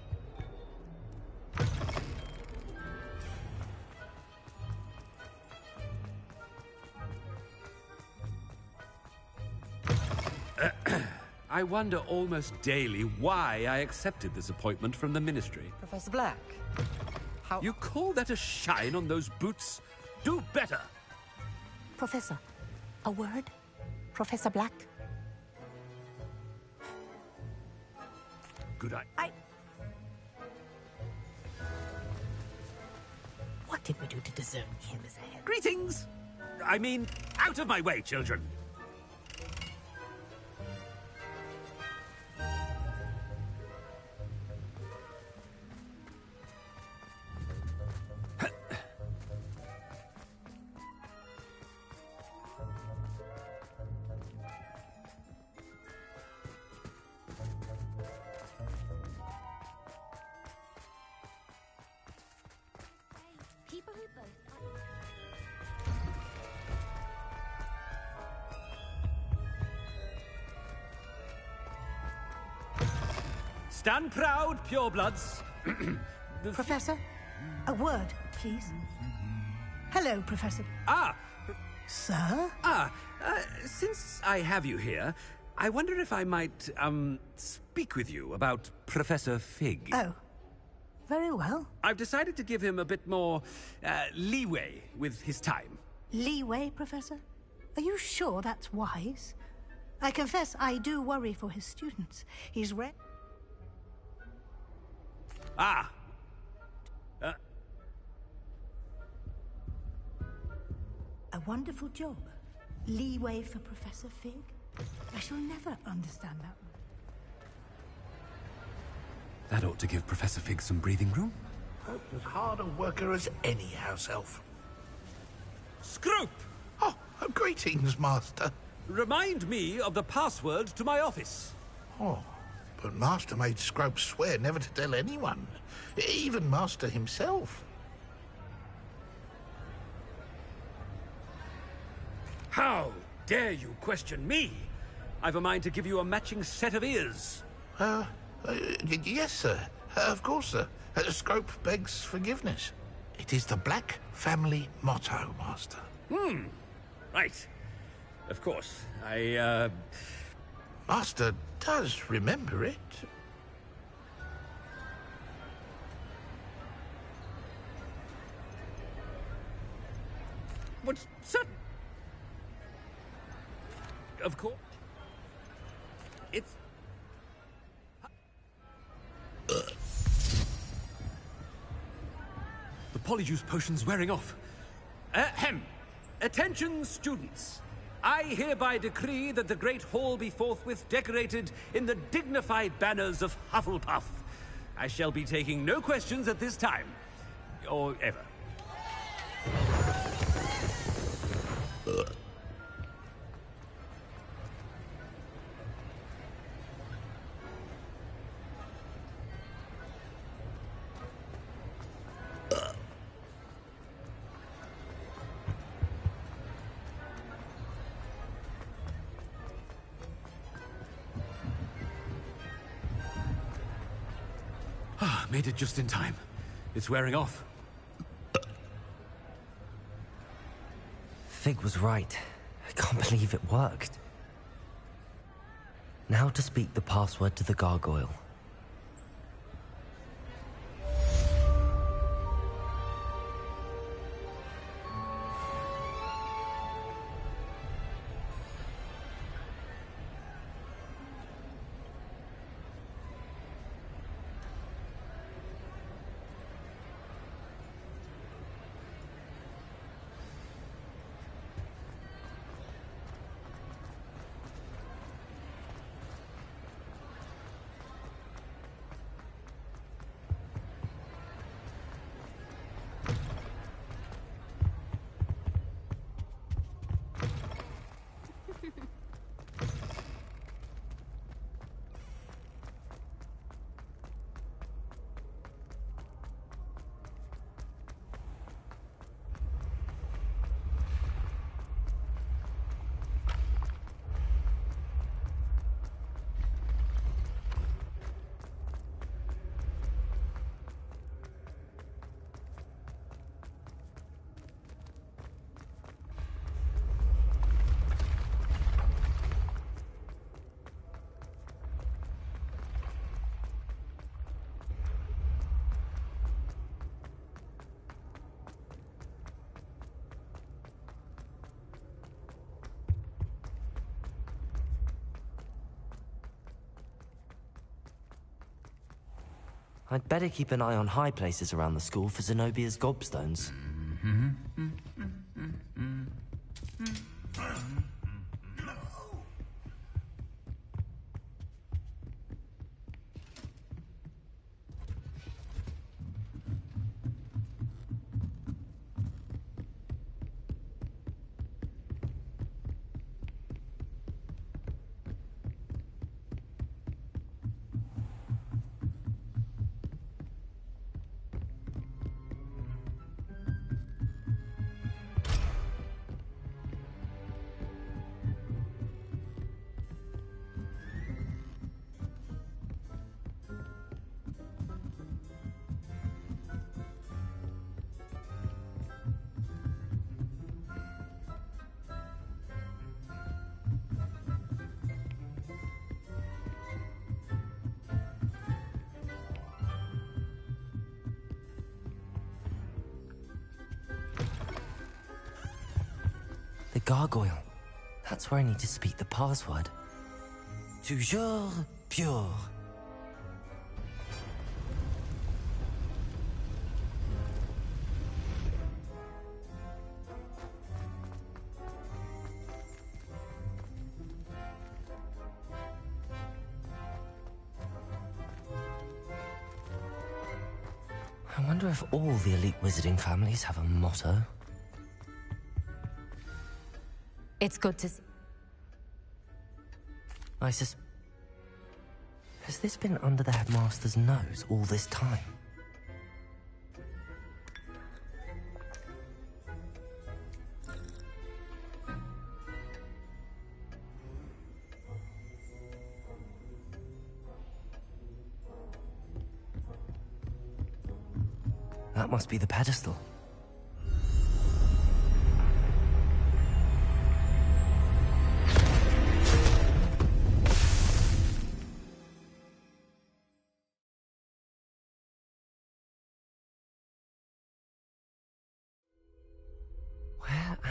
I wonder almost daily why I accepted this appointment from the Ministry. Professor Black, how... You call that a shine on those boots? Do better! Professor, a word? Professor Black? Good eye. What did we do to deserve him as a head? Greetings! I mean, out of my way, children! People who both... Stand proud, purebloods. Professor, a word, please. Hello, Professor. Sir? Since I have you here, I wonder if I might, speak with you about Professor Fig. Oh, very well. I've decided to give him a bit more, leeway with his time. Leeway, Professor? Are you sure that's wise? I confess I do worry for his students. He's read... A wonderful job. Leeway for Professor Fig? I shall never understand that one. That ought to give Professor Fig some breathing room. Hope's as hard a worker as any house elf. Scrope! Oh, greetings, Master. Remind me of the password to my office. Oh, but Master made Scrope swear never to tell anyone, even Master himself. How dare you question me? I've a mind to give you a matching set of ears. Yes, sir. Of course, sir. Scrope begs forgiveness. It is the Black family motto, Master. Right. Of course. Master does remember it. What's certain? Of course. It's... The polyjuice potion's wearing off. Ahem. Attention, students. I hereby decree that the Great Hall be forthwith decorated in the dignified banners of Hufflepuff. I shall be taking no questions at this time. Or ever. Made it just in time. It's wearing off. Fig was right. I can't believe it worked. Now to speak the password to the gargoyle. I'd better keep an eye on high places around the school for Zenobia's gobstones. The gargoyle. That's where I need to speak the password. Toujours pure. I wonder if all the elite wizarding families have a motto. It's good to see. Has this been under the headmaster's nose all this time? That must be the pedestal.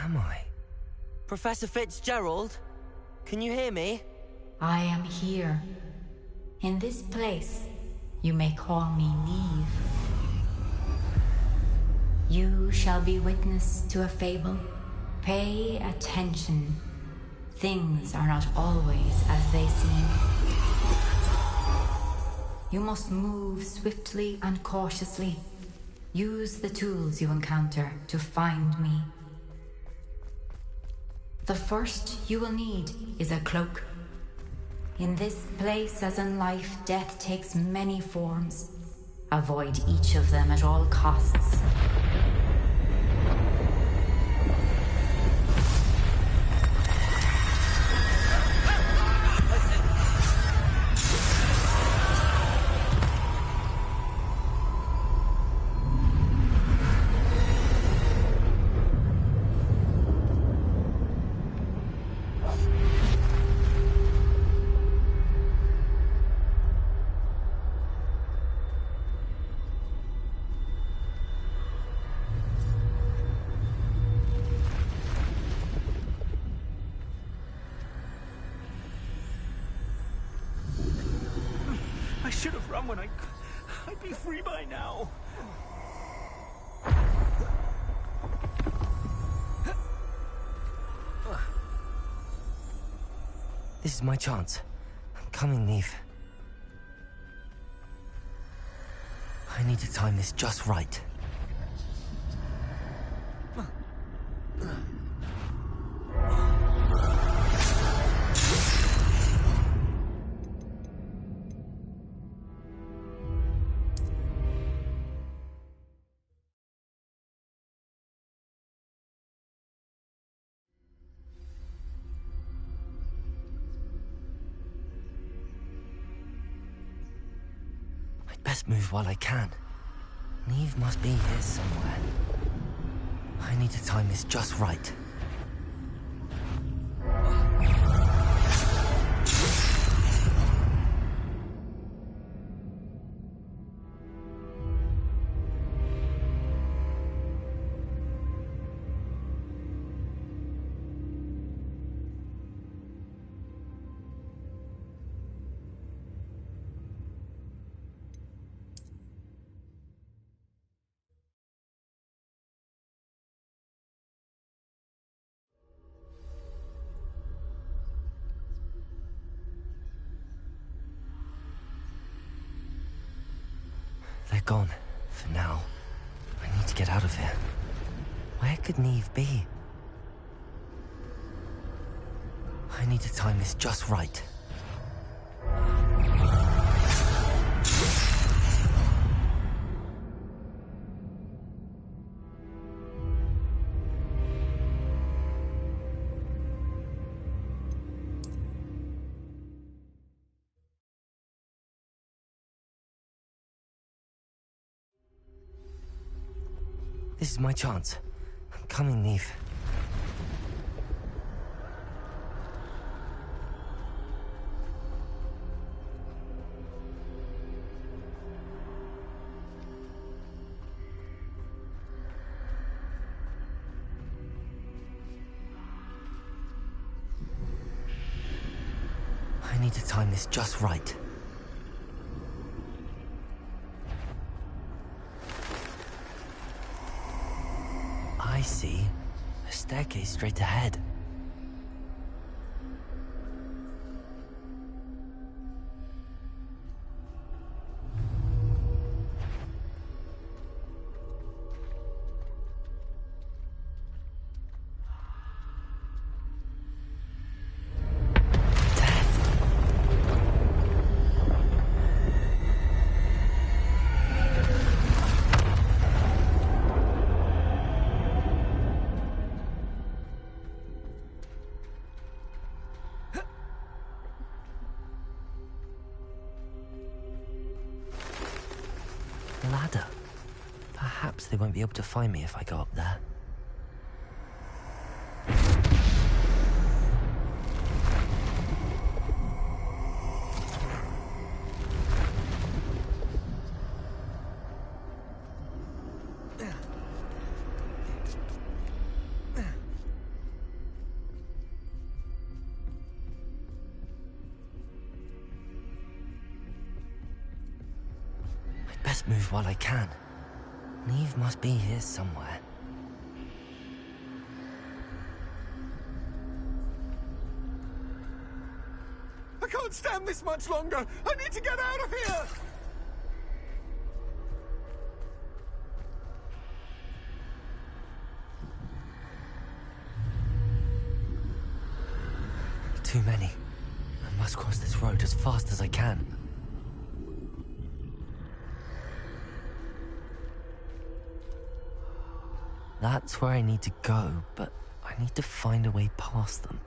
Am I? Professor Fitzgerald? Can you hear me? I am here. In this place, you may call me Neve. You shall be witness to a fable. Pay attention. Things are not always as they seem. You must move swiftly and cautiously. Use the tools you encounter to find me. The first you will need is a cloak. In this place, as in life, death takes many forms. Avoid each of them at all costs. run when I'd be free by now. This is my chance. I'm coming, Neve. I need to time this just right. Best move while I can. Neve must be here somewhere. I need to time this just right. They're gone, for now. I need to get out of here. Where could Neve be? I need to time this just right. This is my chance. I'm coming, Neve. I need to time this just right. I see. A staircase straight ahead. Ladder. Perhaps they won't be able to find me if I go up there. Best move while I can. Neve must be here somewhere. I can't stand this much longer! I need to get out of here! Too many. I must cross this road as fast as I can. That's where I need to go, but I need to find a way past them.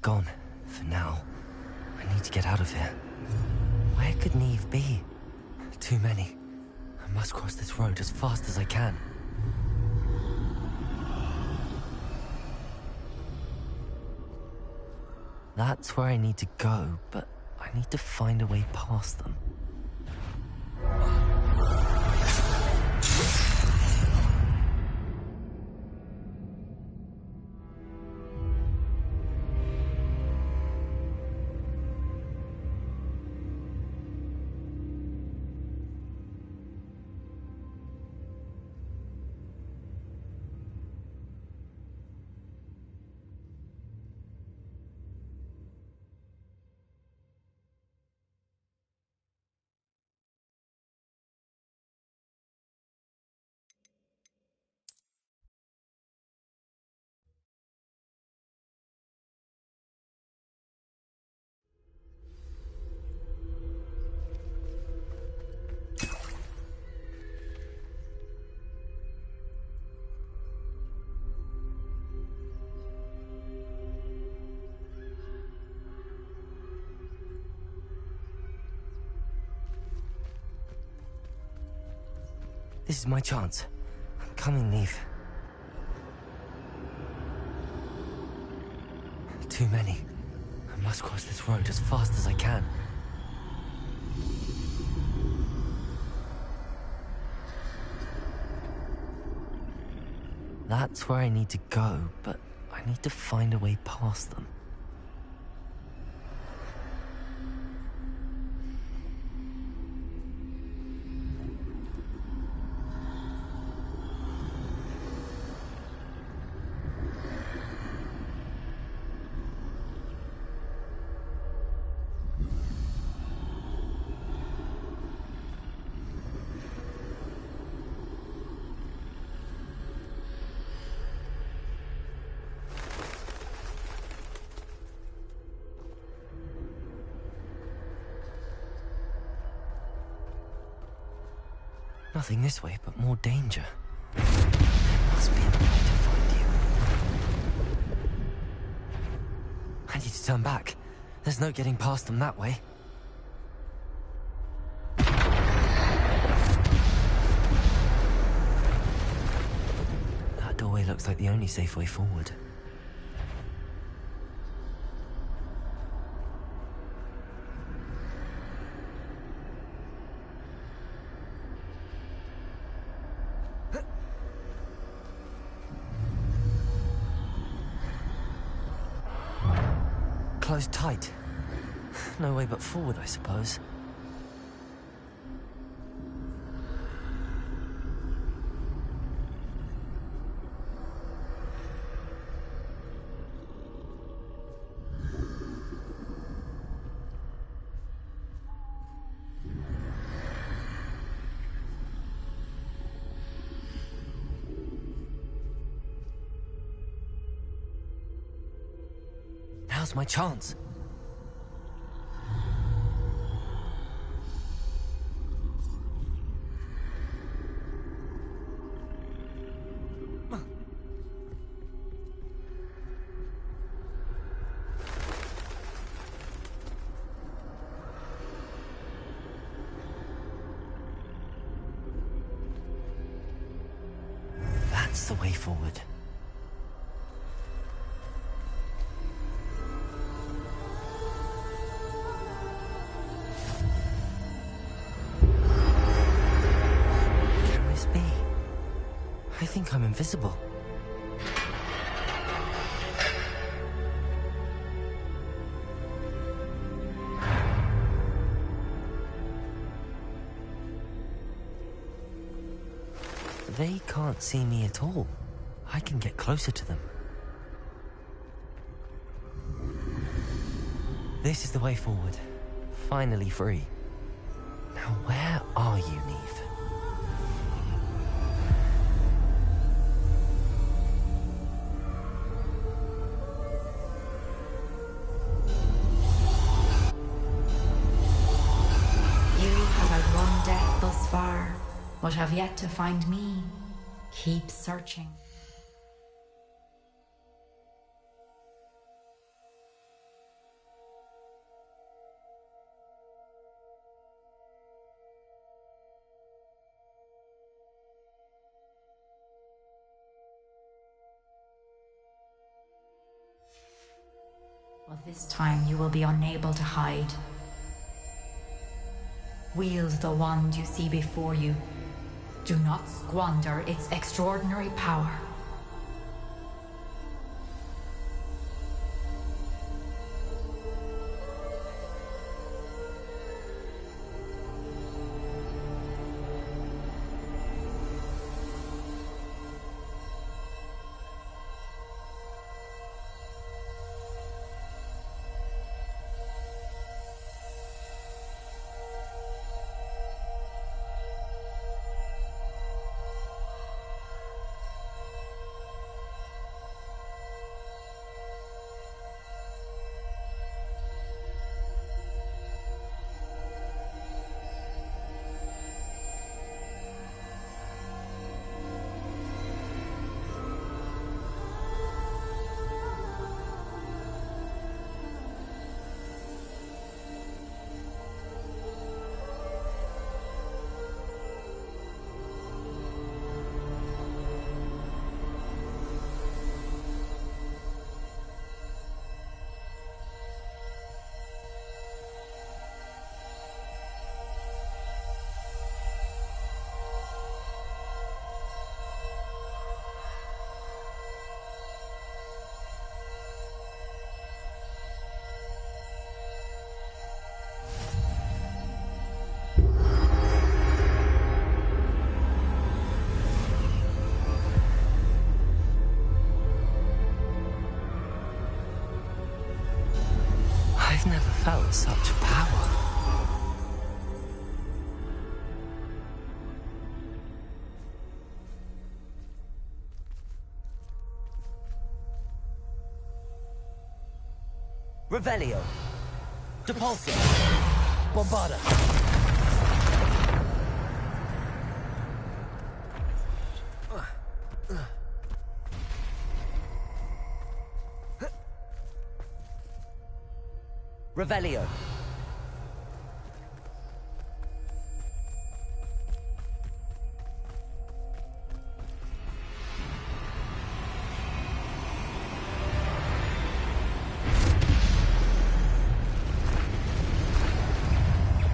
gone. For now. I need to get out of here. Where could Neve be? Too many. I must cross this road as fast as I can. That's where I need to go, but I need to find a way past them. This is my chance. I'm coming, Neve. Too many. I must cross this road as fast as I can. That's where I need to go, but I need to find a way past them. Nothing this way, but more danger. There must be another way to find you. I need to turn back. There's no getting past them that way. That doorway looks like the only safe way forward. Closed tight. No way but forward, I suppose. Now's my chance. That's the way forward. Can this be? I think I'm invisible. They can't see me at all. I can get closer to them. This is the way forward. Finally free. Now where are you, Neve? You have outrun death thus far, but have yet to find me. Keep searching. This time you will be unable to hide. Wield the wand you see before you. Do not squander its extraordinary power. I've never felt such power. Revelio. Depulso. Bombarda. Revelio.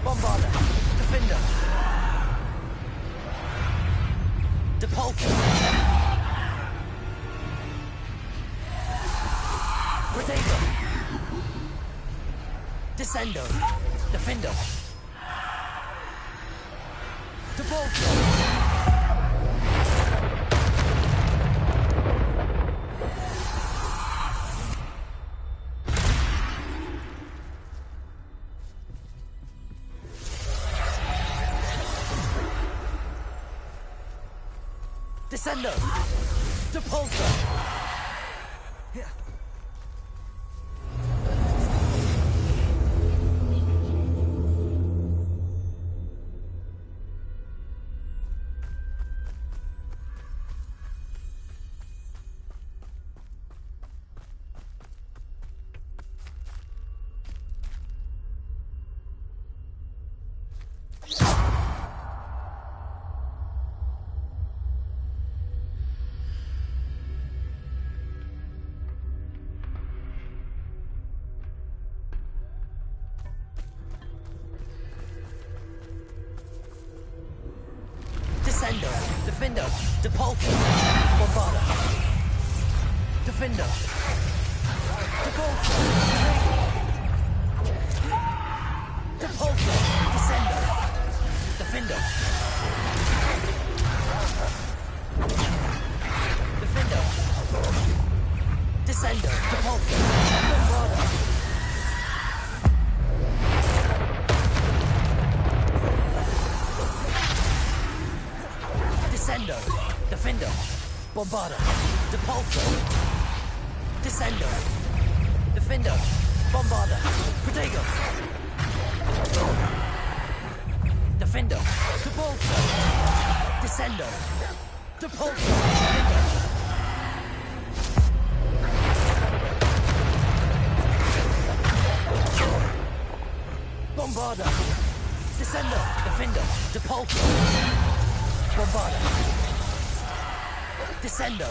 Bombarda. Defender. Depulso. Protego. Descendo. Defendo. Depulso. Descendo. Depulso. Descendo. Defendo. Depulso. Bombarda. Defendo. Depulso. Depulso. Descendo. Defendo. Defendo. Descendo. Depulso. Bombarda. Descendo. Defendo. Bombarda. Depulso. Descendo. Defendo. Bombarda. Protego. Defendo. Depulso. Descendo. Depulso. Bombarda. Descendo. Defendo. Depulso. Bombarda. Descendo.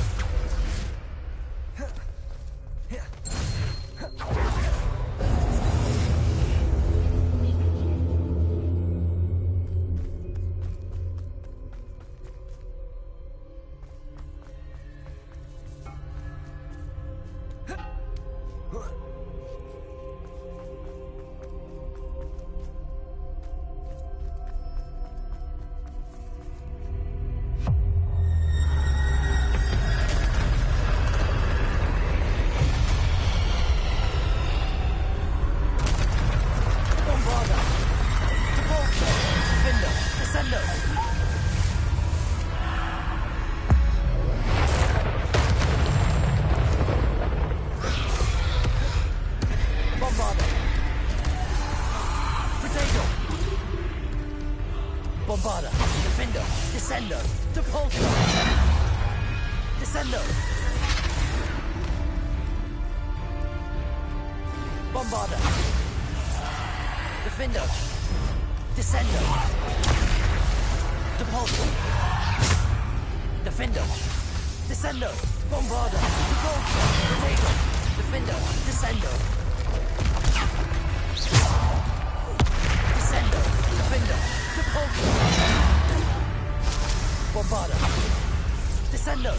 Defender! Bombarda! Potato! Bombarda! Defender! Descender! Depulso! Descender! Bombarda! Defender! Descender! Depulso! Defender! Descender! Bombarda! Depulso! Potato! Defender! Descender! Descender! Defender! Depulso! Bombarda! Descender!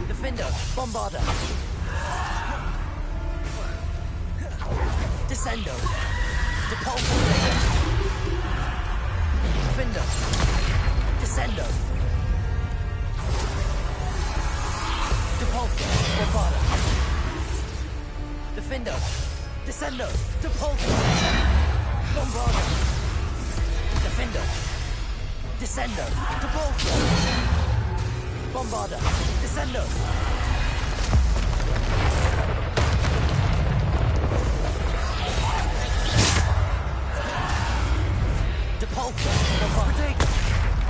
Defender! Bombarda! Descendo! Depulso! Defender! Descendo! Depulso! Bombarda! Defender! Descendo! Depulso! Bombarda! Defender! Descendo! Depulso! Bombarda! Descendo! Depulso! Bombarda!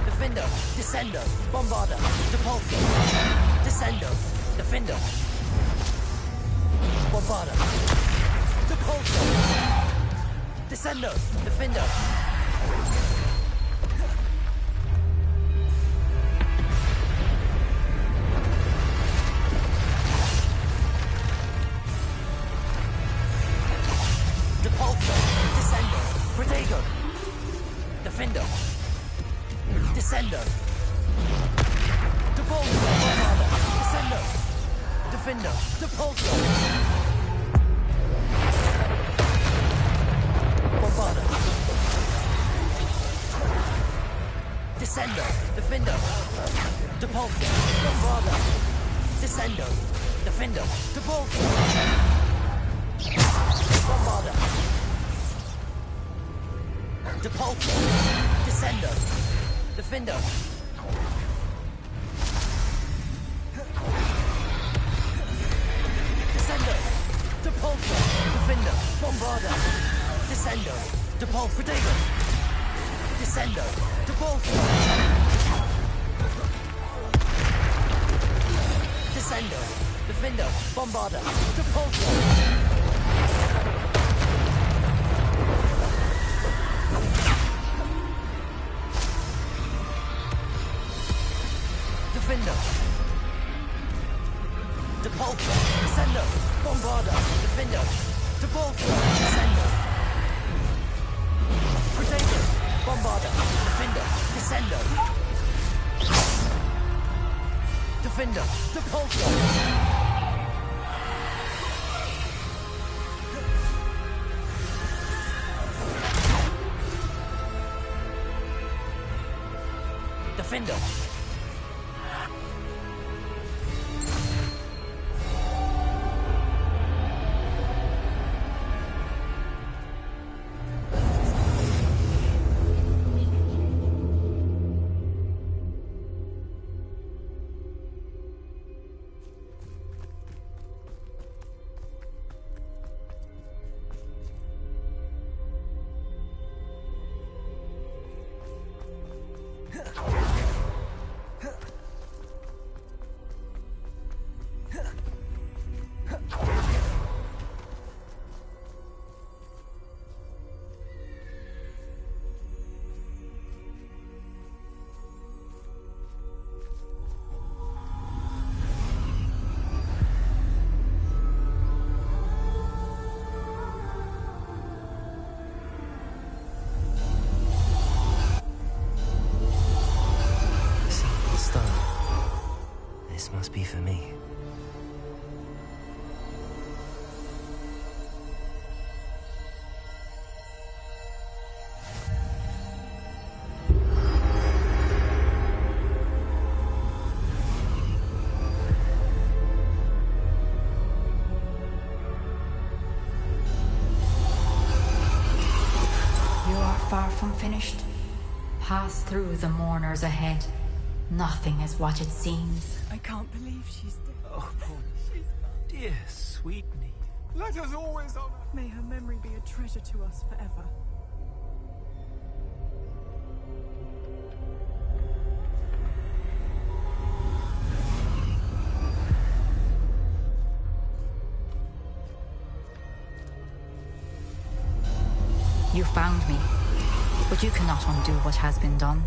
Defender! Descendo! Bombarda! Depulso! Descendo! Defender! Bombarda! Depulso! Descendo! Defender! Depulso! Descendo! Protego! Defender! Descendo! Depulso! Bombarda! Descendo! Defender! Depulso! Bombarda! Descendo! Defender! Depulso! Bombarda! Descendo! Defender! Depulso! Bombarda! Depulso! Descendo! Defender! Descendo! Depulso! Defender! Bombarda! Descendo! Depulso! Protego! Descendo! Depulso! Descendo! Defender! Bombarda! Depulso! Defender! Depulso! Descendo! Bombarda! Defender! Depulso! Descendo! Protego! Bombarda! Defender! Descendo! Defender! Depulso! Defender! This must be for me. finished, pass through the mourners ahead. Nothing is what it seems. I can't believe she's dead. Oh, poor dear, sweet Neve. Let us always honor. May her memory be a treasure to us forever. You found me, but you cannot undo what has been done.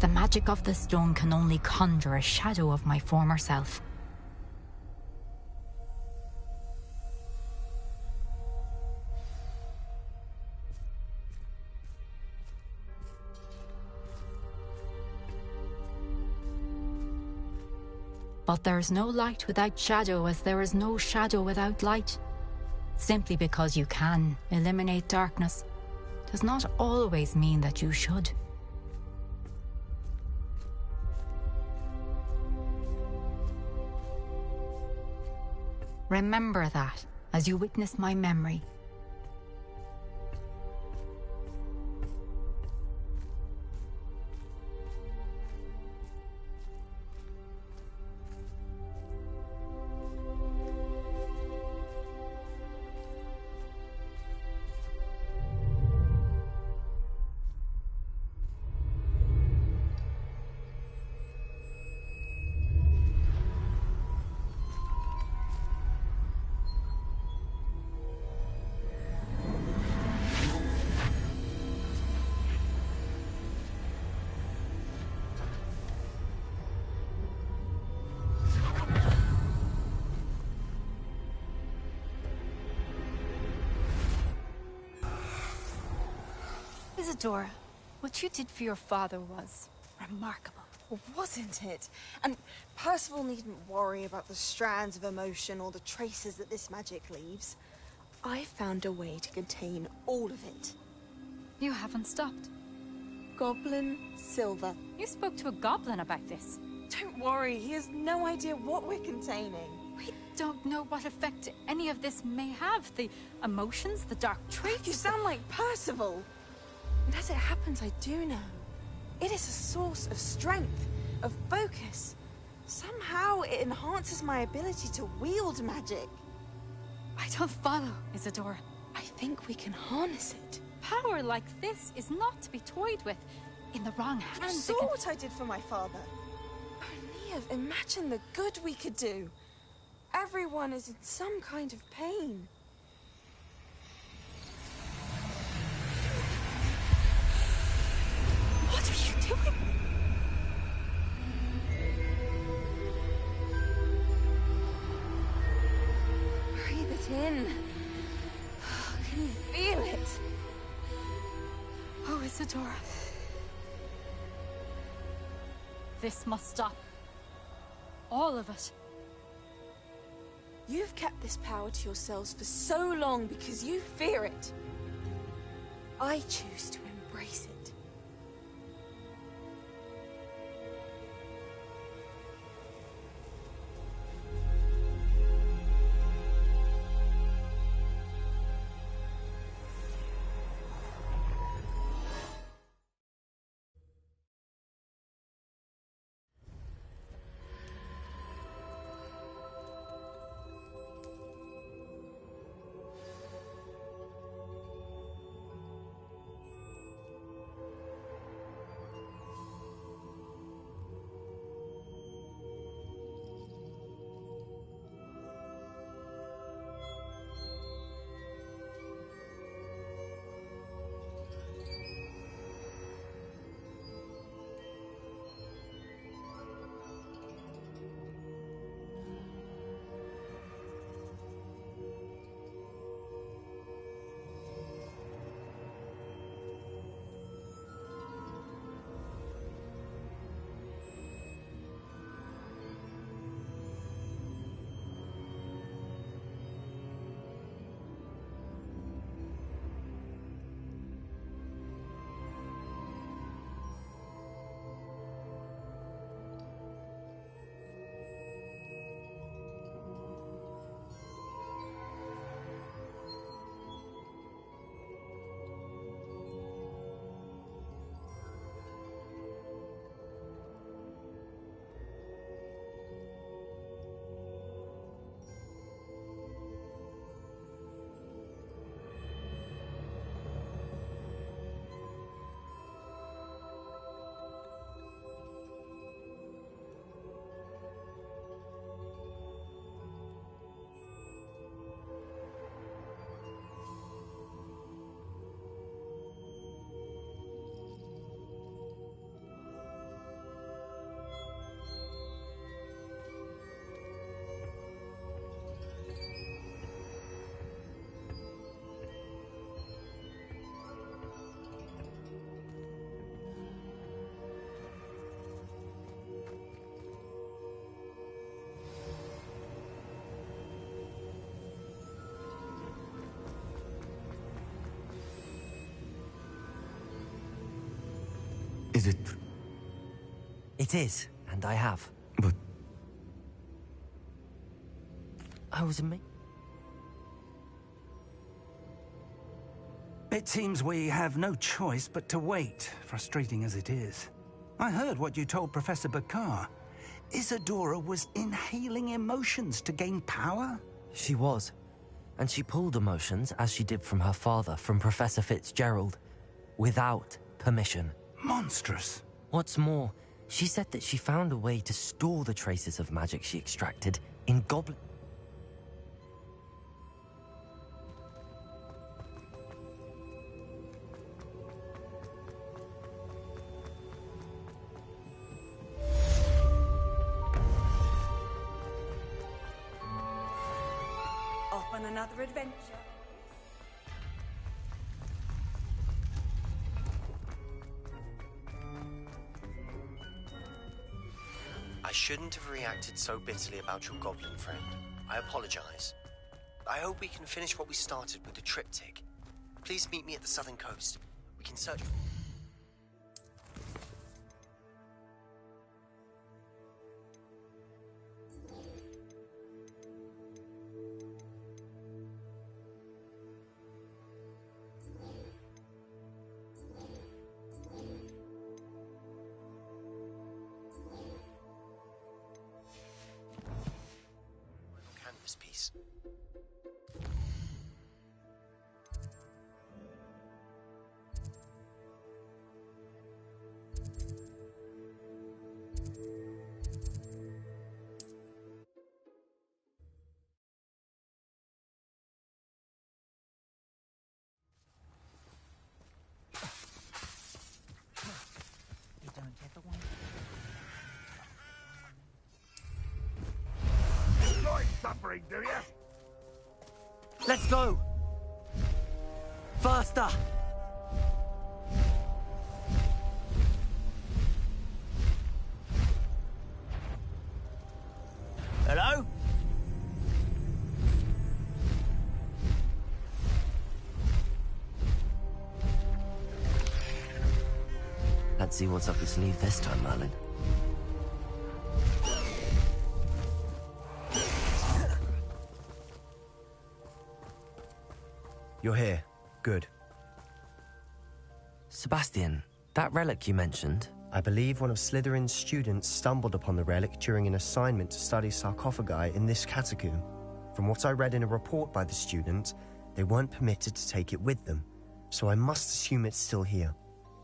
The magic of the stone can only conjure a shadow of my former self. But there is no light without shadow, as there is no shadow without light. Simply because you can eliminate darkness does not always mean that you should. Remember that as you witness my memory. Isadora, what you did for your father was remarkable. Well, wasn't it? And Percival needn't worry about the strands of emotion or the traces that this magic leaves. I found a way to contain all of it. You haven't stopped. Goblin Silver. You spoke to a goblin about this. Don't worry, he has no idea what we're containing. We don't know what effect any of this may have. The emotions, the dark traits. You sound like Percival. And as it happens, I do know. It is a source of strength, of focus. Somehow it enhances my ability to wield magic. I don't follow, Isadora. I think we can harness it. Power like this is not to be toyed with. In the wrong hands, You saw what I did for my father. Oh, Neve, imagine the good we could do. Everyone is in some kind of pain. What are you doing? Breathe it in. Can you feel it? Oh, Isadora. This must stop. All of it. You've kept this power to yourselves for so long because you fear it. I choose to embrace it. Is it? It is, and I have. But... I was amazed. It seems we have no choice but to wait, frustrating as it is. I heard what you told Professor Bakar. Isadora was inhaling emotions to gain power? She was. And she pulled emotions, as she did from her father, from Professor Fitzgerald, without permission. Monstrous. What's more, she said that she found a way to store the traces of magic she extracted in goblin... Off on another adventure. I shouldn't have reacted so bitterly about your goblin friend. I apologize. I hope we can finish what we started with the triptych. Please meet me at the southern coast. We can search... canvas piece. You don't ever want Enjoy suffering, do you? Let's go! Faster! Hello? Let's see what's up your sleeve this time, Merlin. You're here. Good. Sebastian, that relic you mentioned... I believe one of Slytherin's students stumbled upon the relic during an assignment to study sarcophagi in this catacomb. From what I read in a report by the student, they weren't permitted to take it with them, so I must assume it's still here.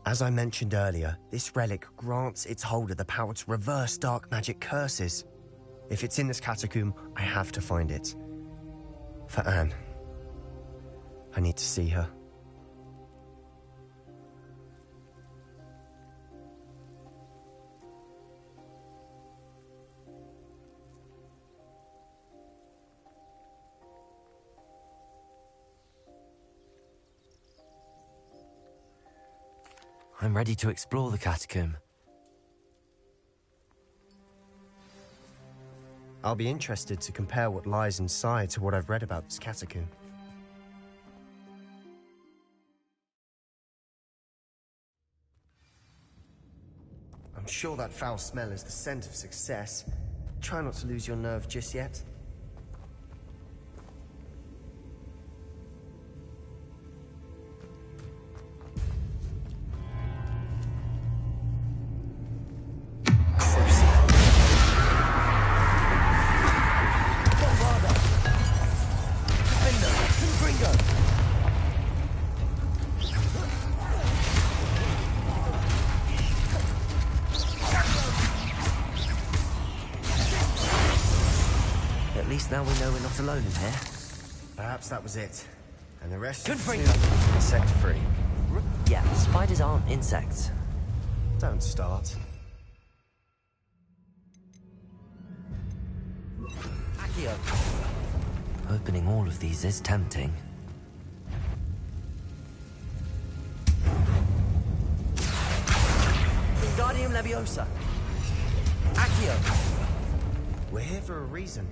As I mentioned earlier, this relic grants its holder the power to reverse dark magic curses. If it's in this catacomb, I have to find it. For Anne. I need to see her. I'm ready to explore the catacomb. I'll be interested to compare what lies inside to what I've read about this catacomb. I'm sure that foul smell is the scent of success. Try not to lose your nerve just yet. At least now we know we're not alone in here. Perhaps that was it. And the rest Good is for you. insect-free. Yeah, spiders aren't insects. Don't start. Accio. Opening all of these is tempting. Wingardium Leviosa. Accio. We're here for a reason.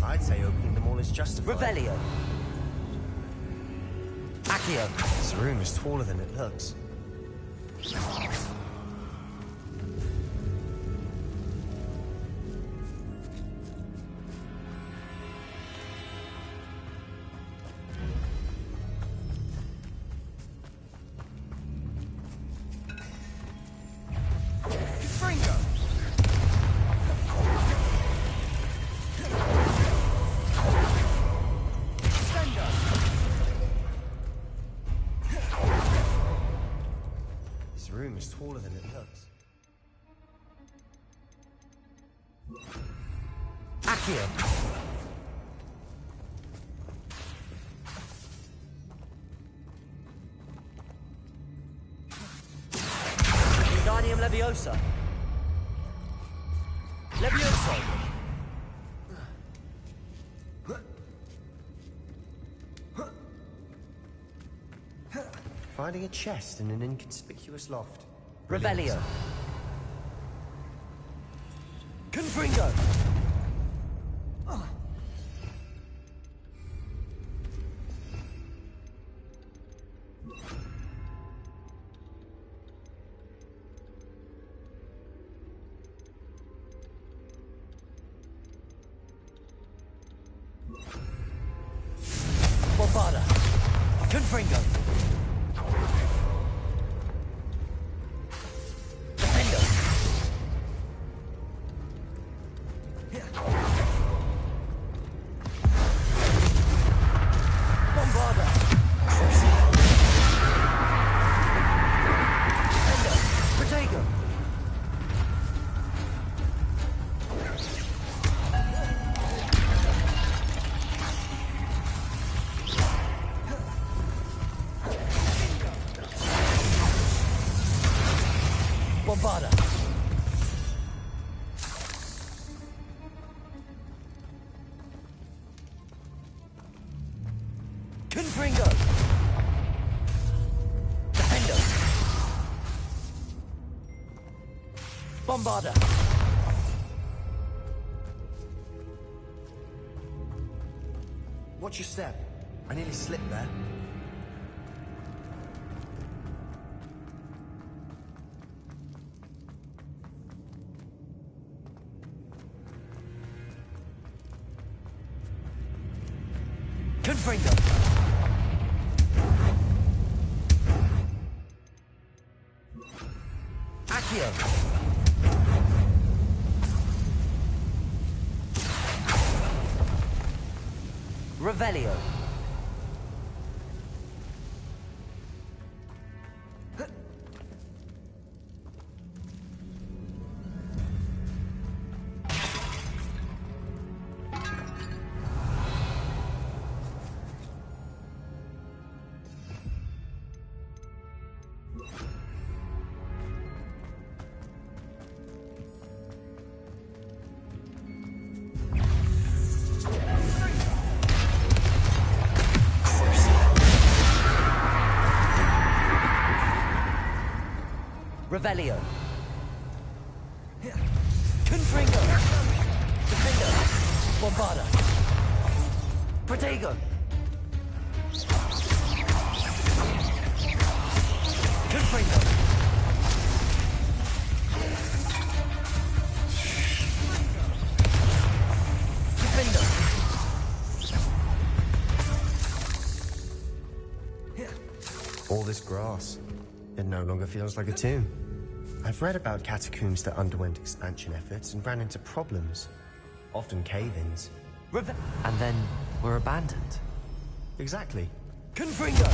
I'd say opening them all is justified. Revelio. Accio. This room is taller than it looks. Accio. Wingardium Leviosa. Levioso. Finding a chest in an inconspicuous loft. Revelio. Confringo. Bombarda. Confringo. Defendo. Bombarda. Defendo. Protego. Bombarda. Confringo. Defendo. Bombarda. Watch your step. I nearly slipped there. Confringo. Accio. Revelio. Revelio. Confringo. Defendo. Bombarda. Protego. Confringo. Defendo. All this grass. It no longer feels like a tomb. I've read about catacombs that underwent expansion efforts and ran into problems. Often cave-ins. And then were abandoned. Exactly. Confringo!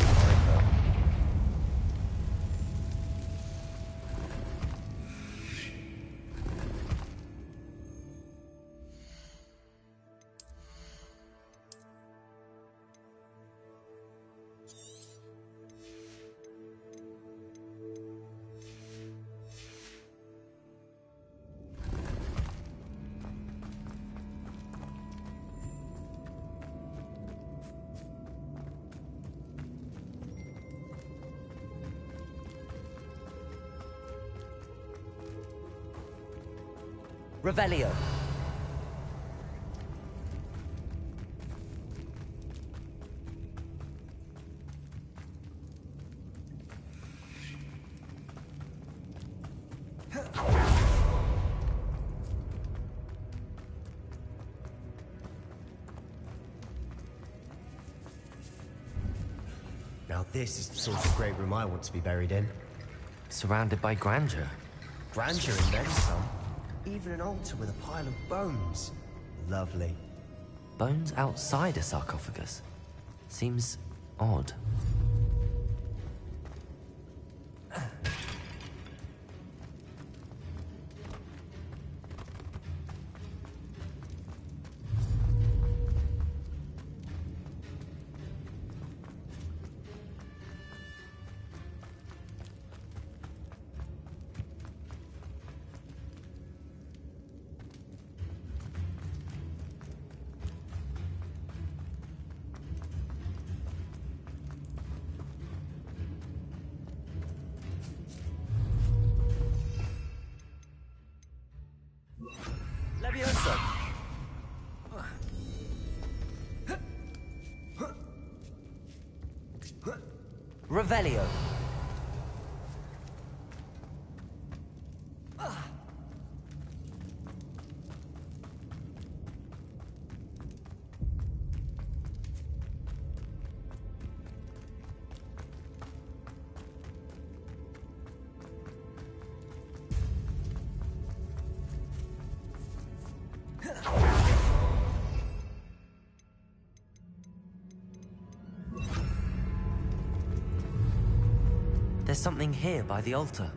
Revelio. Now this is the sort of great room I want to be buried in. Surrounded by grandeur. Grandeur and then some. Even an altar with a pile of bones. Lovely. Bones outside a sarcophagus? Seems odd. Revelio. There's something here by the altar.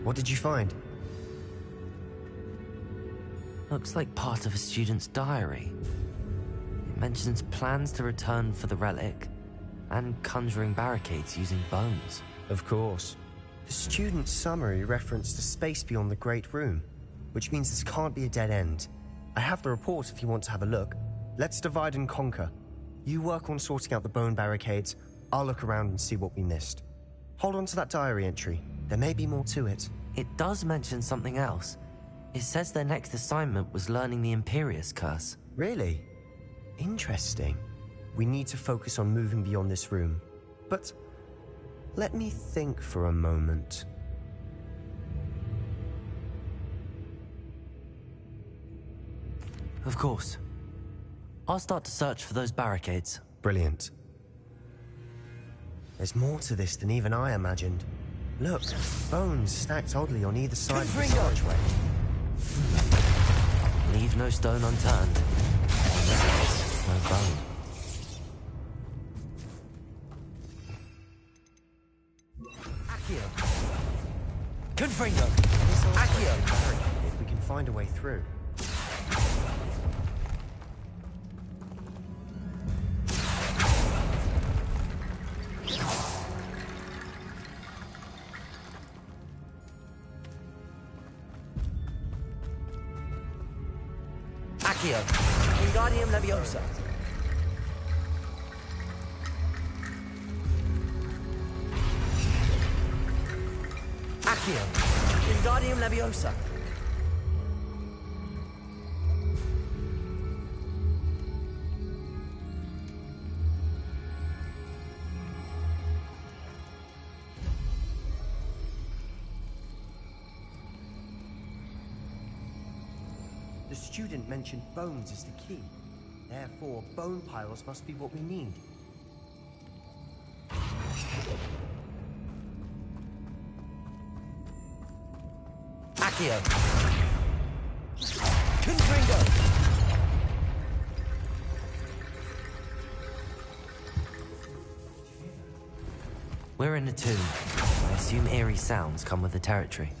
What did you find? Looks like part of a student's diary. It mentions plans to return for the relic and conjuring barricades using bones. Of course. The student's summary referenced a space beyond the Great Room, which means this can't be a dead end. I have the report if you want to have a look. Let's divide and conquer. You work on sorting out the bone barricades. I'll look around and see what we missed. Hold on to that diary entry. There may be more to it. It does mention something else. It says their next assignment was learning the Imperius Curse. Really? Interesting. We need to focus on moving beyond this room. But let me think for a moment. Of course. I'll start to search for those barricades. Brilliant. There's more to this than even I imagined. Look, bones stacked oddly on either side of the archway. Leave no stone unturned. No bone. Accio. Confringo. Accio. If we can find a way through. Accio. Wingardium Leviosa. Accio. Wingardium Leviosa. The student mentioned bones as the key. Therefore, bone piles must be what we need. Accio. Confringo. We're in a tomb. I assume eerie sounds come with the territory.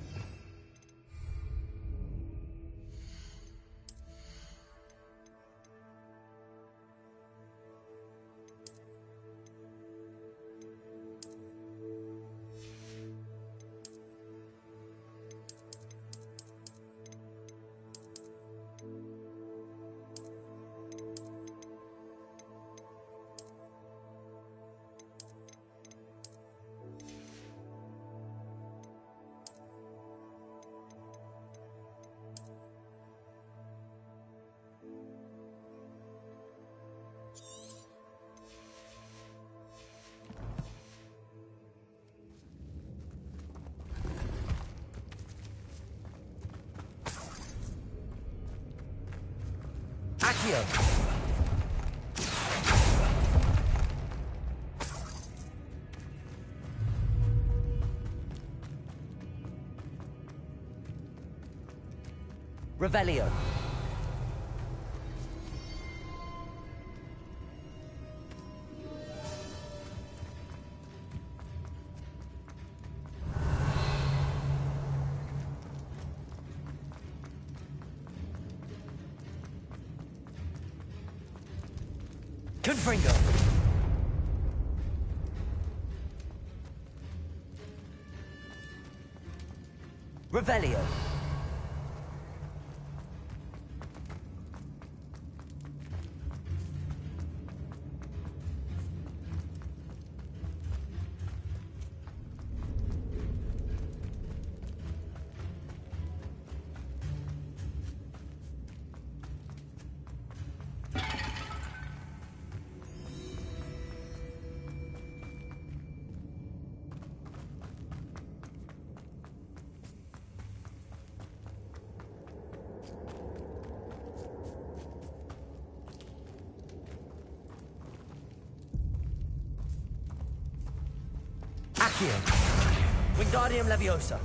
Accio. Revelio. Confringo. Revelio. Accio. Wingardium Leviosa.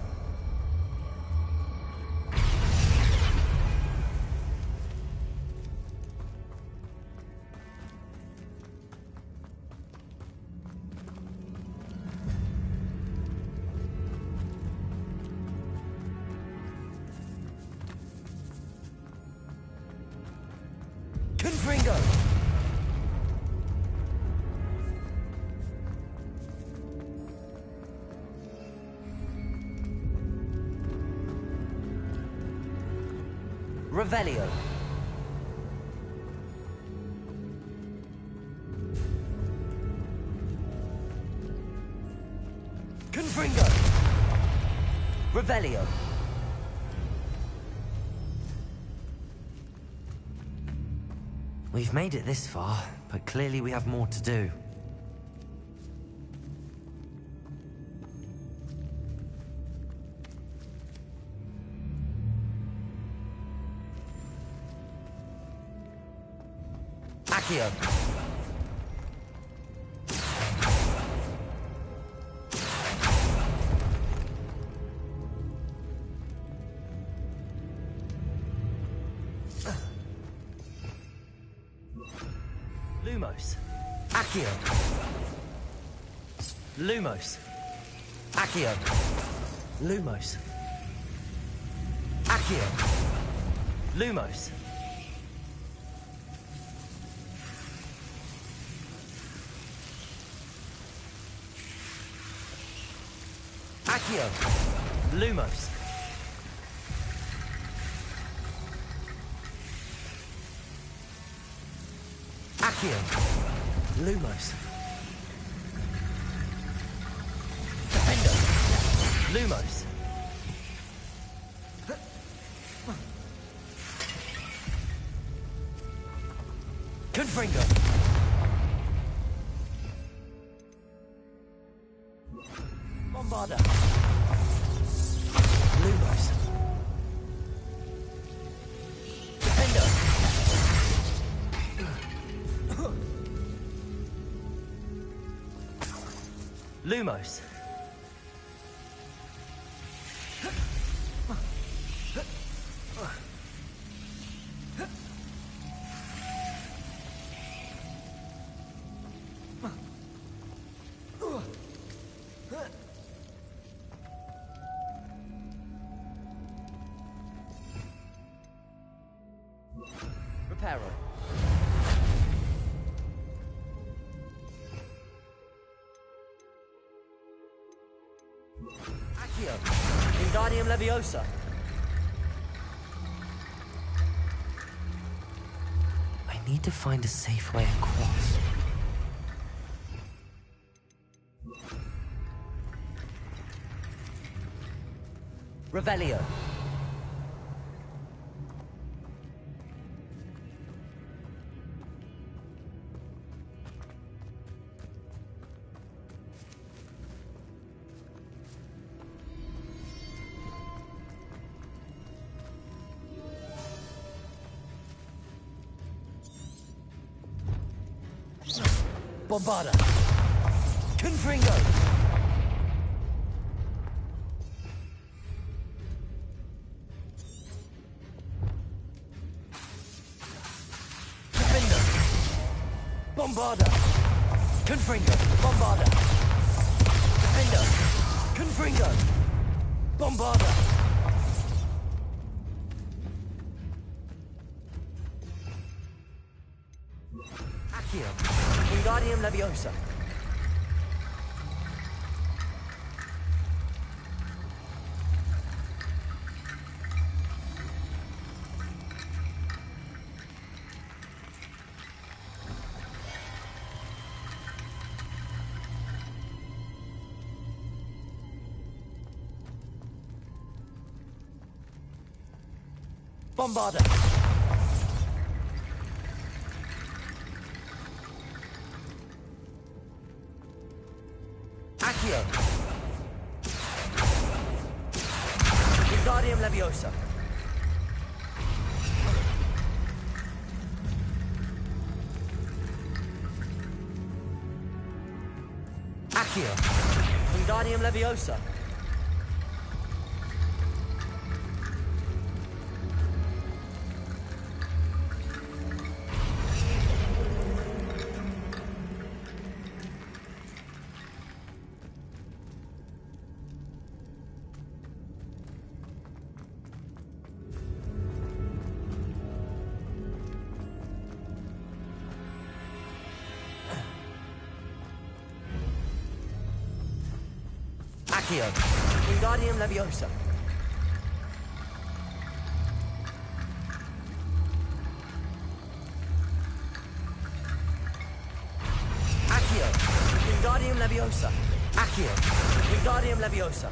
Confringo! Revelio. Confringo. Revelio. We've made it this far, but clearly we have more to do. Accio. Lumos. Accio. Lumos. Accio. Lumos. Accio. Lumos. Accio. Lumos. Accio. Lumos. Defender. Lumos. Confringo. Bombarda. Lumos. Defender. Lumos. Reparo. Accio. Wingardium Leviosa. I need to find a safe way across. Revelio. Bombarda. Confringo. Defender. Bombarda. Confringo. Bombarda. Defender. Confringo. Bombarda. Accio. Wingardium Leviosa. Bombarda. Accio. Wingardium Leviosa. Accio. Wingardium Leviosa. Accio. Wingardium Leviosa. Accio. Wingardium Leviosa. Accio. Wingardium Leviosa.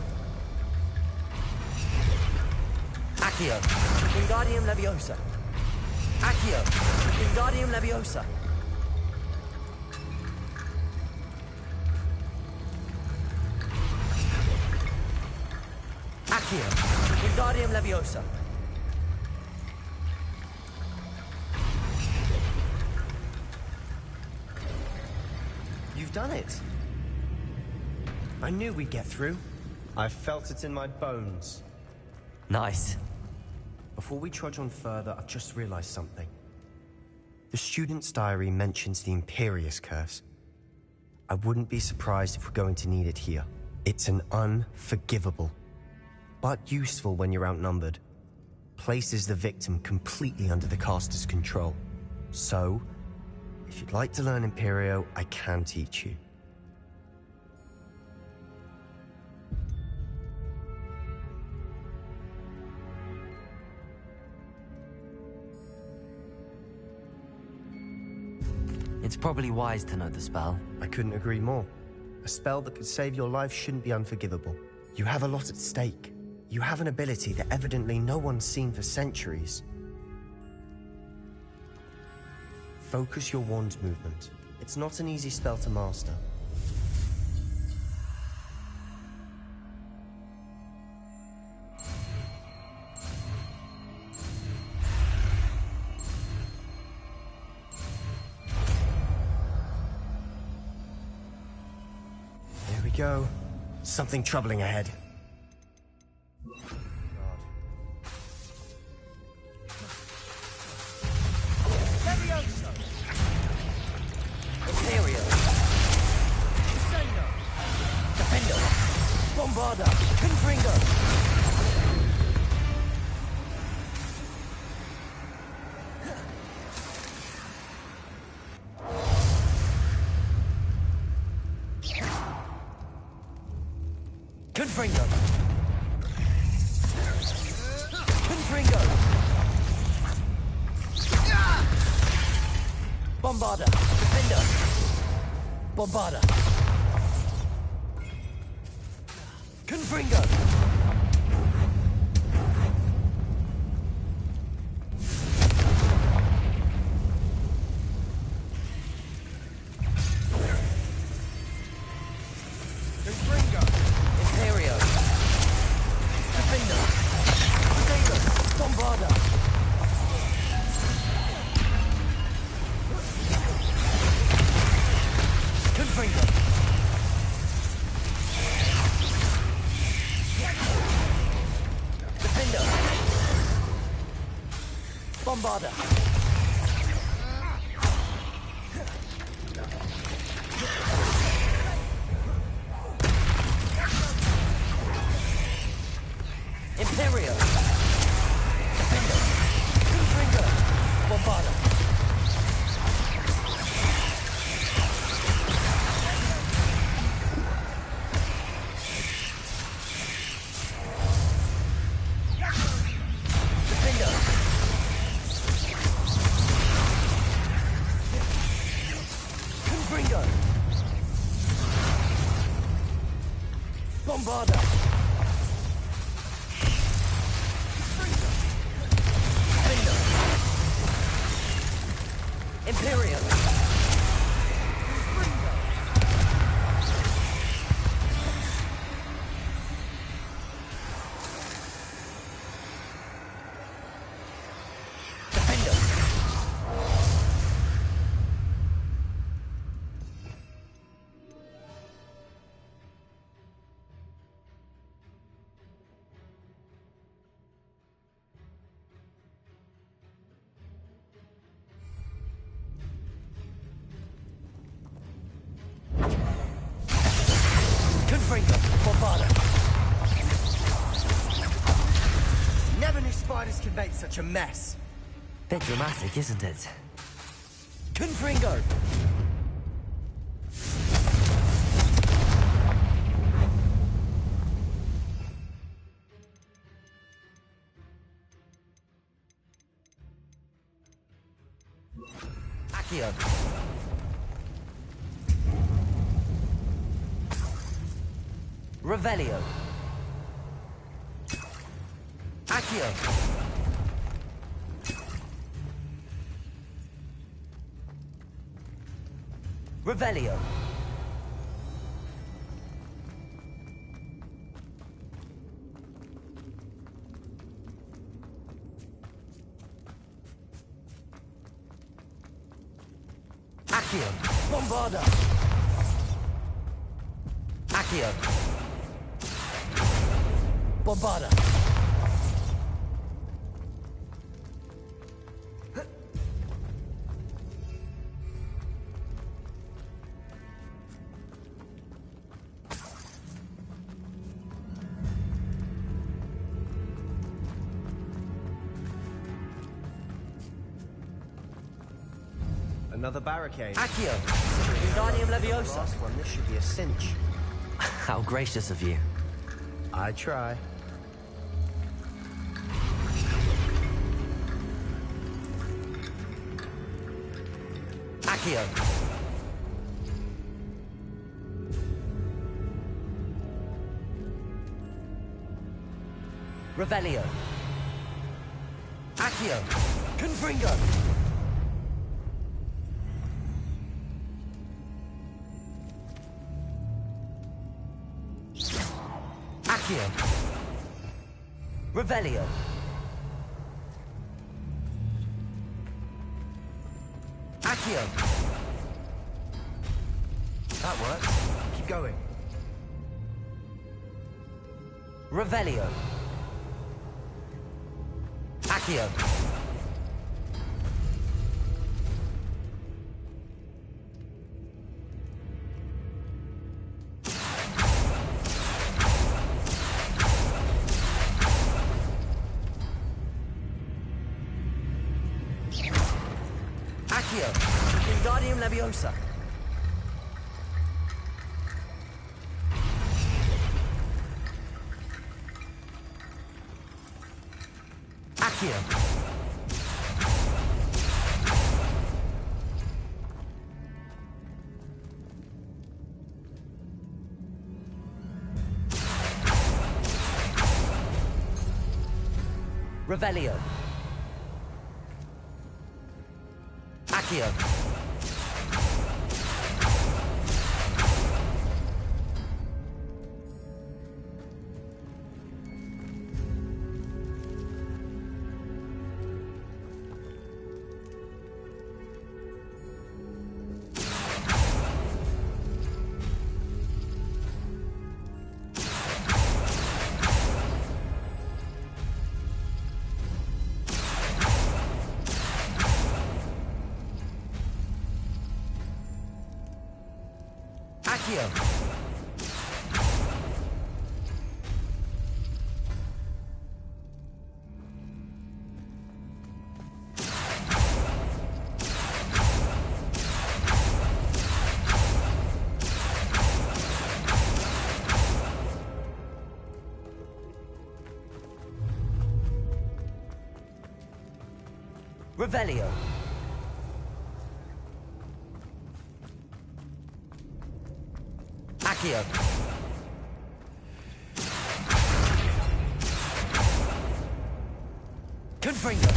Accio. Wingardium Leviosa. Accio. Wingardium Leviosa. Accio. Wingardium Leviosa. You've done it. I knew we'd get through. I felt it in my bones. Nice. Before we trudge on further, I've just realized something. The student's diary mentions the Imperius Curse. I wouldn't be surprised if we're going to need it here. It's an unforgivable, but useful when you're outnumbered. Places the victim completely under the caster's control. So, if you'd like to learn Imperio, I can teach you. It's probably wise to know the spell. I couldn't agree more. A spell that could save your life shouldn't be unforgivable. You have a lot at stake. You have an ability that evidently no one's seen for centuries. Focus your wand movement. It's not an easy spell to master. There we go. Something troubling ahead. Confringo! Confringo! Bombarda! Defender! Bombarda! Confringo! Bombarda! Imperio! Defender! Confringo! Bombarda! Bombarda! Imperial! Confringo, Bombarda. Never knew spiders could make such a mess. Bit dramatic, isn't it? Confringo! Accio. Revelio. Accio. Revelio. Accio. Bombarda. Accio. Bombarda. Another barricade. Accio. Wingardium Leviosa. Last one, this should be a cinch. How gracious of you. I try. Accio. Revelio. Accio. Confringo. Accio. Revelio. Accio. That works. Keep going. Revelio. Accio. Accio. Wingardium Leviosa. Accio. Revelio. Accio. Accio. Revelio. Accio. Confringo.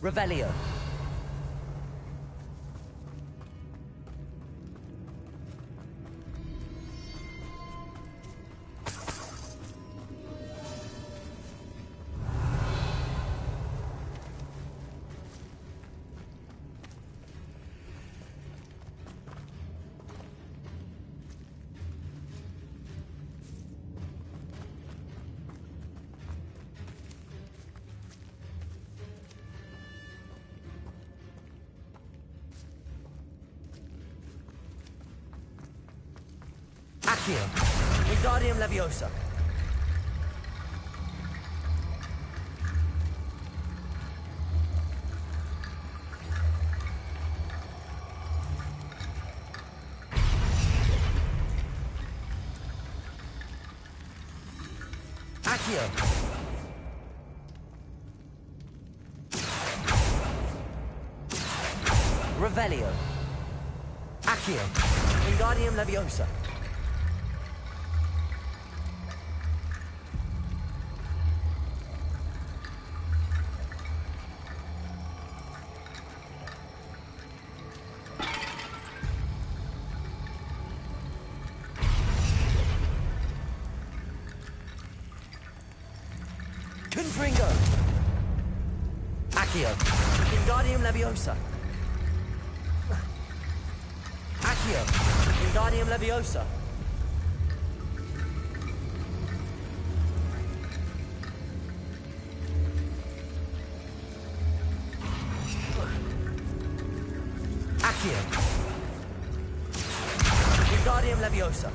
Revelio. Accio. Wingardium Leviosa. Accio. Revelio. Accio. Wingardium Leviosa. Confringo. Accio. Wingardium Leviosa. Accio. Wingardium Leviosa. Accio. Wingardium Leviosa.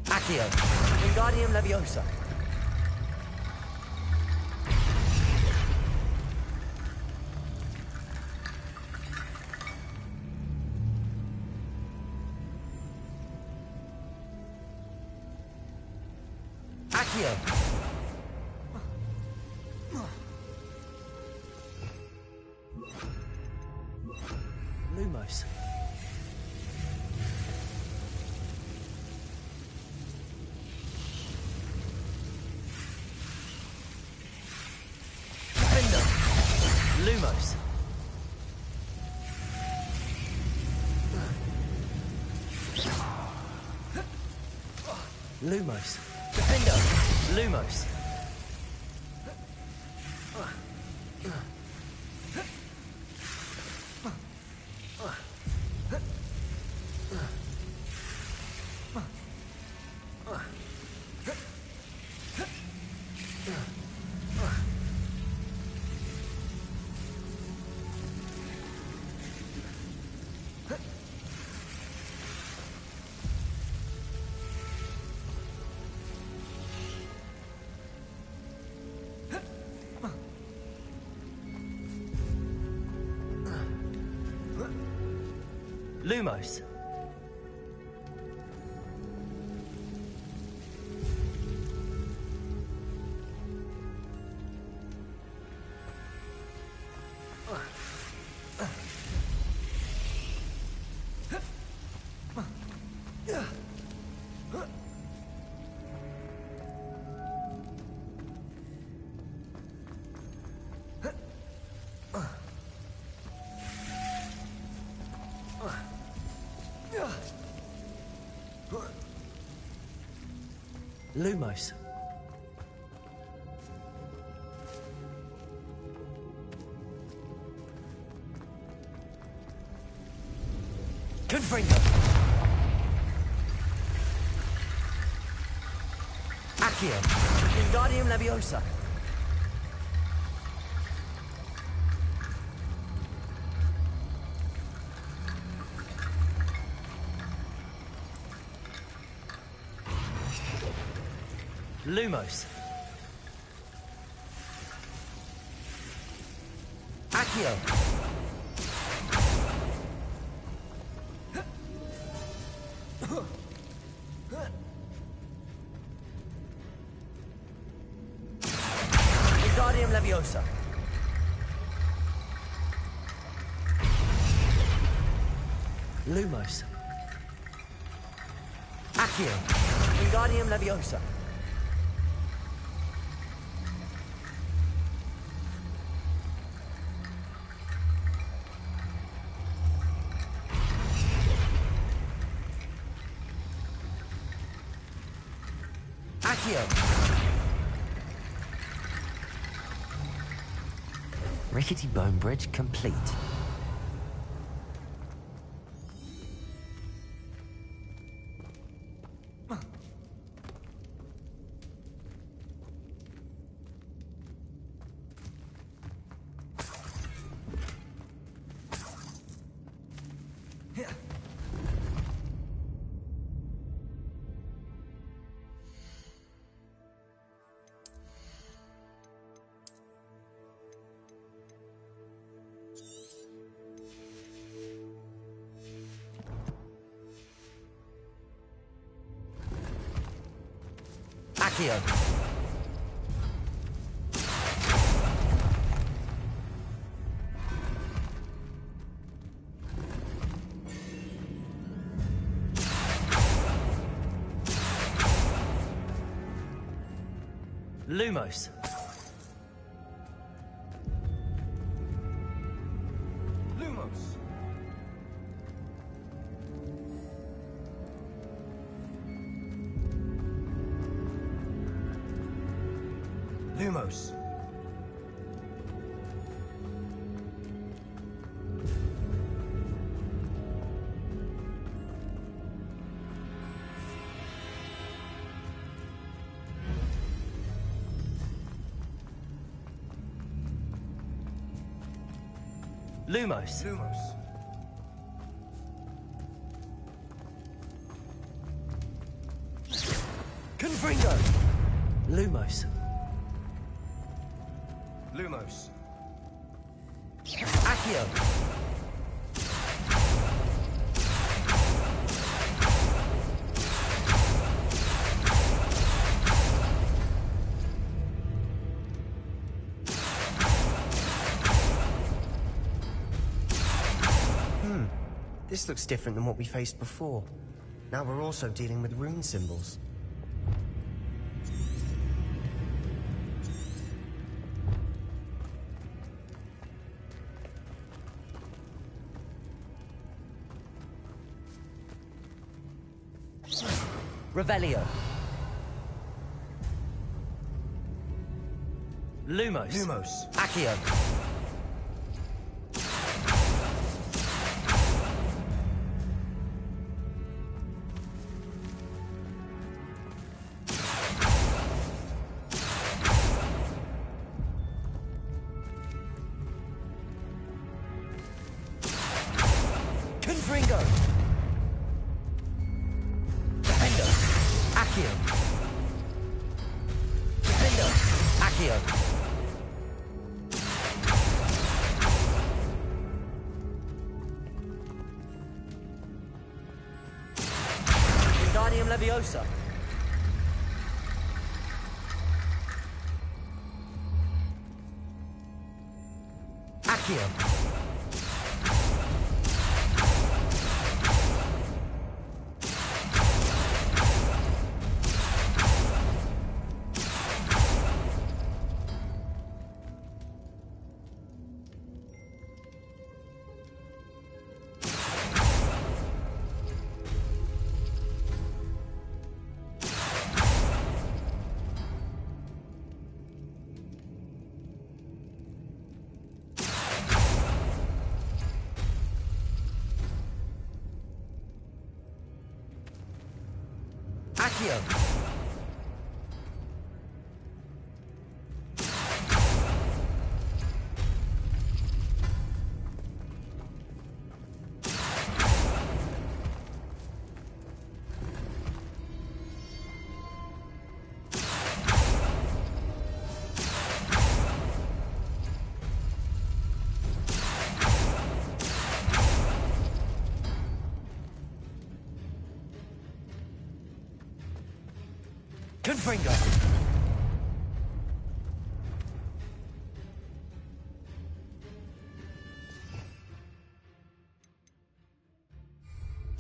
Accio. Wingardium Leviosa. Accio. Lumos. Lumos. Lumos. Defender. Lumos. Lumos. Lumos. Confringo. Accio. Wingardium Leviosa. Lumos. Accio. Wingardium Leviosa. Lumos. Accio. Wingardium Leviosa. Accio. Rickety bone bridge complete. Accio. Lumos. Lumos. Lumos. Lumos. Lumos. Confringo. Lumos. Lumos. Accio. This looks different than what we faced before. Now we're also dealing with rune symbols. Revelio. Lumos. Lumos. Accio. Confringo. Defendo. Accio. Defendo. Accio. Wingardium Leviosa. Accio. Accio. Confringo.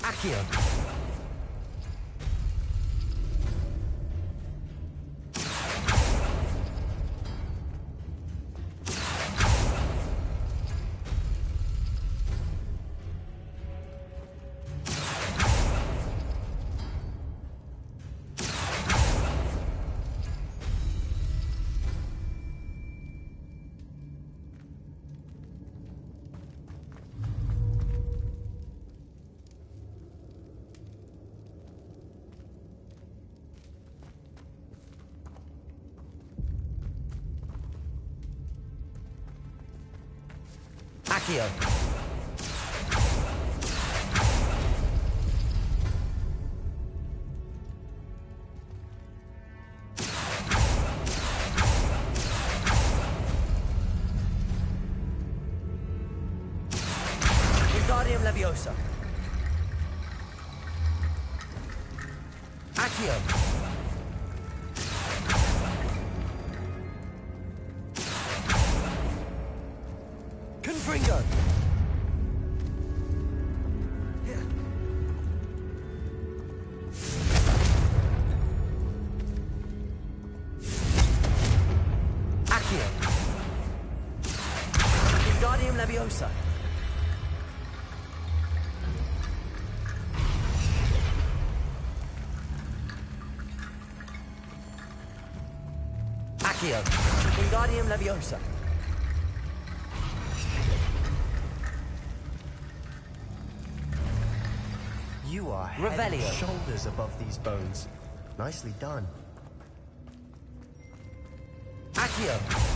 Accio. Accio. Wingardium Leviosa. Accio. Confringo! Accio! Wingardium Leviosa! Accio! Wingardium Leviosa! You are head and Revelio. shoulders above these bones. Nicely done. Accio!